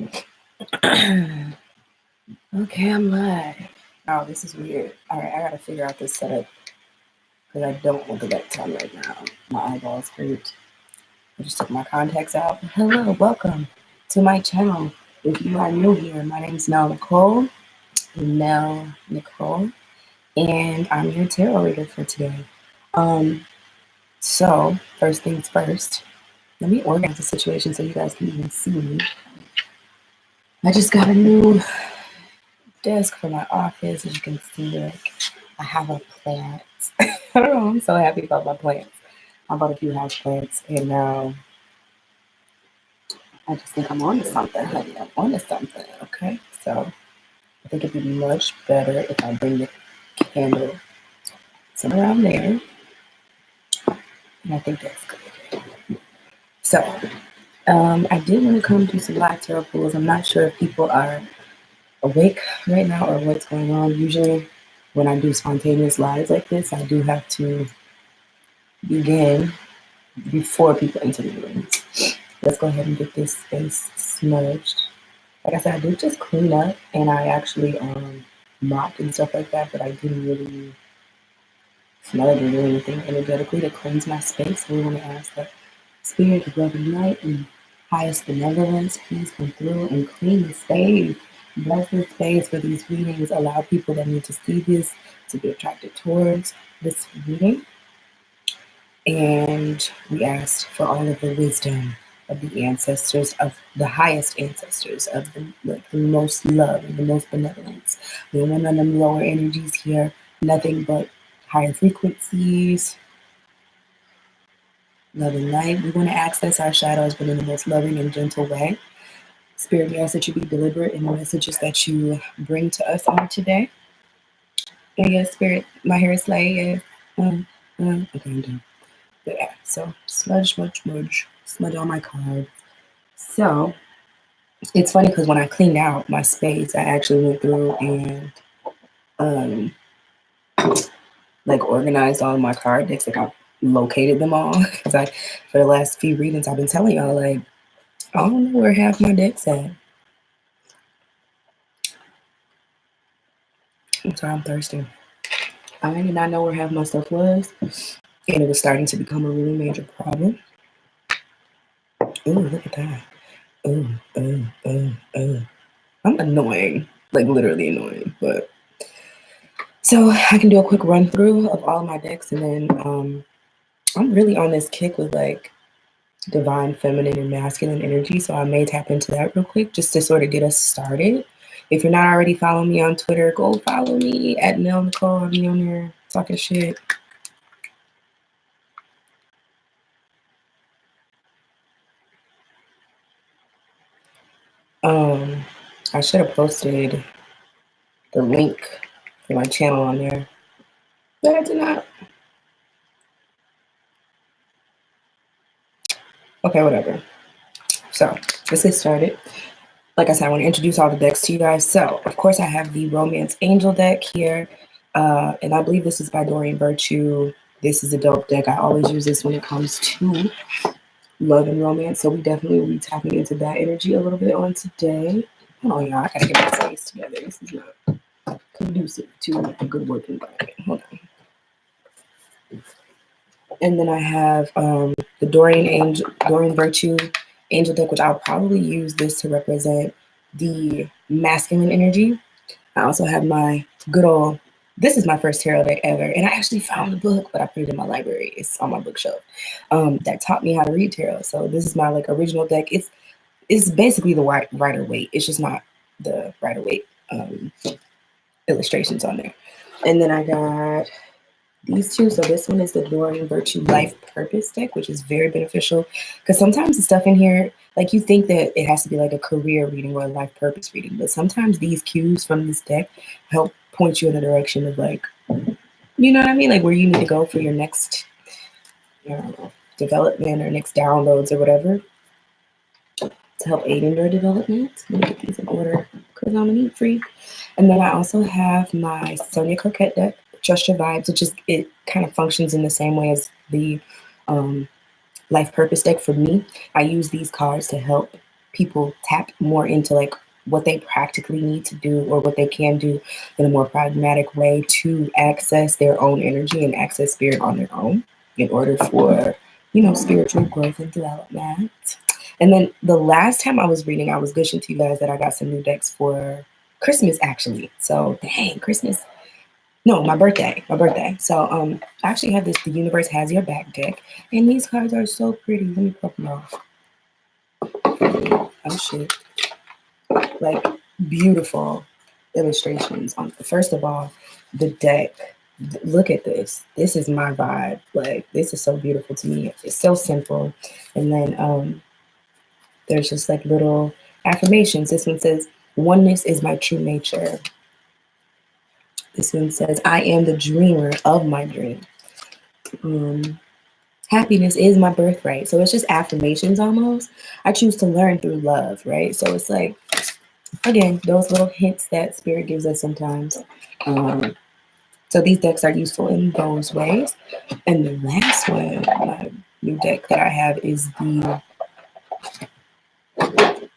Okay, I'm live. Oh, this is weird. All right, I gotta figure out this setup because I don't want the webcam right now. My eyeballs hurt. I just took my contacts out. Hello, welcome to my channel. If you are new here, my name is Mel Nicole, and I'm your tarot reader for today. So first things first, let me organize the situation so you guys can even see me. I just got a new desk for my office. As you can see, like I have a plant. I don't know. I'm so happy about my plants. I bought a few house plants, and now I just think I'm onto something, honey. I'm onto something. Okay, so I think it'd be much better if I bring the candle somewhere around there, and I think that's good. So I did want to come do some live tarot pulls. I'm not sure if people are awake right now or what's going on. Usually, when I do spontaneous lives like this, I do have to begin before people enter the room. Let's go ahead and get this space smudged. Like I said, I did just clean up and I actually mopped and stuff like that, but I didn't really smudge or do anything energetically to cleanse my space. So we want to ask that spirit of love and light and highest benevolence, please come through and clean the space. Bless this space for these readings. Allow people that need to see this to be attracted towards this reading. And we asked for all of the wisdom of the ancestors, of the highest ancestors, of the most love and the most benevolence. We don't want none of them lower energies here, nothing but higher frequencies, love and light. We want to access our shadows, but in the most loving and gentle way. Spirit, we ask that you be deliberate in the messages that you bring to us on today. And yes, Spirit, my hair is slayed. Yes. Okay, I'm done. But yeah, so smudge on my card. So it's funny because when I cleaned out my space, I actually went through and like organized all of my card decks. Like I located them all because for the last few readings I've been telling y'all like I don't know where half my deck's at. I'm sorry, I'm thirsty. I did not know where half my stuff was, and it was starting to become a really major problem. Ooh, look at that. Ooh. I'm annoying, like literally annoying, but so I can do a quick run through of all of my decks, and then I'm really on this kick with like divine feminine and masculine energy, so I may tap into that real quick just to sort of get us started. If you're not already following me on Twitter, go follow me at Mel Nicole. I'll be on there talking shit. I should have posted the link for my channel on there, but I did not. Okay, whatever. So let's get started. Like I said, I want to introduce all the decks to you guys. So, of course, I have the Romance Angel deck here, and I believe this is by Doreen Virtue. This is a dope deck. I always use this when it comes to love and romance, so we definitely will be tapping into that energy a little bit on today. Hold on, y'all. I gotta get my space together. This is not conducive to a good work environment. Hold on. And then I have the Doreen Virtue Angel deck, which I'll probably use this to represent the masculine energy. I also have my good old, this is my first tarot deck ever, and I actually found the book, but I put it in my library. It's on my bookshelf. That taught me how to read tarot. So this is my like original deck. It's basically the Rider-Waite. It's just not the Rider-Waite illustrations on there. And then I got these two. So this one is the Doreen Virtue Life Purpose deck, which is very beneficial because sometimes the stuff in here, like you think that it has to be like a career reading or a life purpose reading, but sometimes these cues from this deck help point you in a direction of like, you know what I mean? Like where you need to go for your next development or next downloads or whatever to help aid in your development. Let me get these in order because I'm a neat freak. And then I also have my Sonia Coquette deck, Trust Your Vibes, which is, it kind of functions in the same way as the Life Purpose deck for me. I use these cards to help people tap more into like what they practically need to do or what they can do in a more pragmatic way to access their own energy and access spirit on their own in order for, you know, spiritual growth and development. And then the last time I was reading, I was gushing to you guys that I got some new decks for Christmas actually. So dang, Christmas. No, my birthday. So I actually have this The Universe Has Your Back deck. And these cards are so pretty. Let me pop them off. Oh shit. Like beautiful illustrations on. First of all, the deck. Look at this. This is my vibe. Like this is so beautiful to me. It's so simple. And then there's just like little affirmations. This one says, "Oneness is my true nature." This one says, "I am the dreamer of my dream." Happiness is my birthright. So it's just affirmations almost. I choose to learn through love, right? So it's like, again, those little hints that spirit gives us sometimes. So these decks are useful in those ways. And the last one, my new deck that I have is the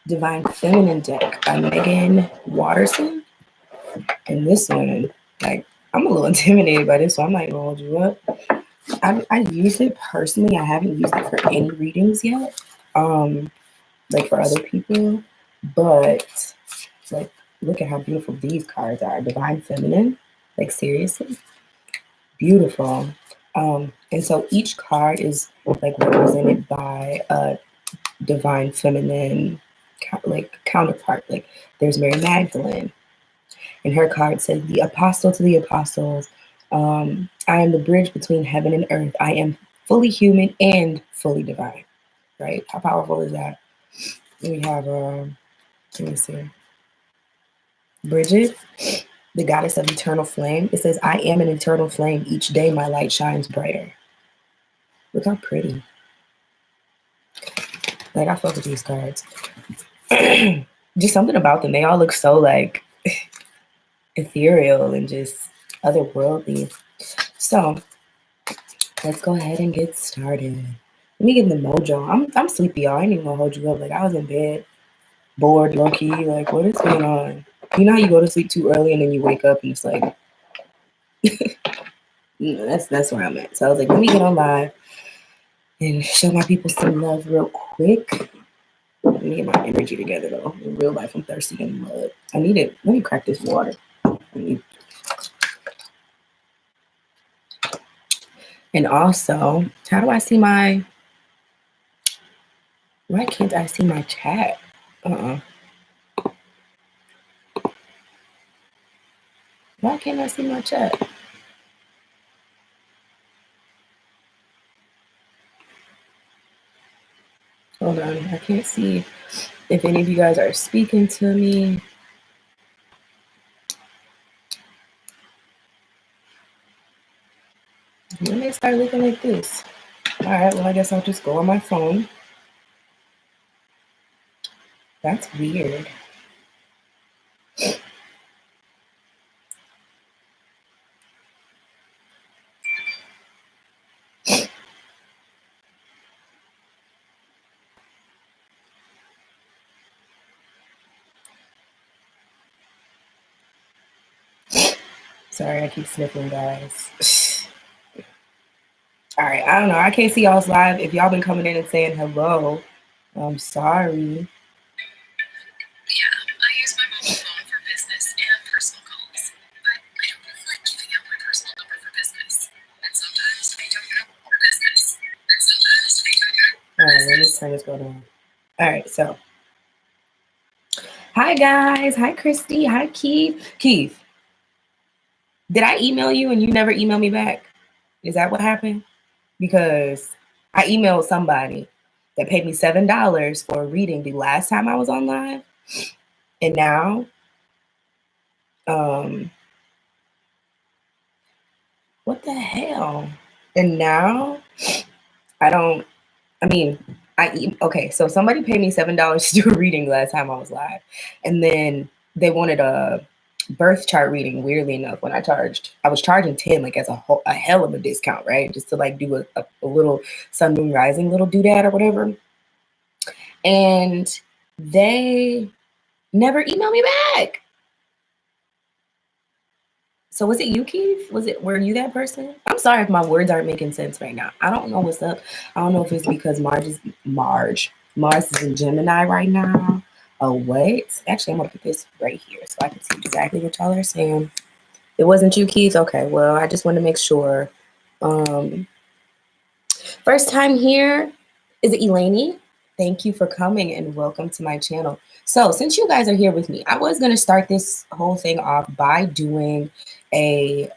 Divine Feminine deck by Megan Watterson. And this one, like, I'm a little intimidated by this, so I'm not gonna hold you up. I use it personally. I haven't used it for any readings yet, like for other people. But like, look at how beautiful these cards are. Divine Feminine, like seriously, beautiful. And so each card is like represented by a Divine Feminine like counterpart. Like there's Mary Magdalene, and her card says, "The apostle to the apostles. I am the bridge between heaven and earth. I am fully human and fully divine." Right? How powerful is that? We have, let me see, Bridget, the goddess of eternal flame. It says, "I am an eternal flame. Each day my light shines brighter." Look how pretty. Like, I fuck with these cards. Just something about them. They all look so like ethereal and just otherworldly. So let's go ahead and get started. Let me get the mojo. I'm sleepy, y'all. I ain't even gonna hold you up. Like I was in bed, bored, low key. Like, what is going on? You know how you go to sleep too early and then you wake up and it's like, that's where I'm at. So I was like, let me get on live and show my people some love real quick. Let me get my energy together though. In real life, I'm thirsty in the mud. I need it. Let me crack this water. And also, how do I see my? Why can't I see my chat? Why can't I see my chat? Hold on, I can't see if any of you guys are speaking to me. Let me start looking like this. All right, well, I guess I'll just go on my phone. That's weird. Sorry, I keep sniffling, guys. All right, I don't know. I can't see y'all's live. If y'all been coming in and saying hello, I'm sorry. Yeah, I use my mobile phone for business and personal calls, but I don't really like giving out my personal number for business. And sometimes I don't know for business. And sometimes I don't know. All right, let me turn this go down. All right, so hi guys, hi Christy, hi Keith. Keith, did I email you and you never emailed me back? Is that what happened? Because I emailed somebody that paid me $7 for a reading the last time I was on live, and now, what the hell? And now, okay, so somebody paid me $7 to do a reading last time I was live, and then they wanted a birth chart reading. Weirdly enough, when I was charging 10, like as a hell of a discount, right? Just to like do a little sun, moon, rising little doodad or whatever. And they never emailed me back. So was it you, Keith? Were you that person? I'm sorry if my words aren't making sense right now. I don't know what's up. I don't know if it's because Mars is in Gemini right now. Oh wait. Actually, I'm gonna put this right here so I can see exactly what y'all are saying. It wasn't you, Keith? Okay, well, I just want to make sure. Um, First time here, is it Eleni? Thank you for coming and welcome to my channel. So since you guys are here with me, I was going to start this whole thing off by doing a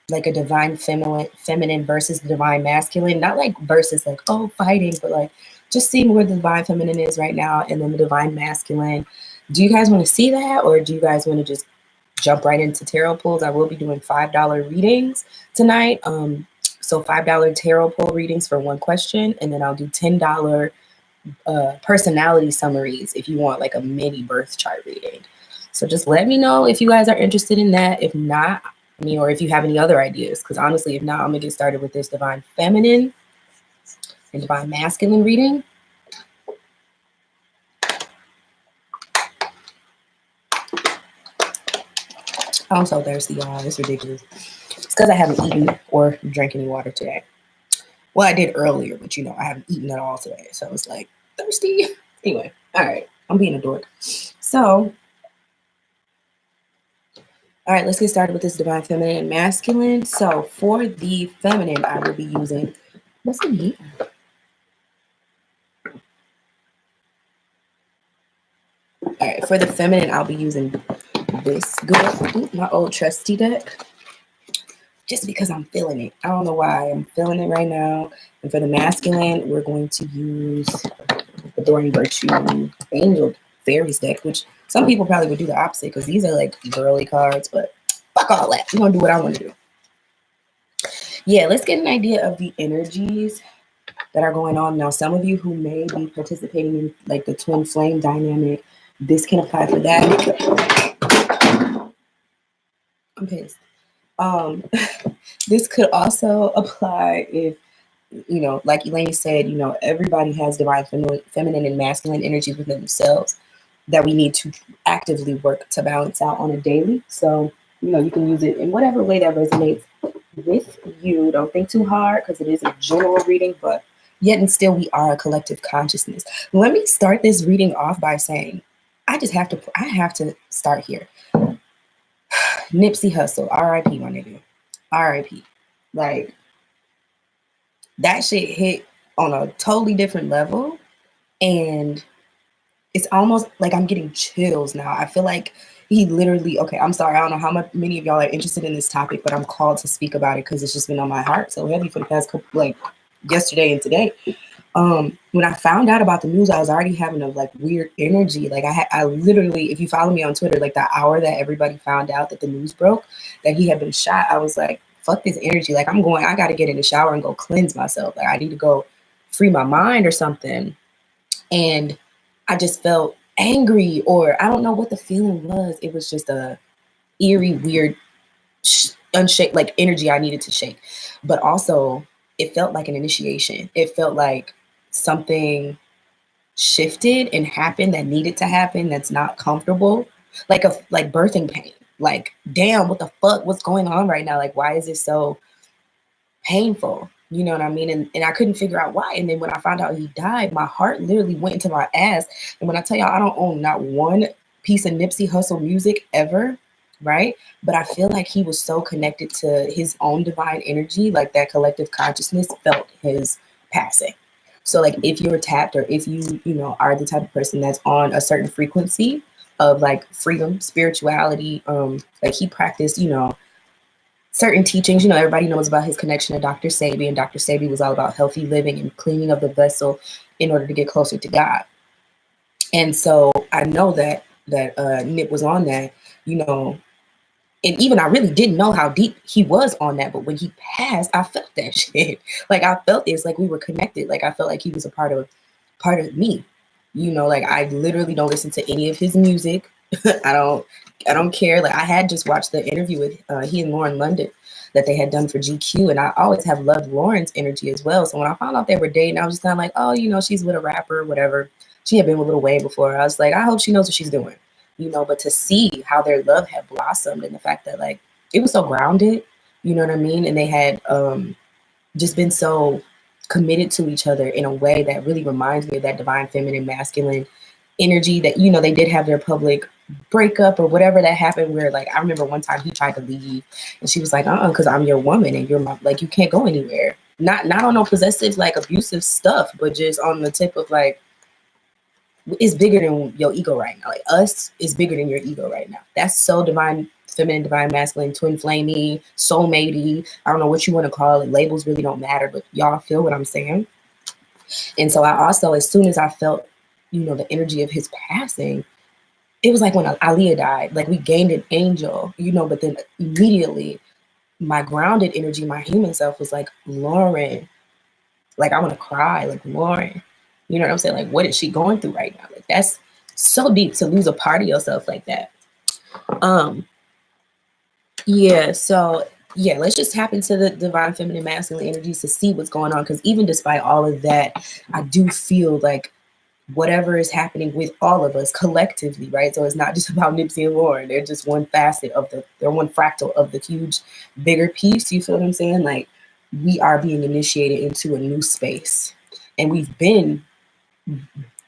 like a divine feminine versus the divine masculine, not like versus like, oh, fighting, but like just seeing where the divine feminine is right now and then the divine masculine. Do you guys want to see that, or do you guys want to just jump right into tarot pulls? I will be doing $5 readings tonight. So $5 tarot pull readings for one question, and then I'll do $10 personality summaries if you want like a mini birth chart reading. So just let me know if you guys are interested in that. If not, or if you have any other ideas, because honestly, if not, I'm gonna get started with this divine feminine and divine masculine reading. I'm so thirsty, y'all. It's ridiculous. It's because I haven't eaten or drank any water today. Well, I did earlier, but I haven't eaten at all today. So it's like thirsty. Anyway, all right. I'm being a dork. So, all right, let's get started with this divine feminine and masculine. So for the feminine, I will be using, what's in here? All right, for the feminine, I'll be using this good, my old trusty deck, just because I'm feeling it. I don't know why, I'm feeling it right now. And for the masculine, we're going to use Adoring Virtue Angel Fairies deck, which some people probably would do the opposite because these are like girly cards, but fuck all that. I'm gonna do what I want to do. Yeah, let's get an idea of the energies that are going on now. Some of you who may be participating in like the twin flame dynamic, this can apply for that. I'm pissed. This could also apply if, like Elaine said, everybody has divine feminine and masculine energies within themselves that we need to actively work to balance out on a daily. So, you can use it in whatever way that resonates with you. Don't think too hard because it is a general reading, but yet and still we are a collective consciousness. Let me start this reading off by saying I have to start here. Nipsey Hussle, R.I.P. my nigga. R.I.P. Like, that shit hit on a totally different level, and it's almost like I'm getting chills now. I feel like he literally, okay, I'm sorry, I don't know how many of y'all are interested in this topic, but I'm called to speak about it because it's just been on my heart so heavy for the past couple, like yesterday and today. When I found out about the news, I was already having a like weird energy. Like I literally, if you follow me on Twitter, like the hour that everybody found out that the news broke, that he had been shot, I was like, fuck this energy. Like I got to get in the shower and go cleanse myself. Like I need to go free my mind or something. And I just felt angry, or I don't know what the feeling was. It was just a eerie, weird, unshake, like energy I needed to shake. But also it felt like an initiation. It felt like something shifted and happened that needed to happen that's not comfortable, like birthing pain. Like, damn, what the fuck, what's going on right now? Like, why is this so painful? You know what I mean? And I couldn't figure out why. And then when I found out he died, my heart literally went into my ass. And when I tell y'all, I don't own not one piece of Nipsey Hussle music ever, right? But I feel like he was so connected to his own divine energy, like that collective consciousness felt his passing. So like if you're tapped, or if you are the type of person that's on a certain frequency of like freedom, spirituality, like he practiced, certain teachings. Everybody knows about his connection to Dr. Sebi, and Dr. Sebi was all about healthy living and cleaning of the vessel in order to get closer to God. And so I know that Nip was on that, and even I really didn't know how deep he was on that. But when he passed, I felt that shit. Like I felt this, like we were connected. Like I felt like he was a part of me. Like I literally don't listen to any of his music. I don't care. Like I had just watched the interview with he and Lauren London that they had done for GQ, and I always have loved Lauren's energy as well. So when I found out they were dating, I was just kind of like, oh, she's with a rapper, whatever. she had been with Lil Wayne before. I was like, I hope she knows what she's doing, you know. But to see how their love had blossomed and the fact that like it was so grounded, you know what I mean, and they had just been so committed to each other in a way that really reminds me of that divine feminine masculine energy that, you know, they did have their public breakup or whatever that happened where like I remember one time he tried to leave and she was like, because I'm your woman and you're my, like, you can't go anywhere. Not on no possessive like abusive stuff, but just on the tip of like, it's bigger than your ego right now. Like us is bigger than your ego right now. That's so divine feminine, divine masculine, twin flamey, soulmatey. I don't know what you want to call it. Labels really don't matter, but y'all feel what I'm saying. And so I also, as soon as I felt, you know, the energy of his passing, it was like when Aaliyah died, like we gained an angel, you know, but then immediately my grounded energy, my human self was like, Lauren, like I want to cry, like Lauren, you know what I'm saying? Like, what is she going through right now? Like, that's so deep to lose a part of yourself like that. Yeah, so yeah, let's just tap into the divine feminine masculine energies to see what's going on. Because even despite all of that, I do feel like whatever is happening with all of us collectively, right? So it's not just about Nipsey and Lauren. They're just one facet of they're one fractal of the huge, bigger piece. You feel what I'm saying? Like we are being initiated into a new space. And we've been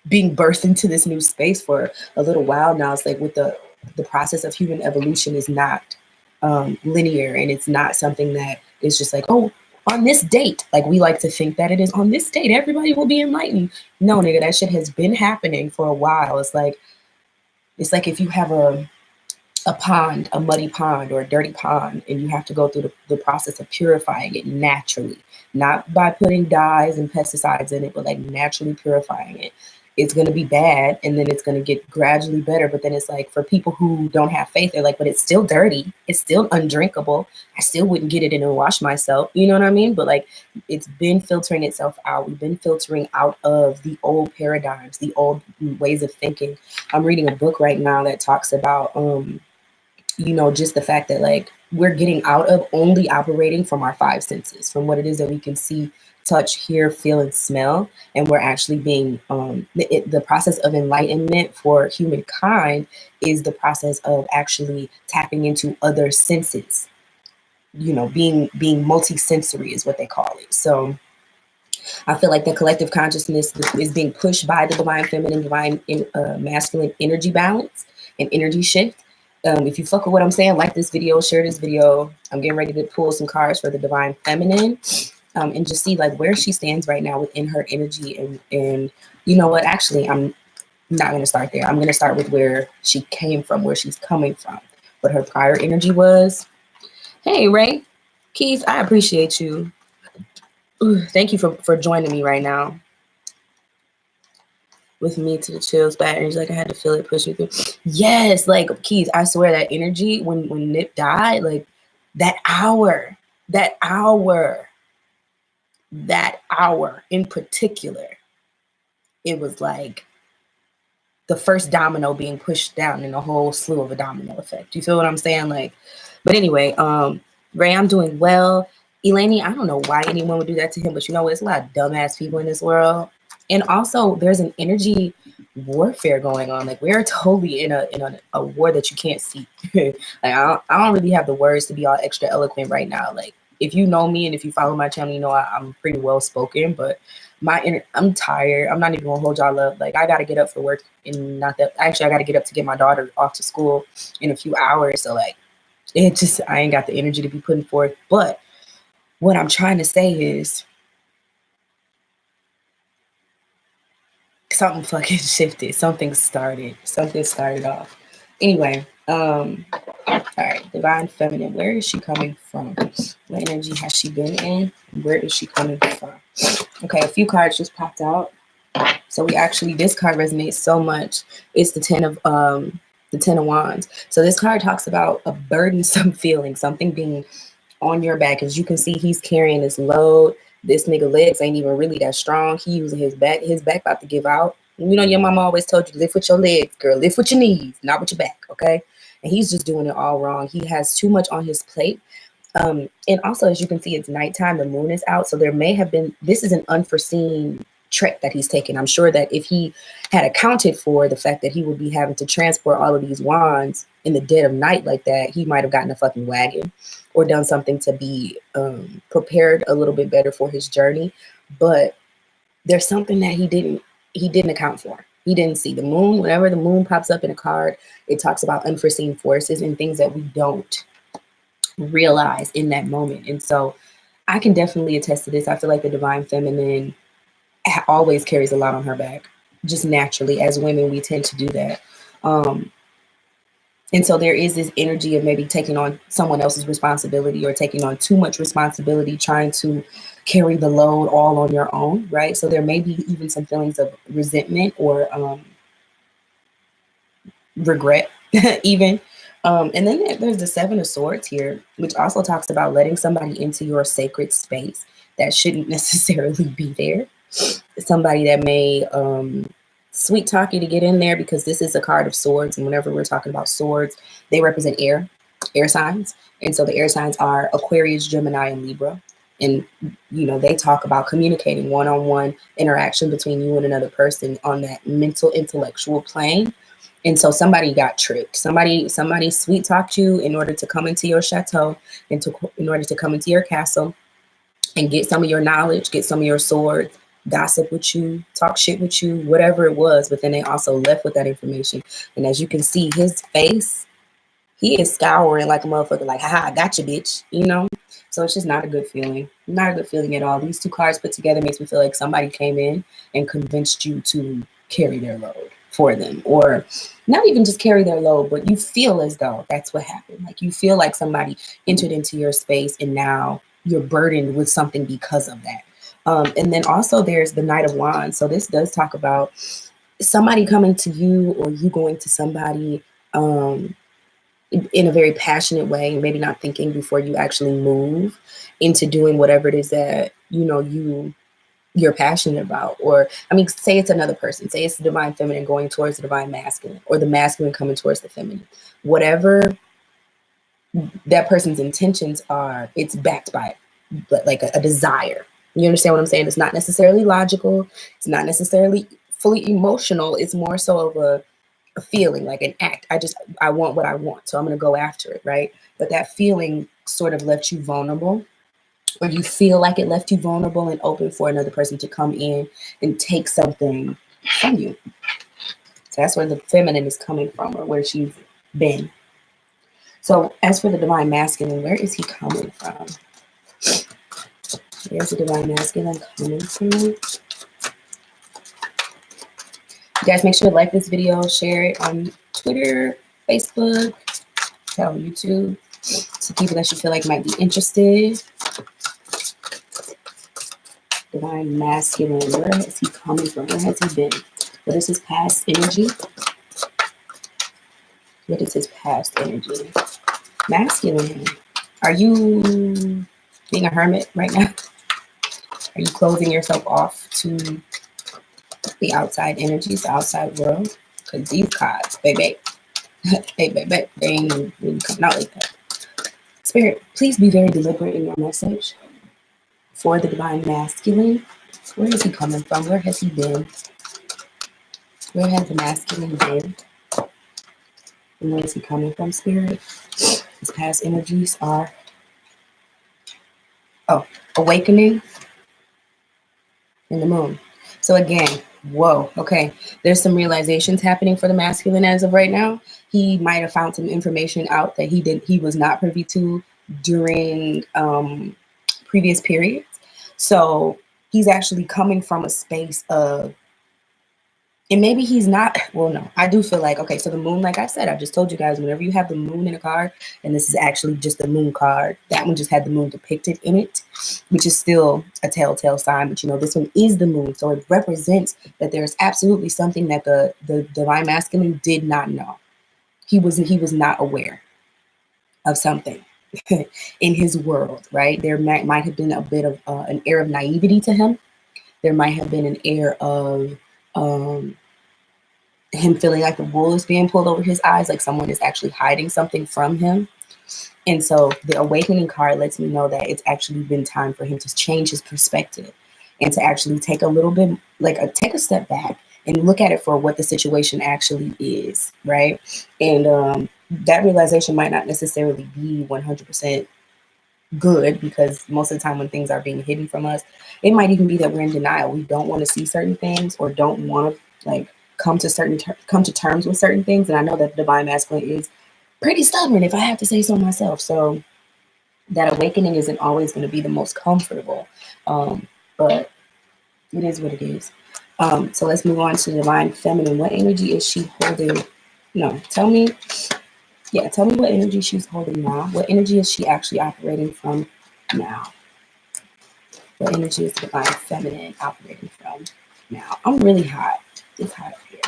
being birthed into this new space for a little while now. It's like with the process of human evolution is not linear, and it's not something that is just like, oh, on this date, like we like to think that it is on this date, everybody will be enlightened. No, nigga, that shit has been happening for a while. It's like if you have a pond, a muddy pond or a dirty pond, and you have to go through the process of purifying it naturally, not by putting dyes and pesticides in it, but like naturally purifying it. It's going to be bad, and then it's going to get gradually better. But then it's like, for people who don't have faith, they're like, but it's still dirty. It's still undrinkable. I still wouldn't get it in and wash myself. You know what I mean? But like, it's been filtering itself out. We've been filtering out of the old paradigms, the old ways of thinking. I'm reading a book right now that talks about, you know, just the fact that like we're getting out of only operating from our five senses, from what it is that we can see, touch, hear, feel, and smell. And we're actually being, the process of enlightenment for humankind is the process of actually tapping into other senses, you know, being multi-sensory is what they call it. So I feel like the collective consciousness is being pushed by the divine feminine, divine masculine energy balance and energy shift. If you fuck with what I'm saying, like this video, share this video. I'm getting ready to pull some cards for the divine feminine, and just see like where she stands right now within her energy. And you know what? Actually, I'm not going to start there. I'm going to start with where she came from, where she's coming from, what her prior energy was. Hey, Ray, Keith, I appreciate you. Ooh, thank you for joining me right now. With me to the chills, bad energy, like I had to feel it push me through. Yes, like Keith, I swear that energy when Nip died, like that hour in particular, it was like the first domino being pushed down in a whole slew of a domino effect. You feel what I'm saying? Like, but anyway, Ray, I'm doing well. Eleni, I don't know why anyone would do that to him, but you know, it's a lot of dumbass people in this world. And also there's an energy warfare going on. Like we're totally in a war that you can't see. Like I don't really have the words to be all extra eloquent right now. Like if you know me and if you follow my channel, you know I'm pretty well spoken, but I'm tired. I'm not even gonna hold y'all up. Like I gotta get up for work, and not that actually I gotta get up to get my daughter off to school in a few hours. So like it just, I ain't got the energy to be putting forth. But what I'm trying to say is something fucking shifted. Something started off. Anyway, all right, divine feminine, where is she coming from? What energy has she been in? Where is she coming from? Okay, a few cards just popped out. So we actually, this card resonates so much. It's the Ten of Wands. So this card talks about a burdensome feeling, something being on your back. As you can see, he's carrying this load. This nigga legs ain't even really that strong. He using his back about to give out. You know, your mama always told you, lift with your legs, girl, lift with your knees, not with your back, okay? And he's just doing it all wrong. He has too much on his plate. And also, as you can see, it's nighttime, the moon is out. So there may have been, this is an unforeseen trek that he's taken. I'm sure that if he had accounted for the fact that he would be having to transport all of these wands in the dead of night like that, he might have gotten a fucking wagon or done something to be prepared a little bit better for his journey. But there's something that he didn't account for. He didn't see the moon. Whenever the moon pops up in a card, it talks about unforeseen forces and things that we don't realize in that moment. And so I can definitely attest to this. I feel like the divine feminine always carries a lot on her back. Just naturally, as women, we tend to do that. And so there is this energy of maybe taking on someone else's responsibility or taking on too much responsibility, trying to carry the load all on your own, right? So there may be even some feelings of resentment or regret even. And then there's the Seven of Swords here, which also talks about letting somebody into your sacred space that shouldn't necessarily be there. Somebody that may sweet talk you to get in there, because this is a card of swords. And whenever we're talking about swords, they represent air signs. And so the air signs are Aquarius, Gemini, and Libra. And, you know, they talk about communicating one-on-one interaction between you and another person on that mental, intellectual plane. And so somebody got tricked. Somebody sweet talked you in order to come into your chateau and in order to come into your castle and get some of your knowledge, get some of your swords, gossip with you, talk shit with you, whatever it was. But then they also left with that information. And as you can see, his face, he is scouring like a motherfucker, like, haha, I got you, bitch, you know? So it's just not a good feeling. Not a good feeling at all. These two cards put together makes me feel like somebody came in and convinced you to carry their load for them, or not even just carry their load, but you feel as though that's what happened. Like you feel like somebody entered into your space and now you're burdened with something because of that. And then also there's the Knight of Wands. So this does talk about somebody coming to you or you going to somebody in a very passionate way, maybe not thinking before you actually move into doing whatever it is that, you know, you're passionate about. Or, I mean, say it's another person, say it's the divine feminine going towards the divine masculine, or the masculine coming towards the feminine. Whatever that person's intentions are, it's backed by like a desire. You understand what I'm saying? It's not necessarily logical. It's not necessarily fully emotional. It's more so of a feeling, like an act. I want what I want, so I'm going to go after it, right? But that feeling sort of left you vulnerable, or you feel like it left you vulnerable and open for another person to come in and take something from you. So that's where the feminine is coming from, or where she's been. So as for the divine masculine, where is he coming from? There's the divine masculine coming from. You guys make sure to like this video, share it on Twitter, Facebook, YouTube, to people that you feel like might be interested. Divine masculine, where is he coming from? Where has he been? What is his past energy? What is his past energy? Masculine, are you being a hermit right now? Are you closing yourself off to the outside energies, the outside world? Because these cards, baby, they ain't really coming out like that. Spirit, please be very deliberate in your message for the divine masculine. Where is he coming from? Where has he been? Where has the masculine been? And where is he coming from, Spirit? His past energies are, awakening and the moon. So again, whoa, okay. There's some realizations happening for the masculine as of right now. He might have found some information out that he was not privy to during previous periods. So he's actually coming from a space of, and maybe he's not, well, no, I do feel like, okay, so the moon, like I said, I just told you guys, whenever you have the moon in a card, and this is actually just the moon card, that one just had the moon depicted in it, which is still a telltale sign, but you know, this one is the moon. So it represents that there's absolutely something that the divine masculine did not know. He was not aware of something in his world, right? There might have been a bit of an air of naivety to him. There might have been an air of him feeling like the wool is being pulled over his eyes, like someone is actually hiding something from him. And so the awakening card lets me know that it's actually been time for him to change his perspective and to actually take a little bit, take a step back and look at it for what the situation actually is, right? And that realization might not necessarily be 100% good, because most of the time when things are being hidden from us, it might even be that we're in denial. We don't want to see certain things, or don't want to come to terms with certain things. And I know that the divine masculine is pretty stubborn, if I have to say so myself. So that awakening isn't always going to be the most comfortable, but it is what it is. So let's move on to the divine feminine. What energy is she holding? No, tell me what energy she's holding now. What energy is she actually operating from now? What energy is the divine feminine operating from now? I'm really hot. It's hot up here.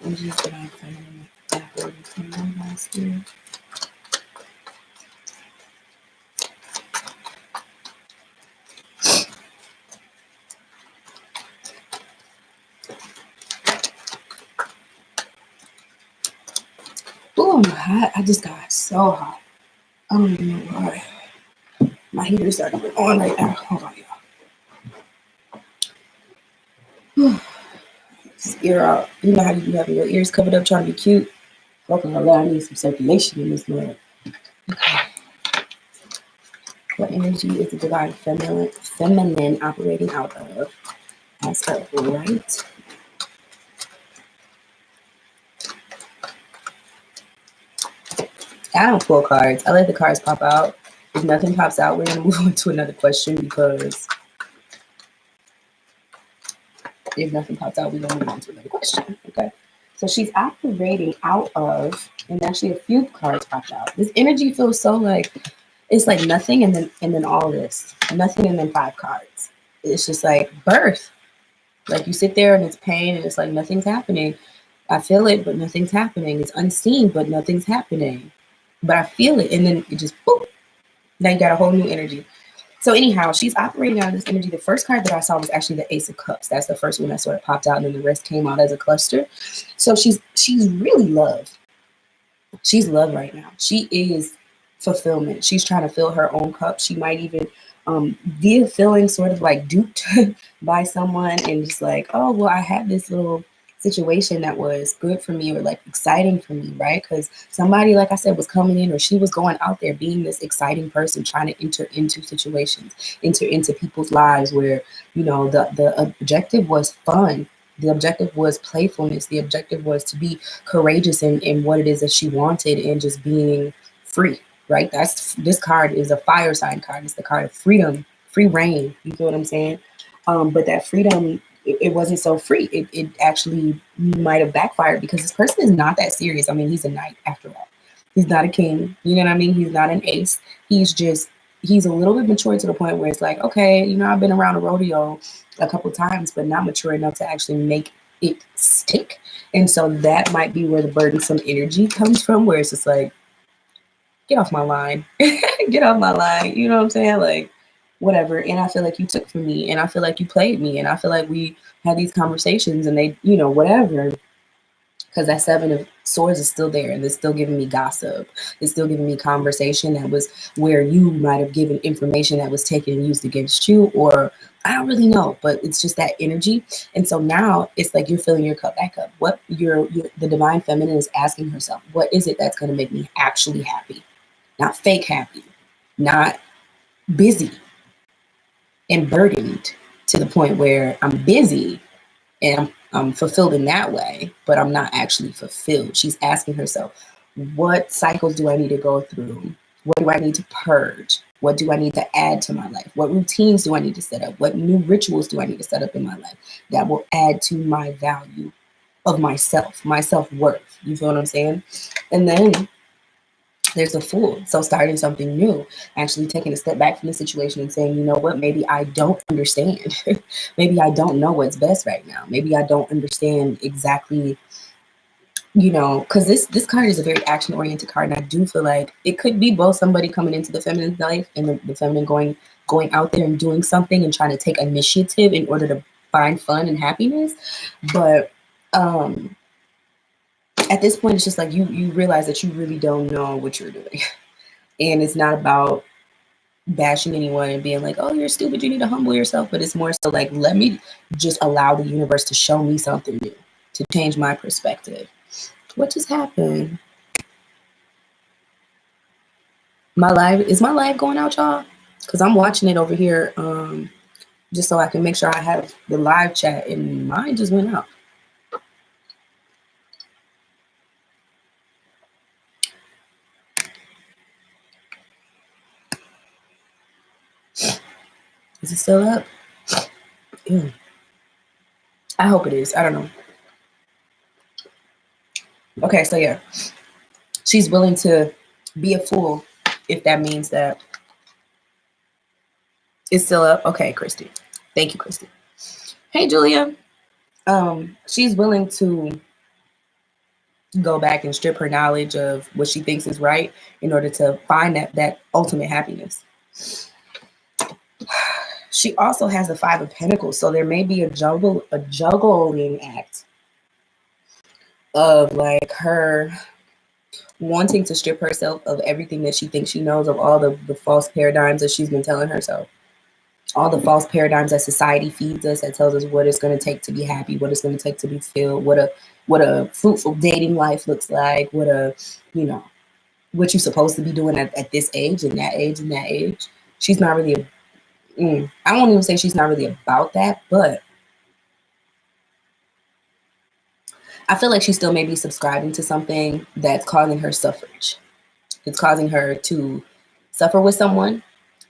Energy is divine feminine operating from now, last year. Oh, I'm hot. I just got so hot. I don't even know why. My heater is starting to go on right now. Hold on, y'all. Ear out. You know how you be having your ears covered up trying to be cute? Welcome, I need some circulation in this mud. Okay. What energy is the divine feminine operating out of? As of right. I don't pull cards. I let the cards pop out. If nothing pops out, we're going to move on to another question, because if nothing pops out, we're going to move on to another question. Okay. So she's operating out of, and actually a few cards popped out. This energy feels so like, it's like nothing and then all this. Nothing and then 5 cards. It's just like birth. Like you sit there and it's pain and it's like nothing's happening. I feel it, but nothing's happening. It's unseen, but nothing's happening. But I feel it, and then it just boop. Now you got a whole new energy. So anyhow, she's operating out of this energy. The first card that I saw was actually the Ace of Cups. That's the first one that sort of popped out, and then the rest came out as a cluster. So she's really love. She's love right now. She is fulfillment. She's trying to fill her own cup. She might even be feeling sort of like duped by someone, and just like, oh, well, I had this little situation that was good for me, or like exciting for me, right? Because somebody, like I said, was coming in, or she was going out there being this exciting person, trying to enter into situations, enter into people's lives where, you know, the objective was fun. The objective was playfulness. The objective was to be courageous in what it is that she wanted, and just being free, right? This card is a fire sign card. It's the card of freedom, free reign. You feel what I'm saying? But that freedom, it wasn't so free. It actually might have backfired, because this person is not that serious. I mean, he's a knight after all. He's not a king. You know what I mean? He's not an ace. He's a little bit mature to the point where it's like, okay, you know, I've been around a rodeo a couple times, but not mature enough to actually make it stick. And so that might be where the burdensome energy comes from, where it's just like, get off my line. Get off my line. You know what I'm saying? Like, whatever. And I feel like you took from me, and I feel like you played me, and I feel like we had these conversations, and they, you know, whatever. Because that 7 of Swords is still there, and it's still giving me gossip. It's still giving me conversation that was where you might have given information that was taken and used against you, or I don't really know, but it's just that energy. And so now it's like you're filling your cup back up. What the divine feminine is asking herself, what is it that's going to make me actually happy? Not fake happy, not busy and burdened to the point where I'm busy and I'm fulfilled in that way, but I'm not actually fulfilled. She's asking herself, what cycles do I need to go through? What do I need to purge? What do I need to add to my life? What routines do I need to set up? What new rituals do I need to set up in my life that will add to my value of myself, my self-worth? You feel what I'm saying? And then there's a Fool. So starting something new, actually taking a step back from the situation and saying, you know what, maybe I don't understand. Maybe I don't know what's best right now. Maybe I don't understand exactly, you know, because this card is a very action oriented card. And I do feel like it could be both somebody coming into the feminine life and the feminine going out there and doing something and trying to take initiative in order to find fun and happiness. But at this point, it's just like you realize that you really don't know what you're doing. And it's not about bashing anyone and being like, oh, you're stupid, you need to humble yourself. But it's more so like, let me just allow the universe to show me something new, to change my perspective. What just happened? My live going out, y'all? Because I'm watching it over here, just so I can make sure I have the live chat, and mine just went out. Is it still up? Ew. I hope it is. I don't know. Okay, so yeah, she's willing to be a fool if that means that it's still up. Okay, Christy. Thank you, Christy. Hey, Julia. She's willing to go back and strip her knowledge of what she thinks is right in order to find that ultimate happiness. She also has the 5 of Pentacles, so there may be a juggling act of like her wanting to strip herself of everything that she thinks she knows, of all the false paradigms that she's been telling herself, all the false paradigms that society feeds us, that tells us what it's going to take to be happy, what it's going to take to be filled, what a fruitful dating life looks like, what you're supposed to be doing at this age and that age and that age. She's not really I won't even say she's not really about that, but I feel like she still may be subscribing to something that's causing her suffrage. It's causing her to suffer with someone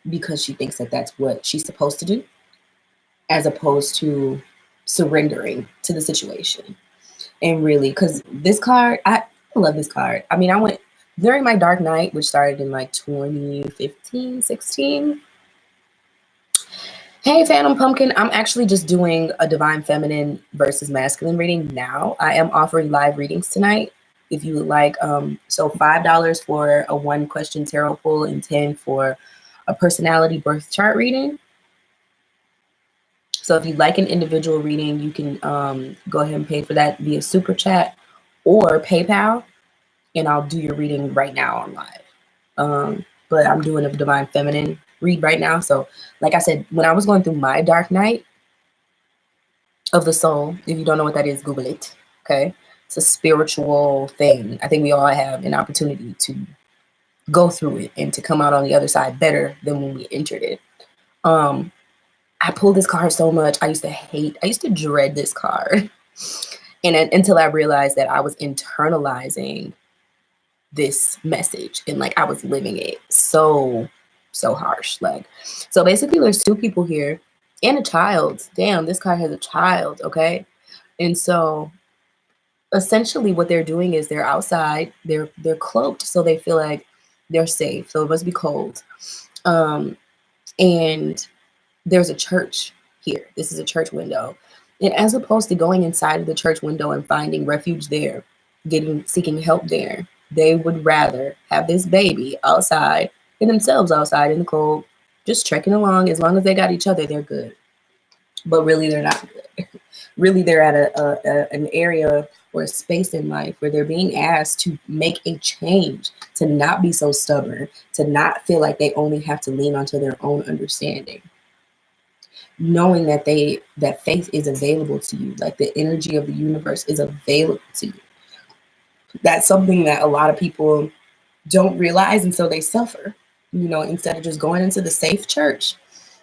because she thinks that that's what she's supposed to do, as opposed to surrendering to the situation. And really, because this card, I love this card. I mean, I went during my dark night, which started in like 2015, 16. Hey, Phantom Pumpkin. I'm actually just doing a divine feminine versus masculine reading now. I am offering live readings tonight if you would like. So $5 for a 1-question tarot pull and 10 for a personality birth chart reading. So if you'd like an individual reading, you can go ahead and pay for that via Super Chat or PayPal, and I'll do your reading right now on live. But I'm doing a divine feminine read right now. So like I said, when I was going through my dark night of the soul, if you don't know what that is, Google it. Okay. It's a spiritual thing. I think we all have an opportunity to go through it and to come out on the other side better than when we entered it. I pulled this card so much. I used to dread this card. And until I realized that I was internalizing this message and like I was living it so harsh. Like, so basically there's 2 people here and a child. Damn, this card has a child. Okay. And so essentially what they're doing is they're outside, they're cloaked, so they feel like they're safe. So it must be cold. And there's a church here. This is a church window. And as opposed to going inside of the church window and finding refuge there, seeking help there, they would rather have this baby outside and themselves outside in the cold, just trekking along. As long as they got each other, they're good. But really, they're not good. Really, they're at an area or a space in life where they're being asked to make a change, to not be so stubborn, to not feel like they only have to lean onto their own understanding. Knowing that that faith is available to you, like the energy of the universe is available to you. That's something that a lot of people don't realize, and so they suffer. Instead of just going into the safe church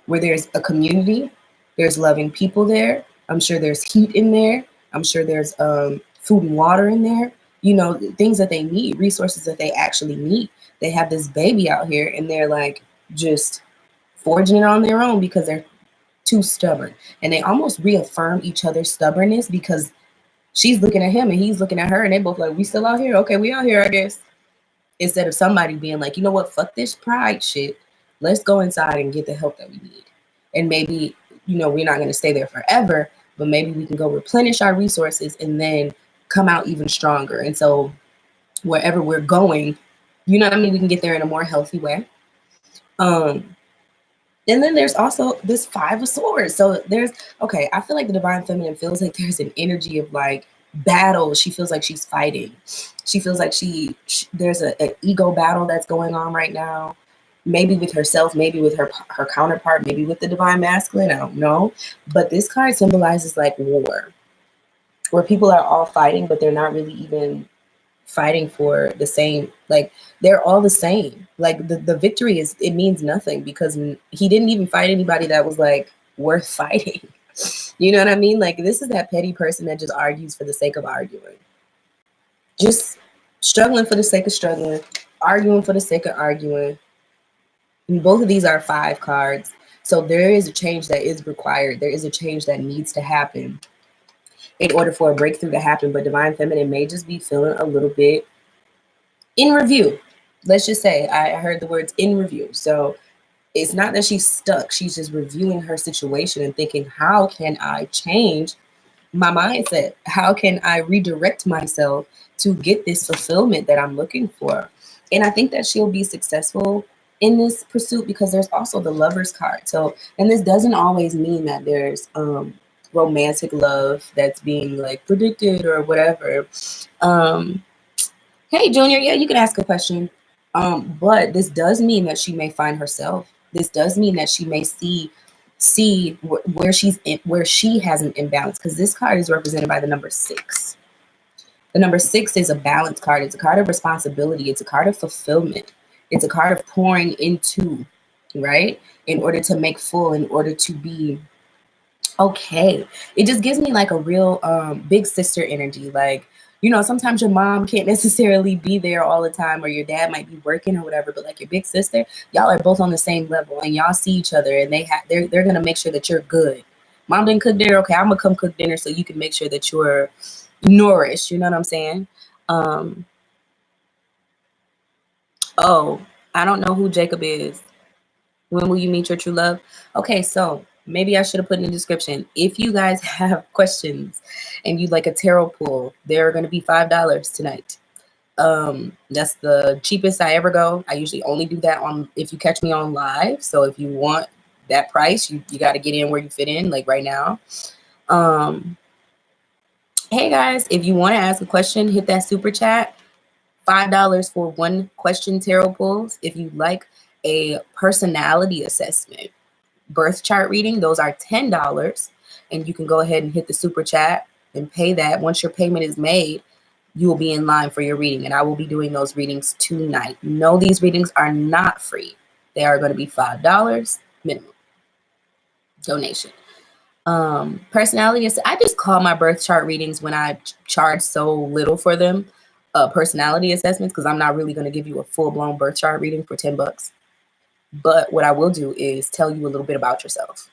where there's a community, there's loving people there. I'm sure there's heat in there. I'm sure there's food and water in there. Things that they need, resources that they actually need. They have this baby out here, and they're like just forging it on their own because they're too stubborn. And they almost reaffirm each other's stubbornness because she's looking at him and he's looking at her, and they both like, we still out here? Okay, we out here, I guess. Instead of somebody being like, you know what, fuck this pride shit. Let's go inside and get the help that we need. And maybe, we're not going to stay there forever, but maybe we can go replenish our resources and then come out even stronger. And so wherever we're going, we can get there in a more healthy way. And then there's also this 5 of Swords. So I feel like the divine feminine feels like there's an energy of like battle. She feels like she's fighting. She feels like there's an ego battle that's going on right now. maybe with herself, maybe with her counterpart, maybe with the divine masculine, I don't know. But this card symbolizes like war, where people are all fighting, but they're not really even fighting for the same, like they're all the same. Like the victory is, it means nothing because he didn't even fight anybody that was like worth fighting. You know what I mean? Like this is that petty person that just argues for the sake of arguing. Just struggling for the sake of struggling, arguing for the sake of arguing. And both of these are 5 cards. So there is a change that is required. There is a change that needs to happen in order for a breakthrough to happen. But Divine Feminine may just be feeling a little bit in review. Let's just say I heard the words in review. So it's not that she's stuck. She's just reviewing her situation and thinking, how can I change my mindset? How can I redirect myself to get this fulfillment that I'm looking for? And I think that she'll be successful in this pursuit because there's also the Lover's card. So, and this doesn't always mean that there's romantic love that's being like predicted or whatever. Hey, Junior, yeah, you can ask a question. But this does mean that she may find herself. This does mean that she may see where where she has an imbalance, because this card is represented by the number 6. The number 6 is a balance card. It's a card of responsibility. It's a card of fulfillment. It's a card of pouring into, right? In order to make full, in order to be okay. It just gives me like a real big sister energy. Like, you know, sometimes your mom can't necessarily be there all the time, or your dad might be working or whatever, but like your big sister, y'all are both on the same level and y'all see each other, and they're gonna make sure that you're good. Mom didn't cook dinner, okay, I'm gonna come cook dinner so you can make sure that you're nourished. You know what I'm saying? Oh, I don't know who Jacob is. When will you meet your true love? Okay, so maybe I should have put in the description. If you guys have questions and you'd like a tarot pull, they're going to be $5 tonight. That's the cheapest I ever go. I usually only do that on if you catch me on live. So if you want that price, you got to get in where you fit in, like right now. Hey guys, if you want to ask a question, hit that super chat. $5 for 1 question tarot pulls. If you like a personality assessment, birth chart reading, those are $10, and you can go ahead and hit the super chat and pay that. Once your payment is made, you will be in line for your reading, and I will be doing those readings tonight. No, these readings are not free. They are going to be $5 minimum donation. Personality is, I just call my birth chart readings, when I charge so little for them, personality assessments, because I'm not really going to give you a full-blown birth chart reading for $10. But what I will do is tell you a little bit about yourself,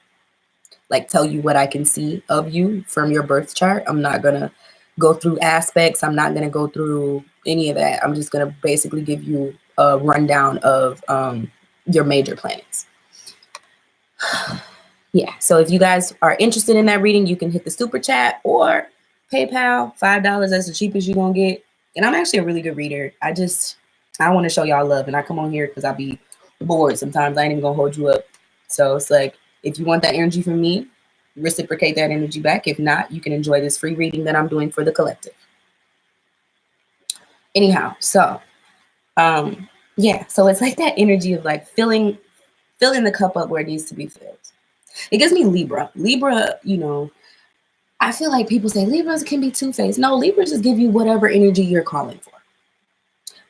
like tell you what I can see of you from your birth chart. I'm not going to go through aspects. I'm not going to go through any of that. I'm just going to basically give you a rundown of your major planets. Yeah, so if you guys are interested in that reading, you can hit the super chat or PayPal. $5, that's the cheapest you're going to get. And I'm actually a really good reader. I want to show y'all love, and I come on here because I be bored sometimes. I ain't even gonna hold you up. So it's like, if you want that energy from me, reciprocate that energy back. If not, you can enjoy this free reading that I'm doing for the collective. Anyhow, so yeah, so it's like that energy of like filling the cup up where it needs to be filled. It gives me Libra. Libra, you know, I feel like people say Libras can be two-faced. No, Libras just give you whatever energy you're calling for.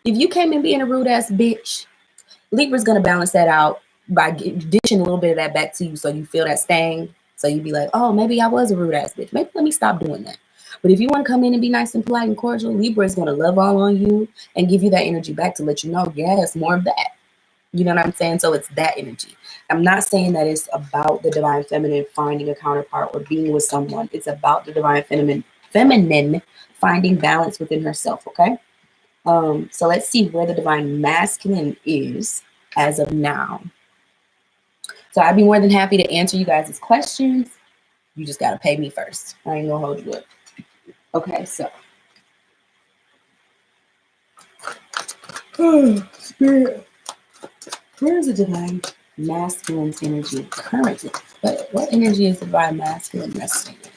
If you came in being a rude ass bitch, Libra's gonna balance that out by dishing a little bit of that back to you, so you feel that sting. So you be like, oh, maybe I was a rude ass bitch. Maybe let me stop doing that. But if you want to come in and be nice and polite and cordial, Libra is gonna love all on you and give you that energy back to let you know, yes, more of that. You know what I'm saying? So it's that energy. I'm not saying that it's about the divine feminine finding a counterpart or being with someone. It's about the divine feminine finding balance within herself. Okay. So let's see where the divine masculine is as of now. So I'd be more than happy to answer you guys' questions. You just got to pay me first. I ain't gonna hold you up. Okay, so. Oh, spirit. Where's the divine masculine's energy currently? What energy is the divine masculine resting in?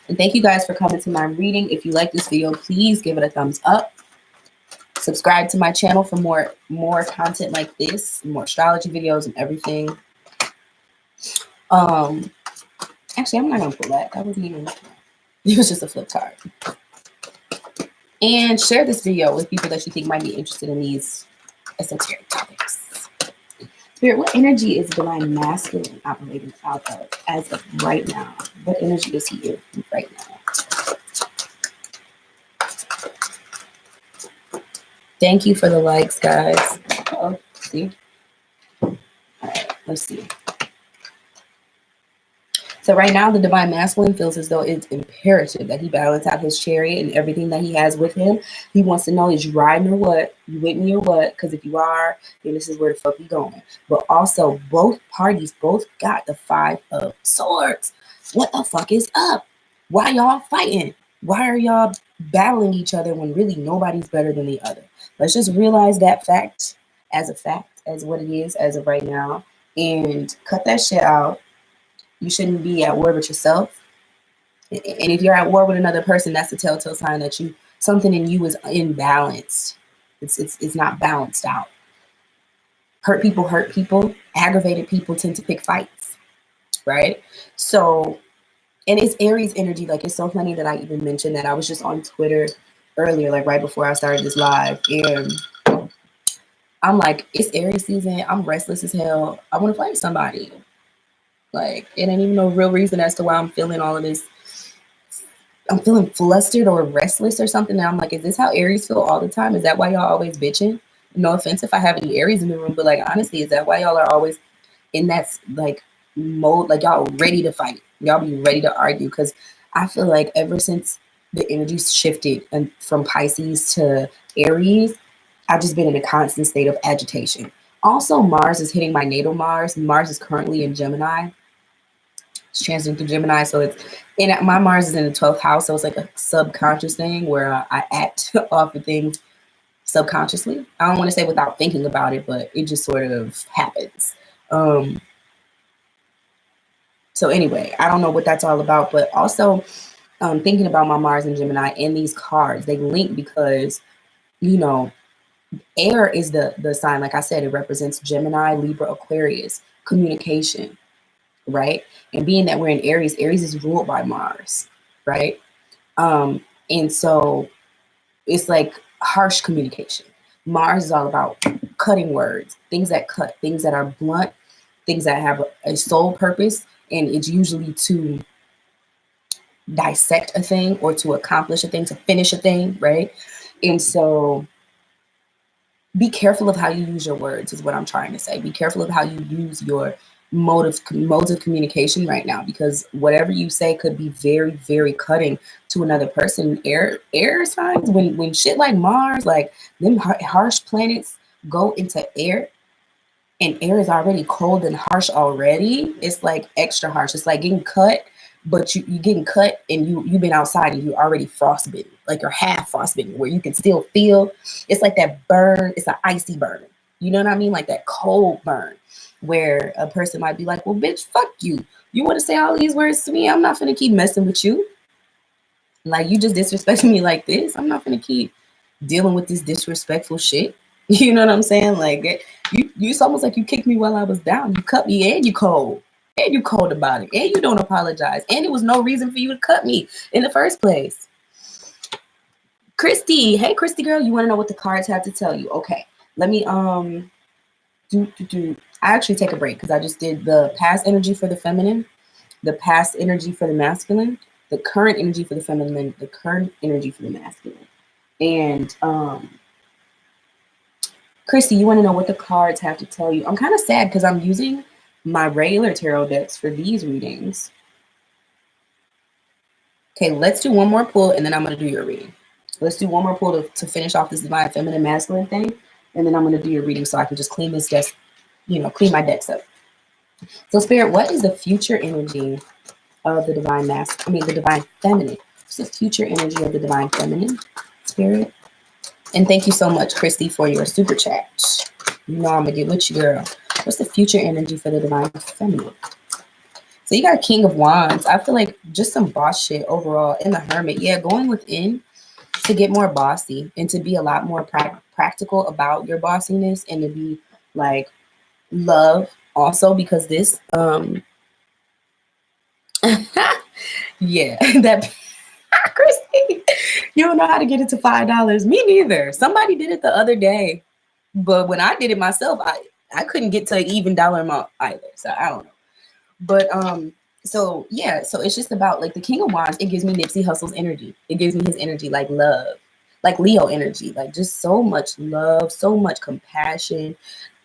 And thank you guys for coming to my reading. If you like this video, please give it a thumbs up. Subscribe to my channel for more content like this, more astrology videos and everything. Actually, I'm not gonna pull that. That wasn't even. It was just a flip card. And share this video with people that you think might be interested in these esoteric topics. Spirit, what energy is divine masculine operating out of as of right now? What energy is he in right now? Thank you for the likes, guys. Oh, see? All right, let's see. So right now, the divine masculine feels as though it's imperative that he balance out his chariot and everything that he has with him. He wants to know, is you riding or what? You with me or what? Because if you are, then this is where the fuck you going. But also, both parties both got the 5 of Swords. What the fuck is up? Why y'all fighting? Why are y'all battling each other when really nobody's better than the other? Let's just realize that fact, as what it is as of right now, and cut that shit out. You shouldn't be at war with yourself. And if you're at war with another person, that's a telltale sign that something in you is imbalanced. It's not balanced out. Hurt people. Aggravated people tend to pick fights, right? So, and it's Aries energy. Like, it's so funny that I even mentioned that. I was just on Twitter earlier, like right before I started this live, and I'm like, it's Aries season. I'm restless as hell. I want to fight somebody. Like, it ain't even no real reason as to why I'm feeling all of this. I'm feeling flustered or restless or something. And I'm like, is this how Aries feel all the time? Is that why y'all always bitching? No offense if I have any Aries in the room, but like, honestly, is that why y'all are always in that like mode? Like, y'all ready to fight. Y'all be ready to argue. Because I feel like ever since the energy shifted from Pisces to Aries, I've just been in a constant state of agitation. Also, Mars is hitting my natal Mars. Mars is currently in Gemini. It's transiting through Gemini, so it's in my Mars is in the 12th house, so it's like a subconscious thing where I act off of things subconsciously. I don't want to say without thinking about it, but it just sort of happens. So anyway, I don't know what that's all about, but also thinking about my Mars and Gemini and these cards, they link because, you know, air is the sign. Like I said, it represents Gemini, Libra, Aquarius, communication. Right? And being that we're in Aries, Aries is ruled by Mars, right? And so it's like harsh communication. Mars is all about cutting words, things that cut, things that are blunt, things that have a sole purpose, and it's usually to dissect a thing or to accomplish a thing, to finish a thing, right? And so be careful of how you use your words is what I'm trying to say. Be careful of how you use your modes of communication right now, because whatever you say could be very, very cutting to another person. Air signs, when shit like Mars, like them harsh planets go into air, and air is already cold and harsh already, it's like extra harsh. It's like getting cut, but you getting cut and you've been outside and you already frostbitten, like you're half frostbitten, where you can still feel. It's like that burn. It's an icy burn. You know what I mean? Like that cold burn, where a person might be like, well, bitch, fuck you. You want to say all these words to me? I'm not gonna keep messing with you. Like, you just disrespecting me like this. I'm not gonna keep dealing with this disrespectful shit. You know what I'm saying? Like, it's almost like you kicked me while I was down. You cut me and you cold. And you cold about it. And you don't apologize. And it was no reason for you to cut me in the first place. Christy. Hey, Christy girl. You want to know what the cards have to tell you? Okay. Let me, I actually take a break because I just did the past energy for the feminine, the past energy for the masculine, the current energy for the feminine, the current energy for the masculine. And Christy, you want to know what the cards have to tell you? I'm kind of sad because I'm using my regular tarot decks for these readings. Okay, let's do one more pull and then I'm going to do your reading. Let's do one more pull to finish off this divine feminine masculine thing. And then I'm going to do your reading so I can just clean this desk, clean my decks up. So Spirit, what is the future energy of the divine the divine feminine? What's the future energy of the divine feminine, Spirit? And thank you so much, Christy, for your super chat. You know I'm going to get with you, girl. What's the future energy for the divine feminine? So you got King of Wands. I feel like just some boss shit overall. And the Hermit. Yeah, going within to get more bossy and to be a lot more practical about your bossiness and to be like love also, because this yeah, that Christy, you don't know how to get it to $5. Me neither. Somebody did it the other day, but when I did it myself, I couldn't get to an even dollar amount either. So I don't know. But so yeah, so it's just about like the King of Wands. It gives me Nipsey Hussle's energy. It gives me his energy, like love, like Leo energy, like just so much love, so much compassion,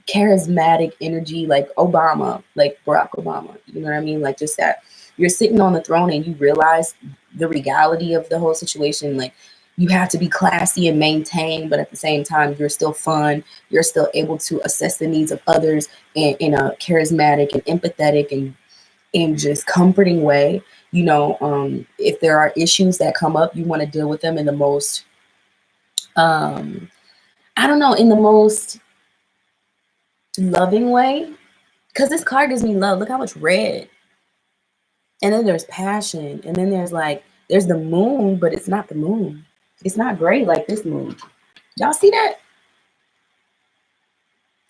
charismatic energy, like Obama, like Barack Obama. You know what I mean? Like just that you're sitting on the throne and you realize the regality of the whole situation. Like you have to be classy and maintain, but at the same time, you're still fun. You're still able to assess the needs of others in a charismatic and empathetic and in just comforting way. You know, if there are issues that come up, you want to deal with them in the most, I don't know, in the most loving way. Because this card gives me love. Look how much red. And then there's passion. And then there's like, there's the moon, but it's not the moon. It's not gray like this moon. Y'all see that?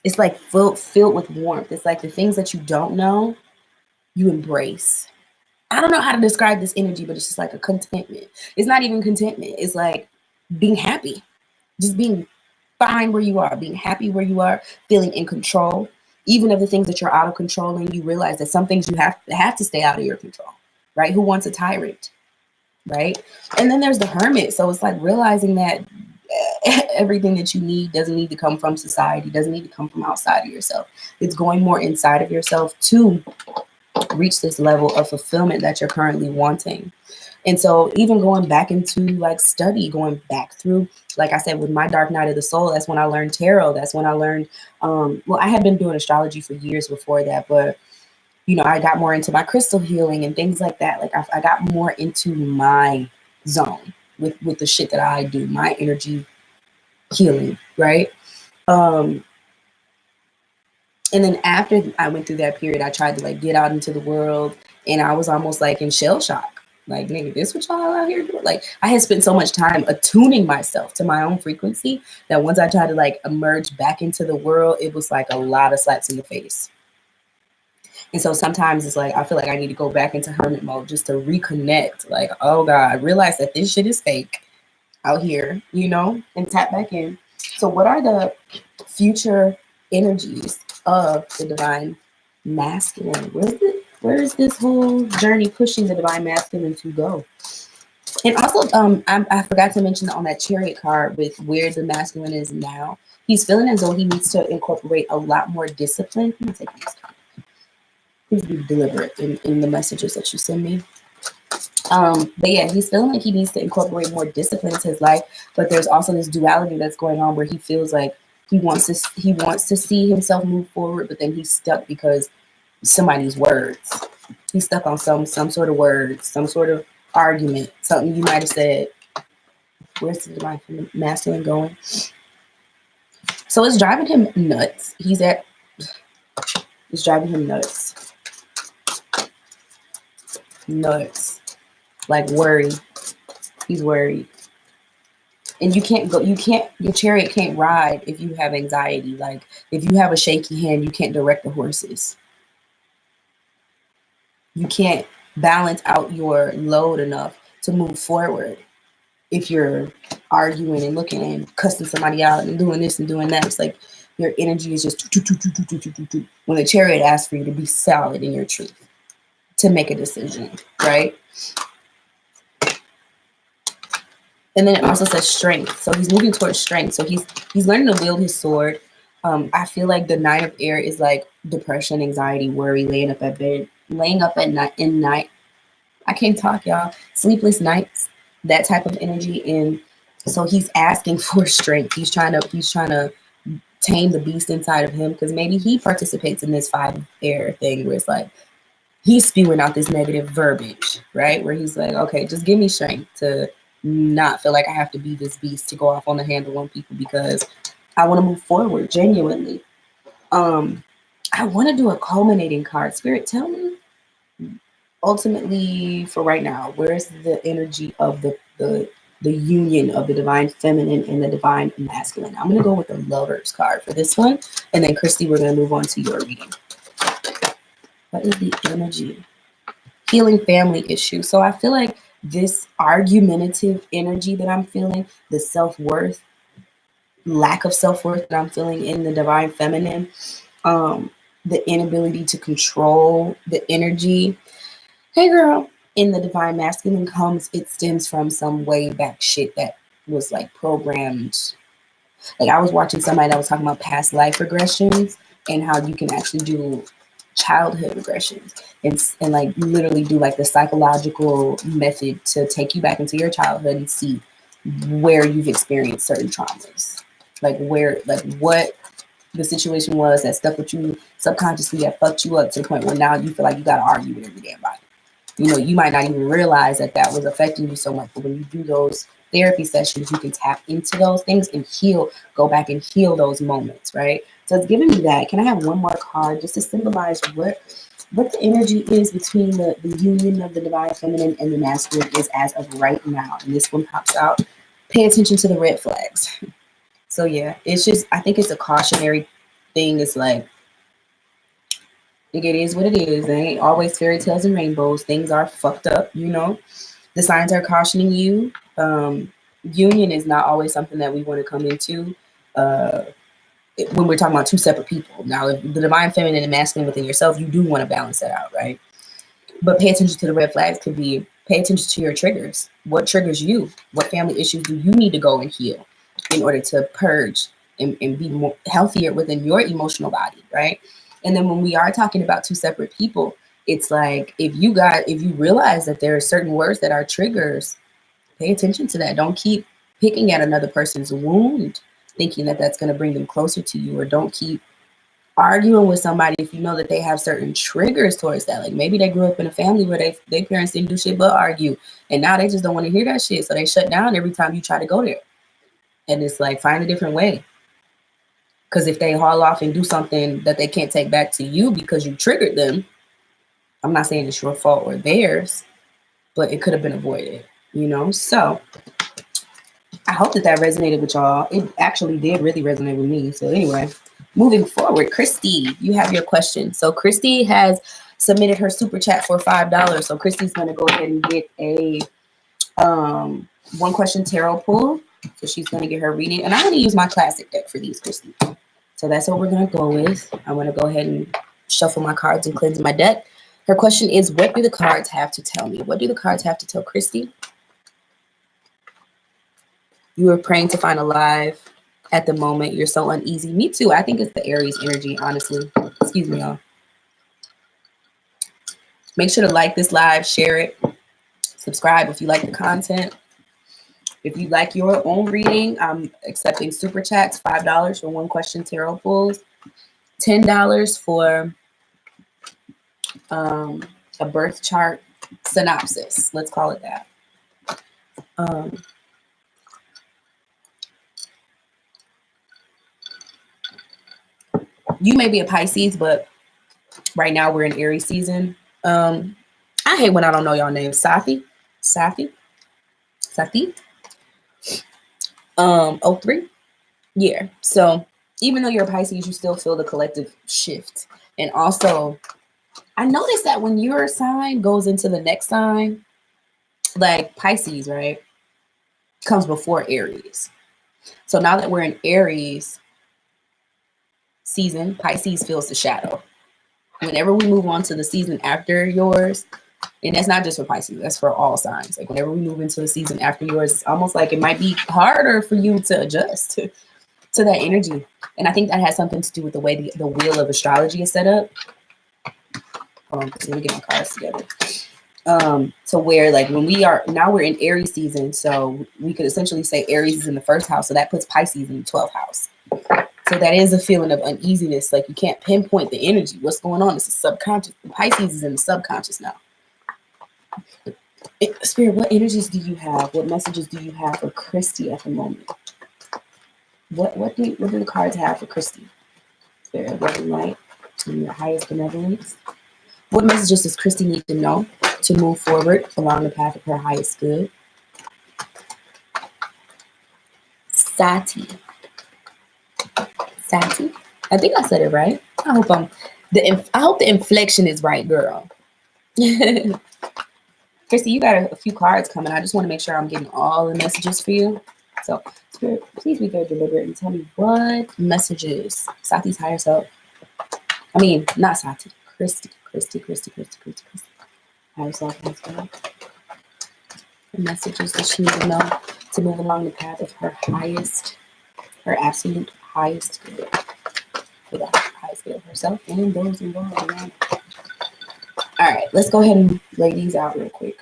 It's like filled with warmth. It's like the things that you don't know, you embrace. I don't know how to describe this energy, but it's just like a contentment. It's not even contentment. It's like being happy, just being fine where you are, being happy where you are, feeling in control. Even of the things that you're out of control, and you realize that some things you have to stay out of your control, right? Who wants a tyrant, right? And then there's the hermit. So it's like realizing that everything that you need doesn't need to come from society, doesn't need to come from outside of yourself. It's going more inside of yourself to reach this level of fulfillment that you're currently wanting. And so even going back into like study, going back through, like I said, with my dark night of the soul, that's when I learned tarot. That's when I learned, well, I had been doing astrology for years before that, but you know, I got more into my crystal healing and things like that. Like I got more into my zone with the shit that I do, my energy healing, right? And then after I went through that period, I tried to like get out into the world, and I was almost like in shell shock. Like, nigga, this what y'all out here doing? Like, I had spent so much time attuning myself to my own frequency that once I tried to like emerge back into the world, it was like a lot of slaps in the face. And so sometimes it's like I feel like I need to go back into hermit mode just to reconnect. Like, oh God, realize that this shit is fake out here, you know, and tap back in. So what are the future energies of the divine masculine? Where is this whole journey pushing the divine masculine to go? And also, I forgot to mention on that chariot card with where the masculine is now, he's feeling as though he needs to incorporate a lot more discipline. I'm gonna take this card. Please be deliberate in the messages that you send me. But yeah, he's feeling like he needs to incorporate more discipline into his life. But there's also this duality that's going on where he feels like he wants to see himself move forward, but then he's stuck because somebody's words. He's stuck on some sort of words, some sort of argument, something you might have said. Where's the divine masculine going? So it's driving him nuts. It's driving him nuts. Nuts. Like worried. He's worried. And your chariot can't ride if you have anxiety. Like if you have a shaky hand, you can't direct the horses. You can't balance out your load enough to move forward if you're arguing and looking and cussing somebody out and doing this and doing that. It's like your energy is just when the chariot asks for you to be solid in your truth, to make a decision, right? And then it also says strength. So he's moving towards strength. So he's learning to wield his sword. I feel like the Nine of Air is like depression, anxiety, worry, laying up at night. I can't talk, y'all. Sleepless nights, that type of energy. And so he's asking for strength. He's trying to tame the beast inside of him, because maybe he participates in this 5 air thing where it's like he's spewing out this negative verbiage, right? Where he's like, okay, just give me strength to not feel like I have to be this beast to go off on the handle on people, because I want to move forward genuinely. I want to do a culminating card. Spirit, tell me ultimately for right now, where's the energy of the the union of the divine feminine and the divine masculine. I'm going to go with the Lovers card for this one. And then, Christy, we're going to move on to your reading. What is the energy? Healing family issues. So I feel like this argumentative energy that I'm feeling, the self-worth, lack of self-worth that I'm feeling in the divine feminine, the inability to control the energy. Hey girl, in the divine masculine it stems from some way back shit that was like programmed. Like I was watching somebody that was talking about past life regressions and how you can actually do childhood regressions and like literally do like the psychological method to take you back into your childhood and see where you've experienced certain traumas, like what the situation was that stuck with you subconsciously that fucked you up to the point where now you feel like you got to argue with every damn body. You know, you might not even realize that was affecting you so much, but when you do those therapy sessions, you can tap into those things and go back and heal those moments, right? So it's giving me that. Can I have one more card just to symbolize what the energy is between the union of the divine feminine and the masculine is as of right now? And this one pops out. Pay attention to the red flags. So yeah, it's just, I think it's a cautionary thing. It's like, it is what it is. They ain't always fairy tales and rainbows. Things are fucked up, you know. The signs are cautioning you. Union is not always something that we want to come into when we're talking about two separate people. Now, if the divine feminine and masculine within yourself, you do want to balance that out, right? But pay attention to the red flags could be pay attention to your triggers. What triggers you? What family issues do you need to go and heal in order to purge and be more healthier within your emotional body, right? And then when we are talking about two separate people, it's like if you realize that there are certain words that are triggers, pay attention to that. Don't keep picking at another person's wound, thinking that that's going to bring them closer to you, or don't keep arguing with somebody if you know that they have certain triggers towards that. Like maybe they grew up in a family where their parents didn't do shit but argue, and now they just don't want to hear that shit, so they shut down every time you try to go there. And it's like, find a different way. Because if they haul off and do something that they can't take back to you because you triggered them, I'm not saying it's your fault or theirs, but it could have been avoided, you know? So I hope that resonated with y'all. It actually did really resonate with me. So anyway, moving forward, Christy, you have your question. So Christy has submitted her super chat for $5. So Christy's going to go ahead and get a one question tarot pull. So she's going to get her reading. And I'm going to use my classic deck for these, Christy. So that's what we're going to go with. I'm going to go ahead and shuffle my cards and cleanse my deck. Her question is, what do the cards have to tell me? What do the cards have to tell Christy? You are praying to find a life at the moment. You're so uneasy. Me too. I think it's the Aries energy, honestly. Excuse me, y'all. Make sure to like this live, share it, subscribe if you like the content. If you like your own reading, I'm accepting super chats, $5 for one question tarot pulls, $10 for a birth chart synopsis. Let's call it that. You may be a Pisces, but right now we're in Aries season. I hate when I don't know y'all names. Safi. 03. Yeah. So even though you're a Pisces, you still feel the collective shift. And also, I noticed that when your sign goes into the next sign, like Pisces, right, comes before Aries. So now that we're in Aries season, Pisces feels the shadow. Whenever we move on to the season after yours, and that's not just for Pisces, that's for all signs. Like whenever we move into the season after yours, it's almost like it might be harder for you to adjust to that energy. And I think that has something to do with the way the wheel of astrology is set up. So let me get my cards together. To where like when we're in Aries season, so we could essentially say Aries is in the first house, so that puts Pisces in the 12th house. So that is a feeling of uneasiness. Like you can't pinpoint the energy. What's going on? It's a subconscious. Pisces is in the subconscious now. Spirit, what energies do you have? What messages do you have for Christy at the moment? What do the cards have for Christy? Spirit, love and light, and your highest benevolence. What messages does Christy need to know to move forward along the path of her highest good? Sati. Sati. I think I said it right. I hope the inflection is right, girl. Christy, you got a few cards coming. I just want to make sure I'm getting all the messages for you. So, Spirit, please be very deliberate and tell me what messages Sati's higher self. I mean, not Sati. Christy. Higher self has got. The messages that she needs to know to move along the path of her absolute highest good. For the highest good of herself and those involved around her. All right, let's go ahead and lay these out real quick.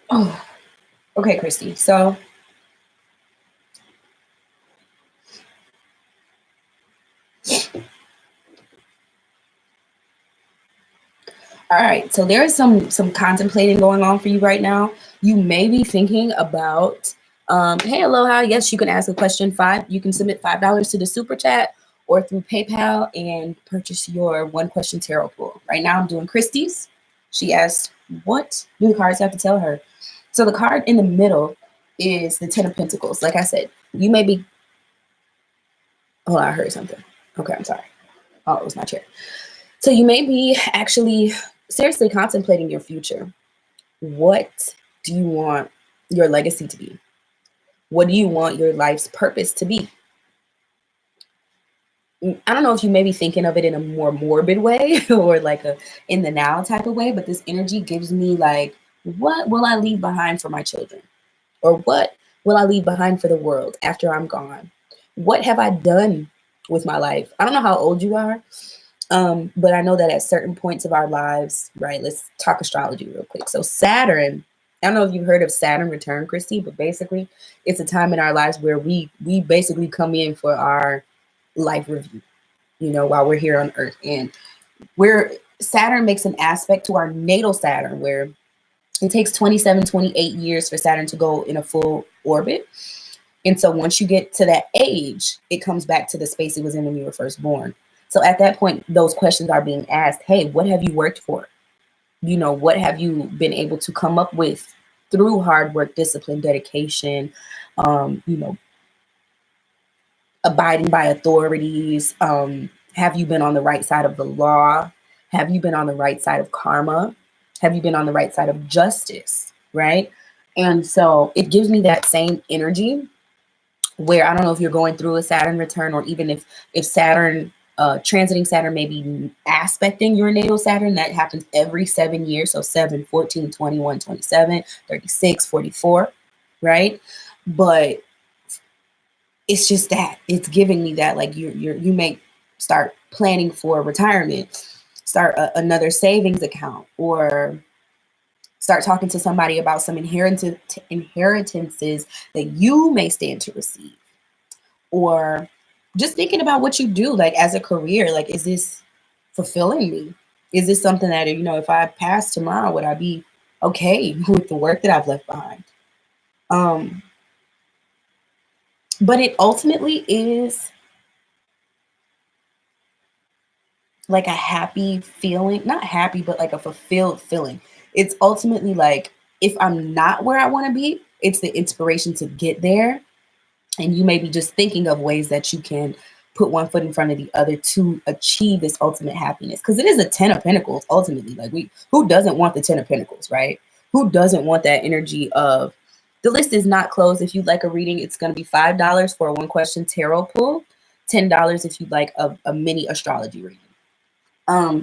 Oh, okay, Christy. So, all right. So there is some contemplating going on for you right now. You may be thinking about, hey, aloha. Yes, you can ask a question. You can submit $5 to the super chat or through PayPal and purchase your one question tarot pool. Right now, I'm doing Christie's. She asked, what do the cards have to tell her? So the card in the middle is the 10 of Pentacles. Like I said, you may be. Oh, I heard something. Okay, I'm sorry. Oh, it was my chair. So you may be actually seriously contemplating your future. What do you want your legacy to be? What do you want your life's purpose to be? I don't know if you may be thinking of it in a more morbid way or like a in the now type of way, but this energy gives me like, what will I leave behind for my children? Or what will I leave behind for the world after I'm gone? What have I done with my life? I don't know how old you are, but I know that at certain points of our lives, right? Let's talk astrology real quick. So Saturn, I don't know if you've heard of Saturn return, Christy, but basically it's a time in our lives where we basically come in for our life review, while we're here on Earth. And Saturn makes an aspect to our natal Saturn where it takes 27, 28 years for Saturn to go in a full orbit. And so once you get to that age, it comes back to the space it was in when you were first born. So at that point, those questions are being asked. Hey, what have you worked for? What have you been able to come up with through hard work, discipline, dedication, abiding by authorities? Have you been on the right side of the law? Have you been on the right side of karma? Have you been on the right side of justice? Right? And so it gives me that same energy where I don't know if you're going through a Saturn return, or even if Saturn, transiting Saturn may be aspecting your natal Saturn. That happens every 7 years. So 7, 14, 21, 27, 36, 44, right? But it's just that it's giving me that, like, you may start planning for retirement, start another savings account, or start talking to somebody about some inheritances that you may stand to receive, or just thinking about what you do, like as a career. Like, is this fulfilling me? Is this something that, if I pass tomorrow, would I be okay with the work that I've left behind? But it ultimately is like a happy feeling, not happy, but like a fulfilled feeling. It's ultimately like, if I'm not where I want to be, it's the inspiration to get there. And you may be just thinking of ways that you can put one foot in front of the other to achieve this ultimate happiness. Because it is a 10 of Pentacles, ultimately. Like, who doesn't want the 10 of Pentacles, right? Who doesn't want that energy of, the list is not closed. If you'd like a reading, it's going to be $5 for a one question tarot pull, $10 if you'd like a mini astrology reading.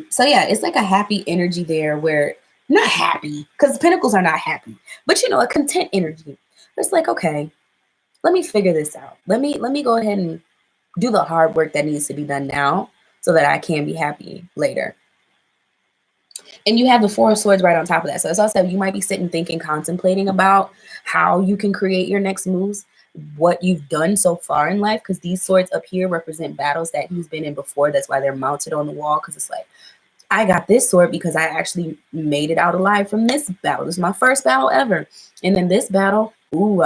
So yeah, it's like a happy energy there, where not happy, because Pentacles are not happy, but a content energy. It's like, okay, let me figure this out. Let me go ahead and do the hard work that needs to be done now so that I can be happy later. And you have the Four of Swords right on top of that. So it's also, you might be sitting, thinking, contemplating about how you can create your next moves, what you've done so far in life, because these swords up here represent battles that he's been in before. That's why they're mounted on the wall, because it's like, I got this sword because I actually made it out alive from this battle. This is my first battle ever. And then this battle,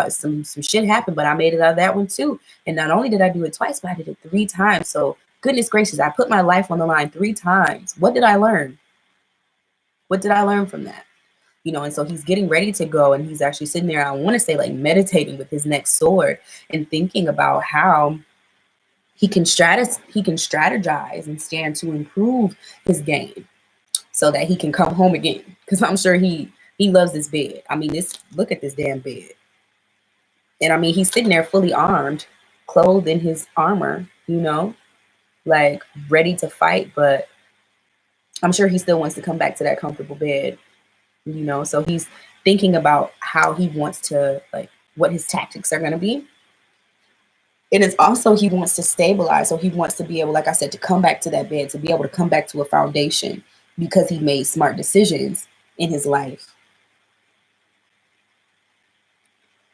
some shit happened, but I made it out of that one too. And not only did I do it twice, but I did it 3 times. So goodness gracious, I put my life on the line 3 times. What did I learn? What did I learn from that? And so he's getting ready to go, and he's actually sitting there, I want to say, like, meditating with his next sword and thinking about how he can strategize and stand to improve his game so that he can come home again. Because I'm sure he loves this bed. I mean, look at this damn bed. And I mean, he's sitting there fully armed, clothed in his armor, like ready to fight. But I'm sure he still wants to come back to that comfortable bed, So he's thinking about how he wants to, like, what his tactics are going to be. And it's also, he wants to stabilize. So he wants to be able, like I said, to come back to that bed, to be able to come back to a foundation because he made smart decisions in his life.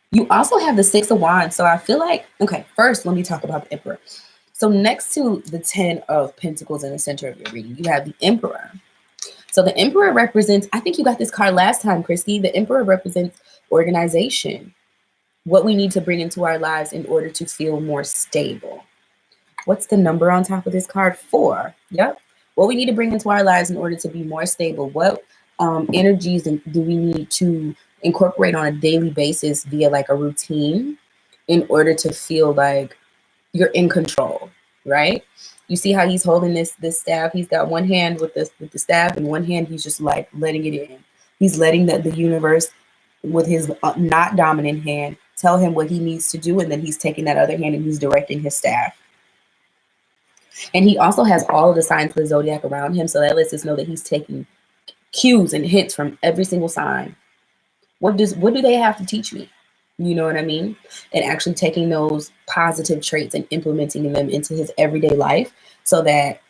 You also have the 6 of Wands. So I feel like, okay, first, let me talk about the Emperor. So next to the 10 of Pentacles in the center of your reading, you have the Emperor. So the Emperor represents, I think you got this card last time, Christy. The Emperor represents organization. What we need to bring into our lives in order to feel more stable. What's the number on top of this card? 4. Yep. What we need to bring into our lives in order to be more stable. What energies do we need to incorporate on a daily basis via like a routine in order to feel like you're in control, right? You see how he's holding this staff? He's got one hand with the staff, and one hand he's just like letting it in. He's letting the universe with his not dominant hand tell him what he needs to do, and then he's taking that other hand and he's directing his staff. And he also has all of the signs of the zodiac around him, so that lets us know that he's taking cues and hints from every single sign. What do they have to teach me? You know what I mean? And actually taking those positive traits and implementing them into his everyday life so that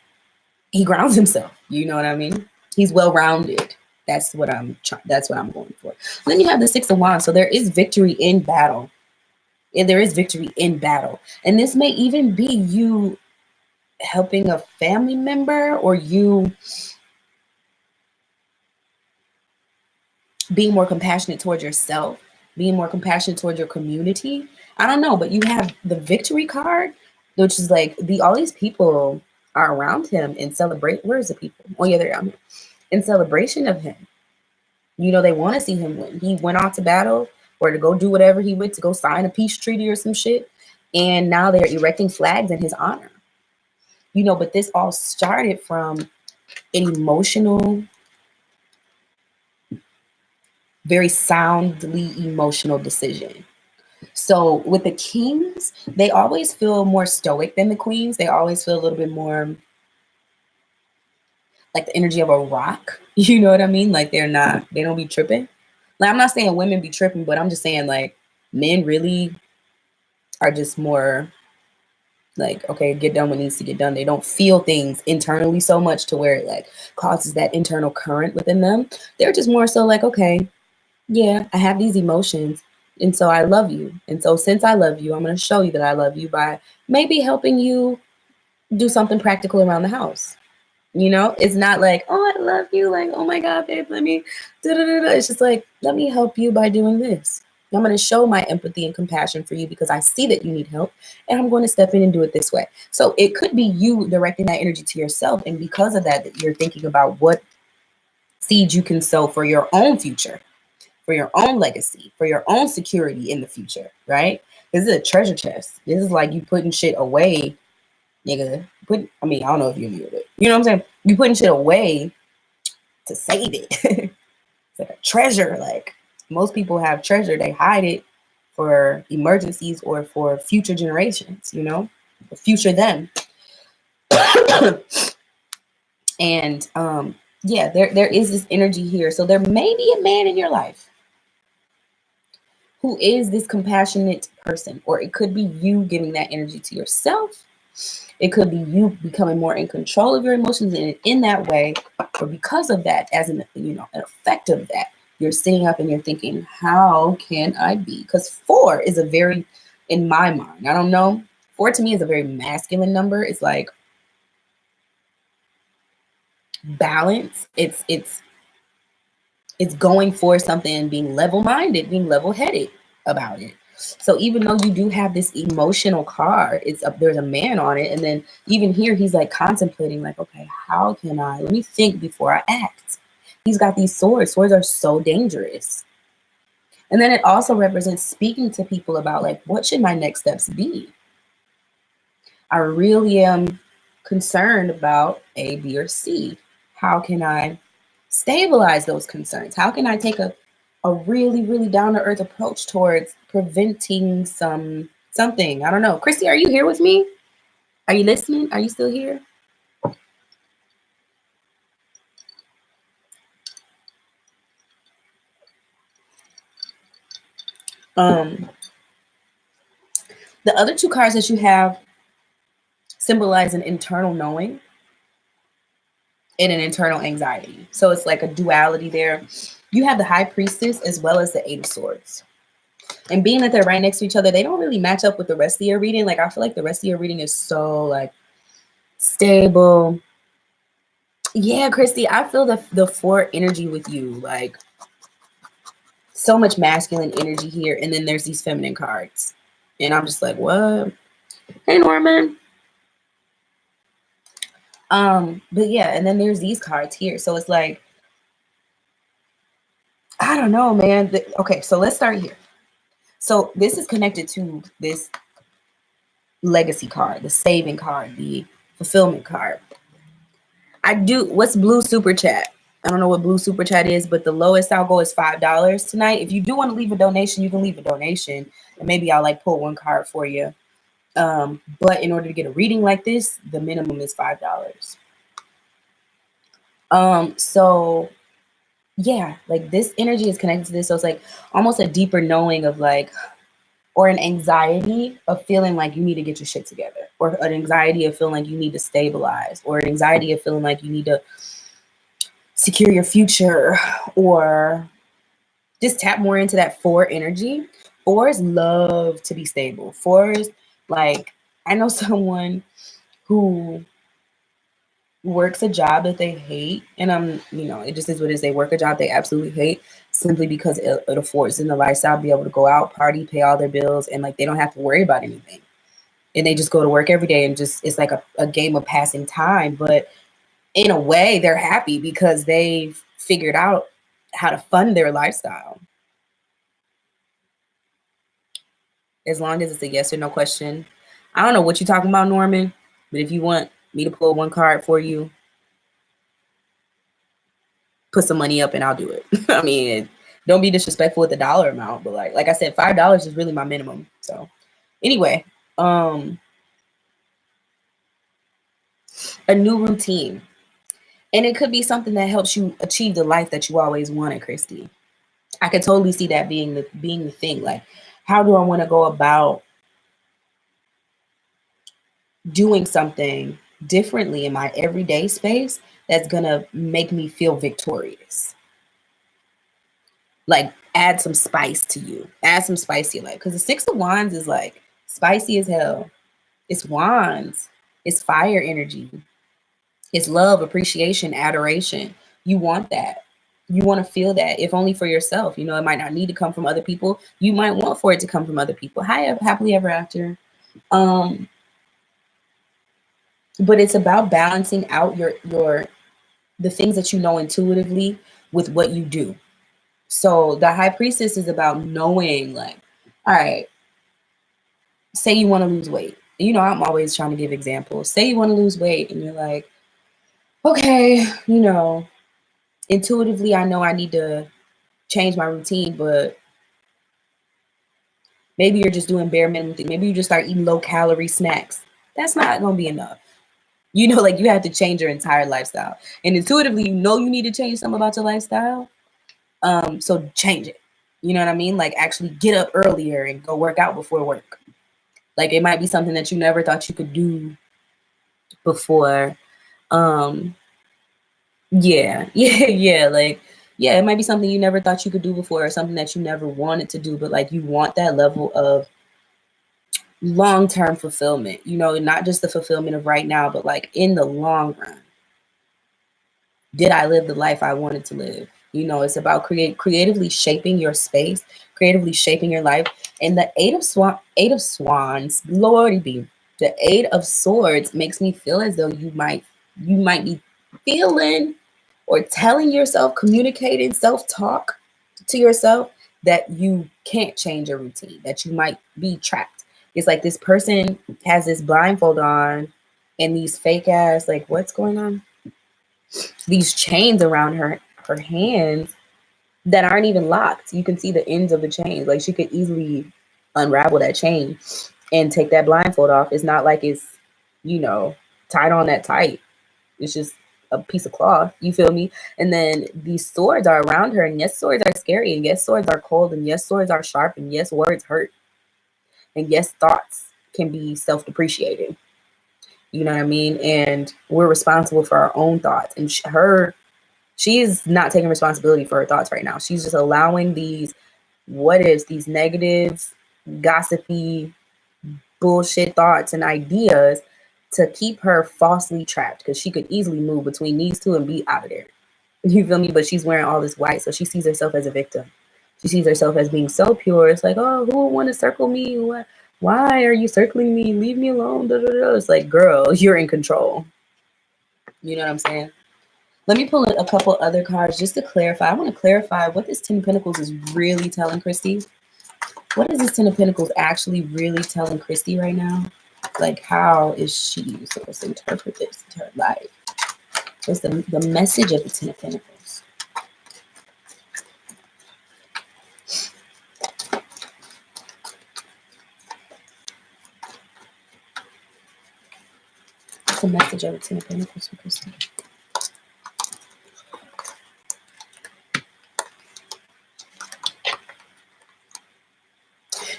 he grounds himself. You know what I mean? He's well-rounded. That's what I'm going for. Then you have the 6 of Wands. So there is victory in battle. And there is victory in battle. And this may even be you helping a family member, or you being more compassionate towards yourself, being more compassionate towards your community. I don't know, but you have the victory card, which is like all these people are around him and celebrate. Where is the people? Oh yeah, they're down here. In celebration of him. They want to see him win. He went off to battle or to go do whatever he went to go sign a peace treaty or some shit. And now they're erecting flags in his honor. But this all started from an emotional, very soundly emotional decision. So with the kings, they always feel more stoic than the queens. They always feel a little bit more like the energy of a rock. You know what I mean? Like they don't be tripping. Like, I'm not saying women be tripping, but I'm just saying like men really are just more like, okay, get done what needs to get done. They don't feel things internally so much to where it like causes that internal current within them. They're just more so like, okay, yeah, I have these emotions. And so I love you. And so since I love you, I'm going to show you that I love you by maybe helping you do something practical around the house. It's not like, oh, I love you. Like, oh my God, babe, let me, It's just like, let me help you by doing this. I'm going to show my empathy and compassion for you because I see that you need help, and I'm going to step in and do it this way. So it could be you directing that energy to yourself. And because of that you're thinking about what seeds you can sow for your own future, for your own legacy, for your own security in the future, right? This is a treasure chest. This is like you putting shit away, nigga. I don't know if you knew it. You know what I'm saying? You putting shit away to save it. It's like a treasure. Like most people have treasure. They hide it for emergencies or for future generations, for future them. And yeah, there is this energy here. So there may be a man in your life who is this compassionate person, or it could be you giving that energy to yourself. It could be you becoming more in control of your emotions, and in that way, or because of that, as an effect of that, you're sitting up and you're thinking, how can I be? Because 4 is a very, in my mind, I don't know, 4 to me is a very masculine number. It's like balance. It's going for something and being level-minded, being level-headed about it. So even though you do have this emotional card, there's a man on it, and then even here he's like contemplating, like, okay, how can I? Let me think before I act. He's got these swords. Swords are so dangerous. And then it also represents speaking to people about, like, what should my next steps be? I really am concerned about A, B, or C. How can I stabilize those concerns? How can I take a really, really down-to-earth approach towards preventing something? I don't know. Christy, are you here with me? Are you listening? Are you still here? The other two cards that you have symbolize an internal knowing and an internal anxiety. So it's like a duality there. You have the High Priestess as well as the Eight of Swords. And being that they're right next to each other, they don't really match up with the rest of your reading. Like, I feel like the rest of your reading is so, like, stable. Yeah, Christy, I feel the four energy with you. Like, so much masculine energy here. And then there's these feminine cards. And I'm just like, what? Hey, Norman. But yeah, and then there's these cards here. So it's like, I don't know, man. Okay, so let's start here. So this is connected to this legacy card, the saving card, the fulfillment card. What's blue super chat? I don't know what blue super chat is, but the lowest I'll go is $5 tonight. If you do want to leave a donation, you can leave a donation, and maybe I'll like pull one card for you. But in order to get a reading like this, the minimum is $5. So yeah, like this energy is connected to this. So it's like almost a deeper knowing of like, or an anxiety of feeling like you need to get your shit together, or an anxiety of feeling like you need to stabilize, or an anxiety of feeling like you need to secure your future, or just tap more into that four energy. Fours love to be stable. Fours, like, I know someone who works a job that they hate, and it just is what it is. They work a job they absolutely hate simply because it affords them the lifestyle, be able to go out, party, pay all their bills, and like they don't have to worry about anything. And they just go to work every day, and just it's like a game of passing time. But in a way, they're happy because they've figured out how to fund their lifestyle. As long as it's a yes or no question. I don't know what you're talking about, Norman, but if you want me to pull one card for you, put some money up and I'll do it. I mean, don't be disrespectful with the dollar amount, but like I said, $5 is really my minimum. So anyway, a new routine. And it could be something that helps you achieve the life that you always wanted, Christy. I could totally see that being the thing. Like, how do I want to go about doing something differently in my everyday space that's gonna make me feel victorious? Like, add some spice to you. Add some spice to your life. Because the Six of Wands is like spicy as hell. It's wands. It's fire energy. It's love, appreciation, adoration. You want that. You want to feel that, if only for yourself. You know, it might not need to come from other people. You might want for it to come from other people. Hi, happily ever after. But it's about balancing out the things that you know intuitively with what you do. So the High Priestess is about knowing, like, all right, say you want to lose weight. You know, I'm always trying to give examples. Say you want to lose weight and you're like, okay, intuitively, I know I need to change my routine, but maybe you're just doing bare minimum thing. Maybe you just start eating low calorie snacks. That's not going to be enough. Like you have to change your entire lifestyle. And intuitively, you need to change something about your lifestyle. So change it. You know what I mean? Like, actually get up earlier and go work out before work. Like, it might be something that you never thought you could do before. Yeah. Like, yeah, it might be something you never thought you could do before, or something that you never wanted to do, but like you want that level of long-term fulfillment, not just the fulfillment of right now, but like in the long run. Did I live the life I wanted to live? You know, it's about creatively shaping your space, creatively shaping your life. And the eight of swans, Lordy be, the eight of swords makes me feel as though you might be feeling or telling yourself, communicating self-talk to yourself that you can't change your routine, that you might be trapped. It's like this person has this blindfold on and these fake ass, like, what's going on? These chains around her hands that aren't even locked. You can see the ends of the chains. Like, she could easily unravel that chain and take that blindfold off. It's not like it's, tied on that tight. It's just a piece of cloth. You feel me? And then these swords are around her. And yes, swords are scary. And yes, swords are cold. And yes, swords are sharp. And yes, words hurt. And yes, thoughts can be self-depreciating. You know what I mean? And we're responsible for our own thoughts. And she's not taking responsibility for her thoughts right now. She's just allowing these these negative, gossipy, bullshit thoughts and ideas to keep her falsely trapped, because she could easily move between these two and be out of there. You feel me? But she's wearing all this white, so she sees herself as a victim. She sees herself as being so pure. It's like, oh, who would want to circle me? Why are you circling me? Leave me alone. Da, da, da. It's like, girl, you're in control. You know what I'm saying? Let me pull a couple other cards just to clarify. I want to clarify what this Ten of Pentacles is really telling Christy. What is this Ten of Pentacles actually really telling Christy right now? Like, how is she supposed to interpret this in her life? What's the message of the Ten of Pentacles? What's the message of the Ten of Pentacles for Christy?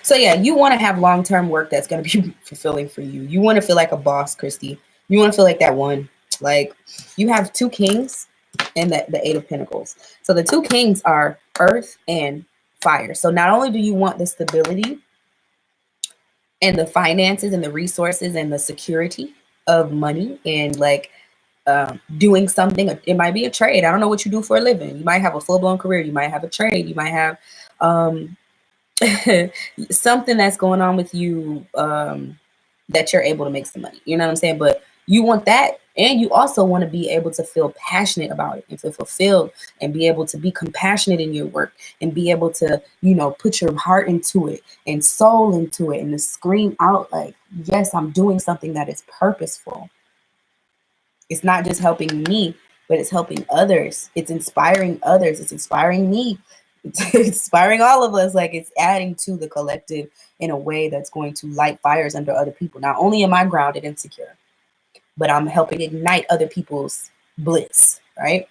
So yeah, you want to have long-term work that's going to be fulfilling for you. You want to feel like a boss, Christy. You want to feel like that one. Like, you have two kings and the Eight of Pentacles. So the two kings are earth and fire. So not only do you want the stability and the finances and the resources and the security of money and like doing something, it might be a trade. I don't know what you do for a living. You might have a full-blown career. You might have a trade. You might have something that's going on with you that you're able to make some money. You know what I'm saying? But you want that, and you also want to be able to feel passionate about it and feel fulfilled and be able to be compassionate in your work and be able to, put your heart into it and soul into it and to scream out like, yes, I'm doing something that is purposeful. It's not just helping me, but it's helping others. It's inspiring others. It's inspiring me. It's inspiring all of us. Like, it's adding to the collective in a way that's going to light fires under other people. Not only am I grounded and secure, but I'm helping ignite other people's bliss, right?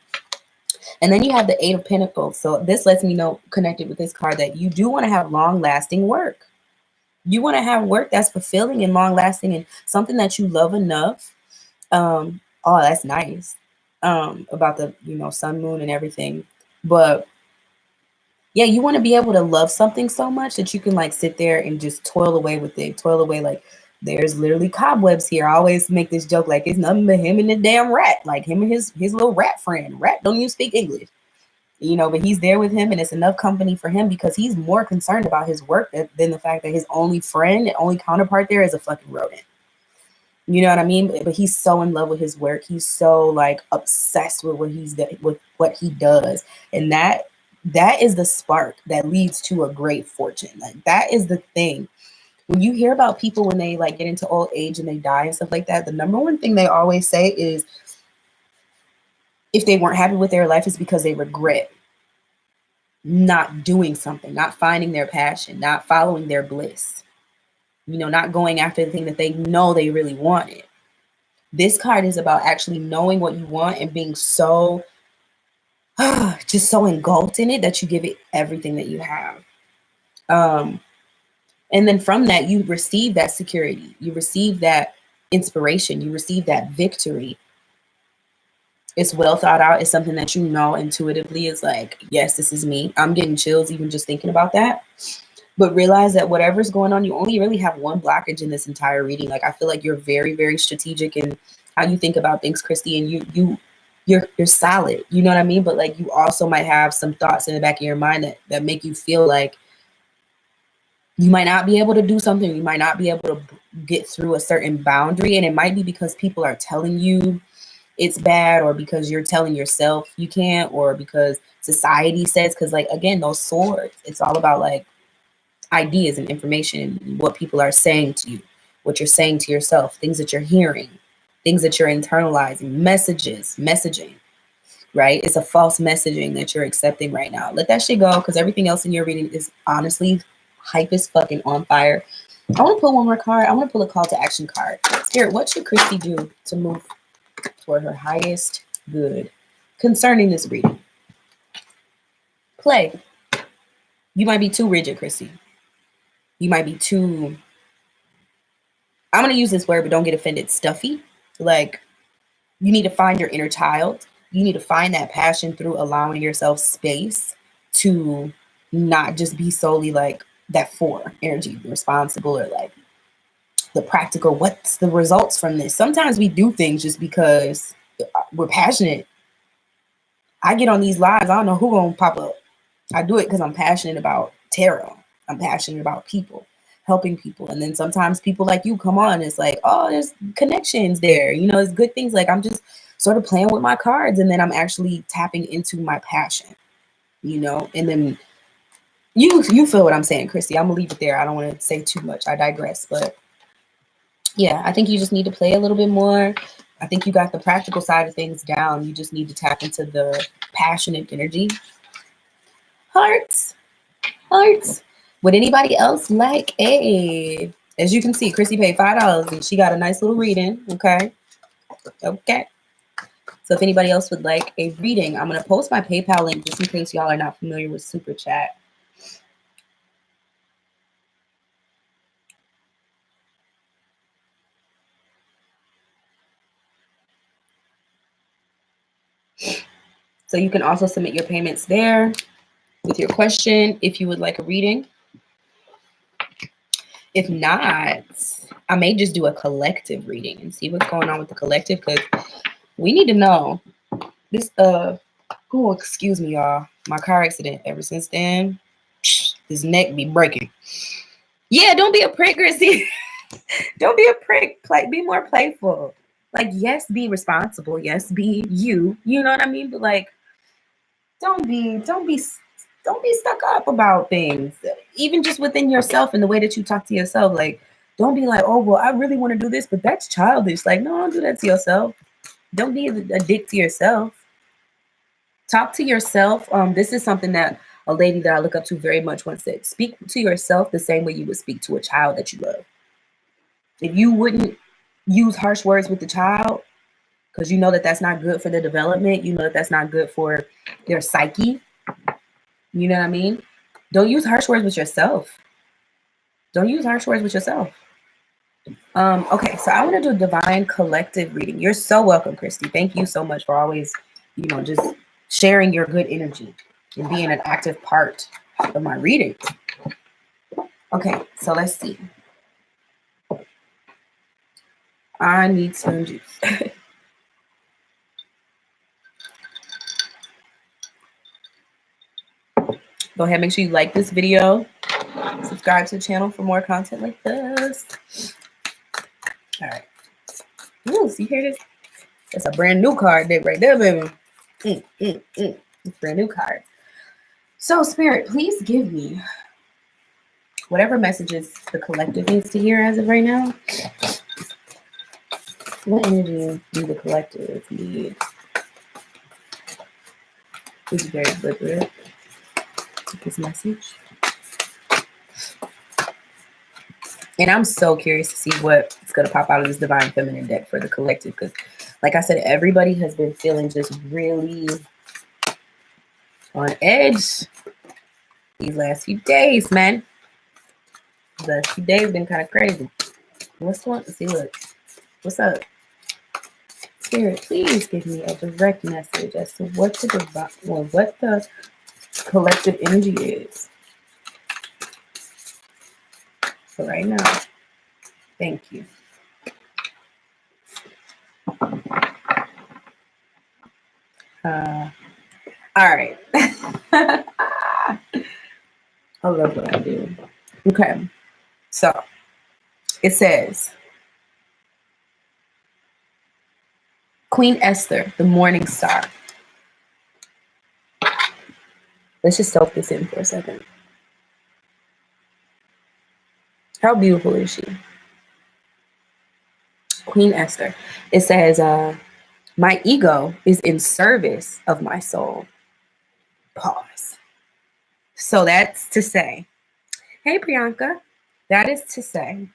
And then you have the Eight of Pentacles. So this lets me know, connected with this card, that you do want to have long-lasting work. You want to have work that's fulfilling and long-lasting and something that you love enough. Oh, that's nice. About the, sun, moon, and everything. But yeah, you want to be able to love something so much that you can like sit there and just toil away with it. Toil away like there's literally cobwebs here. I always make this joke like it's nothing but him and the damn rat. Like him and his little rat friend. Rat don't even speak English. But he's there with him and it's enough company for him because he's more concerned about his work than the fact that his only friend and only counterpart there is a fucking rodent. You know what I mean? But he's so in love with his work. He's so like obsessed with what he does. And that is the spark that leads to a great fortune. Like, that is the thing. When you hear about people when they like get into old age and they die and stuff like that, the number one thing they always say is if they weren't happy with their life is because they regret not doing something, not finding their passion, not following their bliss, not going after the thing that they know they really wanted. This card is about actually knowing what you want and being so just so engulfed in it that you give it everything that you have. And then from that, you receive that security. You receive that inspiration. You receive that victory. It's well thought out. It's something that intuitively is like, yes, this is me. I'm getting chills even just thinking about that. But realize that whatever's going on, you only really have one blockage in this entire reading. Like, I feel like you're very, very strategic in how you think about things, Christy. And you're solid, you know what I mean? But like you also might have some thoughts in the back of your mind that make you feel like you might not be able to do something, you might not be able to get through a certain boundary, and it might be because people are telling you it's bad, or because you're telling yourself you can't, or because society says, because like again, those swords, it's all about like ideas and information, what people are saying to you, what you're saying to yourself, things that you're hearing, things that you're internalizing, messaging, right? It's a false messaging that you're accepting right now. Let that shit go, because everything else in your reading is honestly hype as fucking on fire. I want to pull one more card. I want to pull a call to action card. Spirit, what should Christy do to move toward her highest good concerning this reading? Play. You might be too rigid, Christy. You might be too, I'm going to use this word, but don't get offended, stuffy. Like, you need to find your inner child. You need to find that passion through allowing yourself space to not just be solely like that 4 energy, responsible, or like the practical. What's the results from this? Sometimes we do things just because we're passionate. I get on these lives, I don't know who gonna pop up. I do it because I'm passionate about tarot. I'm passionate about people, helping people. And then sometimes people like you come on, it's like, oh, there's connections there. You know, it's good things. Like I'm just sort of playing with my cards, and then I'm actually tapping into my passion, you know? And then you feel what I'm saying, Christy. I'm gonna leave it there. I don't want to say too much. I digress. But yeah, I think you just need to play a little bit more. I think you got the practical side of things down. You just need to tap into the passionate energy. Hearts. Would anybody else like a, as you can see, Chrissy paid $5 and she got a nice little reading. Okay. So if anybody else would like a reading, I'm going to post my PayPal link just in case y'all are not familiar with Super Chat. So you can also submit your payments there with your question if you would like a reading. If not, I may just do a collective reading and see what's going on with the collective, because we need to know this. Oh, excuse me, y'all. My car accident. Ever since then, his neck be breaking. Yeah, don't be a prick, Chrissy. Don't be a prick. Be more playful. Like, yes, be responsible. Yes, be you. You know what I mean? But like, don't be stuck up about things. Even just within yourself and the way that you talk to yourself. Like, don't be like, oh, well, I really want to do this, but that's childish. Like, no, don't do that to yourself. Don't be a dick to yourself. Talk to yourself. This is something that a lady that I look up to very much once said. Speak to yourself the same way you would speak to a child that you love. If you wouldn't use harsh words with the child, because you know that that's not good for their development, you know that that's not good for their psyche, you know what I mean? Don't use harsh words with yourself. Don't use harsh words with yourself. Okay, so I want to do a divine collective reading. You're so welcome, Christy. Thank you so much for always, just sharing your good energy and being an active part of my reading. Okay, so let's see. I need some juice. Go ahead, make sure you like this video. Subscribe to the channel for more content like this. All right. Ooh, see here it is? That's a brand new card deck right there, baby. Brand new card. So, Spirit, please give me whatever messages the collective needs to hear as of right now. What energy do the collective need? This is very deliberate with this message. And I'm so curious to see what's going to pop out of this Divine Feminine deck for the collective. Because, like I said, everybody has been feeling just really on edge these last few days, man. The last few days have been kind of crazy. What's one? Let's see, look. What's up? Spirit, please give me a direct message as to what the collective energy is. So right now, thank you. All right. I love what I do. Okay. So it says Queen Esther, the morning star. Let's just soak this in for a second. How beautiful is she? Queen Esther. It says, my ego is in service of my soul. Pause. So that's to say, hey, Priyanka, that is to say,